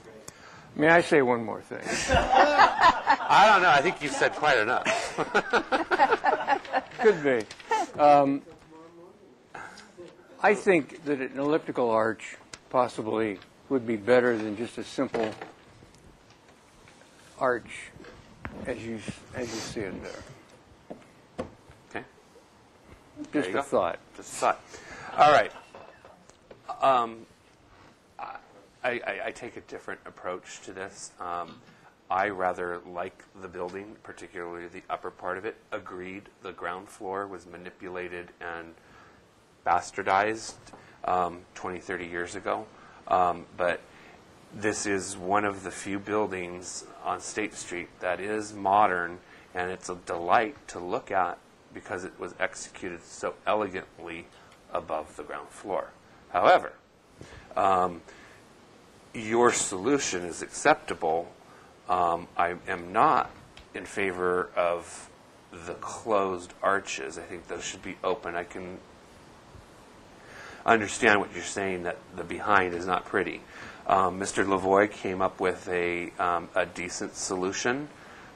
May I say one more thing? I don't know. I think you've said quite enough. Could be. I think that an elliptical arch possibly would be better than just a simple arch as you see it there. Okay. Just a thought. Just a thought. All right. I take a different approach to this. I rather like the building, particularly the upper part of it. Agreed, the ground floor was manipulated and bastardized 20, 30 years ago. But this is one of the few buildings on State Street that is modern, and it's a delight to look at because it was executed so elegantly above the ground floor. However, your solution is acceptable. I am not in favor of the closed arches. I think those should be open. I can understand what you're saying, that the behind is not pretty. Mr. Lavoie came up with a decent solution,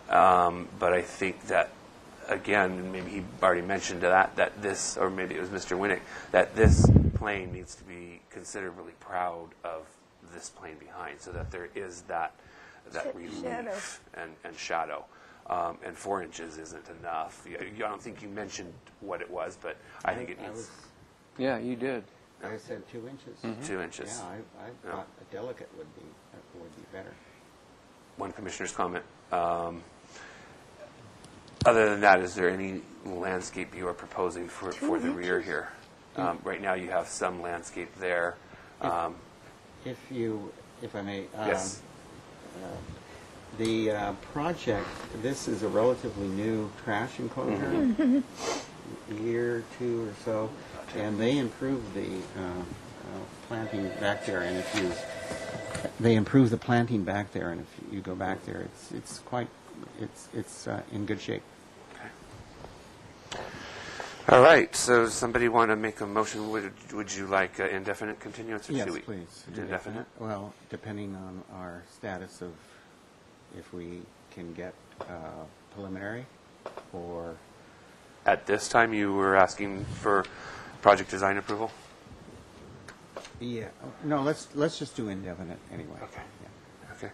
but I think that, again, maybe he already mentioned that this, or maybe it was Mr. Winnick, that this plane needs to be considerably proud of this plane behind, so that there is that relief and shadow. And 4 inches isn't enough. I don't think you mentioned what it was, but I think it needs... Yeah, you did. I said 2 inches. 2 inches. Yeah, I thought a delicate would be better. One commissioner's comment. Other than that, is there any landscape you are proposing for the rear here? Right now, you have some landscape there. If I may, yes. The project, this is a relatively new trash enclosure, a year or two or so, and they improved the planting back there. And if you go back there, it's in good shape. All right. So, does somebody want to make a motion? Would you like indefinite continuance or 2 weeks? Yes, please. Indefinite. Well, depending on our status of if we can get preliminary, or at this time you were asking for project design approval. Yeah. No. Let's just do indefinite anyway. Okay. Yeah. Okay.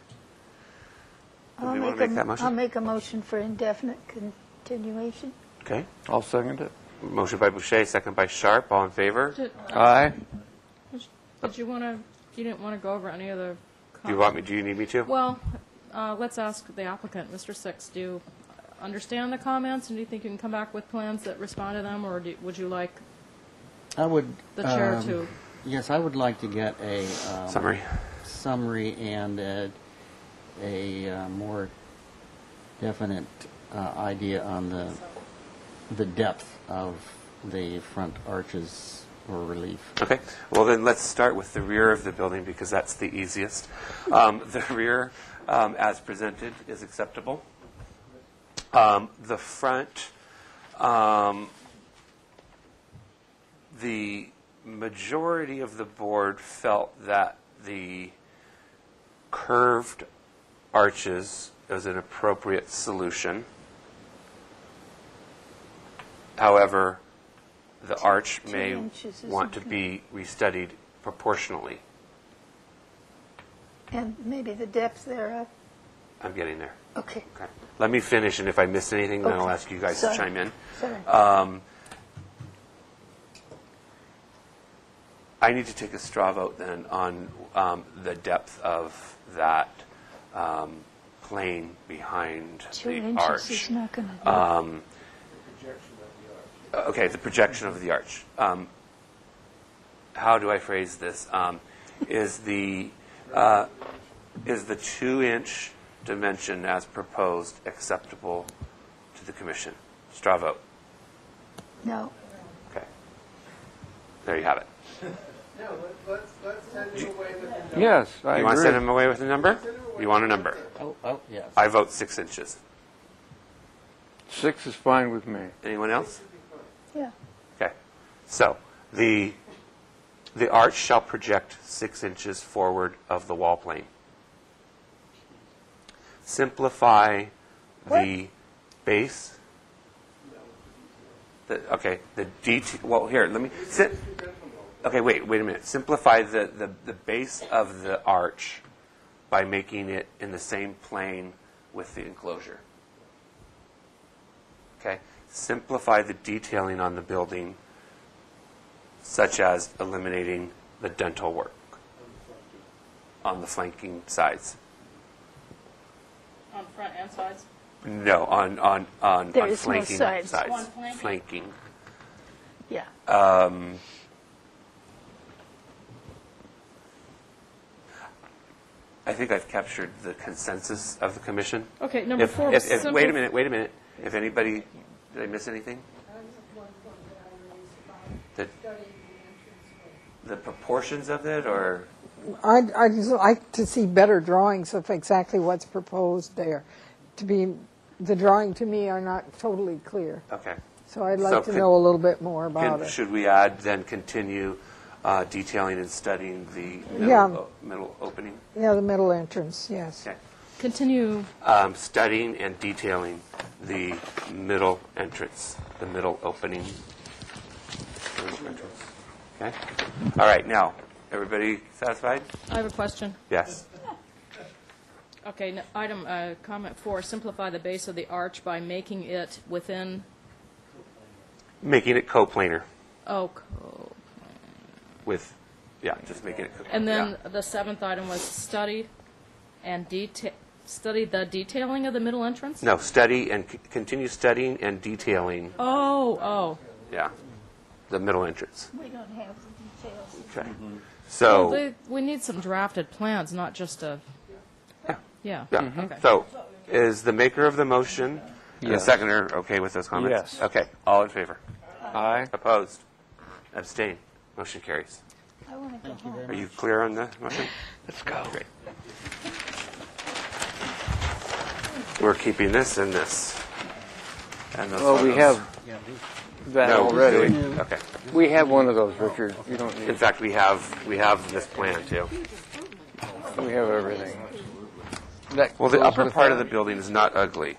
I'll make that motion? I'll make a motion for indefinite continuation. Okay. I'll second it. Motion by Boucher, second by Sharp. All in favor? Aye. Did you want to? You didn't want to go over any of the Do you need me to? Well, let's ask the applicant, Mr. Six. Do you understand the comments, and do you think you can come back with plans that respond to them, or would you like the chair to? Yes, I would like to get a summary and a more definite idea on the depth of the front arches or relief. Okay. Well, then let's start with the rear of the building because that's the easiest. The rear, as presented, is acceptable. The front, the majority of the board felt that the curved arches is an appropriate solution. However, the arch may want to be restudied proportionally. And maybe the depth thereof. I'm getting there. Okay. Let me finish, and if I miss anything, then I'll ask you guys to chime in. Sorry. I need to take a straw vote then on the depth of that plane behind 2 the inches arch. is not going to do. Okay, the projection of the arch. How do I phrase this? Is the 2-inch dimension as proposed acceptable to the commission? Straw vote. No. Okay. There you have it. No, let's send him away with a number. Yes, I agree. You want to send him away with a number? You want a number? Oh, yes. I vote 6 inches. 6 is fine with me. Anyone else? Yeah. Okay. So the arch shall project 6 inches forward of the wall plane. Simplify the base. The detail. Well, here, let me sit. Okay, wait a minute. Simplify the base of the arch by making it in the same plane with the enclosure. Okay? Simplify the detailing on the building, such as eliminating the dental work on the flanking sides. On front and sides? No, on There is no flanking sides. sides. On flanking? Flanking. Yeah. I think I've captured the consensus of the commission. Okay, number four. Wait a minute. If anybody, did I miss anything? The proportions of it, or? I'd just like to see better drawings of exactly what's proposed there. The drawing to me are not totally clear. Okay. So I'd like to know a little bit more about it. Should we add then continue detailing and studying the middle opening? Yeah, the middle entrance, yes. Okay. Continue. Studying and detailing the middle entrance, the middle opening. Okay. All right. Now, everybody satisfied? I have a question. Yes. Okay, comment 4, simplify the base of the arch by making it within... Making it coplanar. Oh, with, just making it coplanar. And then the 7th item was study the detailing of the middle entrance? No, study and continue studying and detailing. Oh. Yeah, the middle entrance. We don't have the details. Okay. So... Well, we need some drafted plans, not just a... Yeah. Okay. So, is the maker of the motion and the Yes. seconder okay with those comments? Yes. Okay. All in favor? Aye. Opposed? Abstain? Motion carries. I want to go home. Are you clear on the motion? Let's go. Great. We're keeping this and this. And those Well, we photos. have that No, already. Okay. We have one of those, Richard. You don't need. In fact, we have this plan too. We have everything. Well, the upper part of the building is not ugly.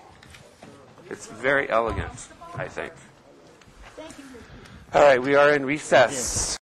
It's very elegant, I think. All right, we are in recess.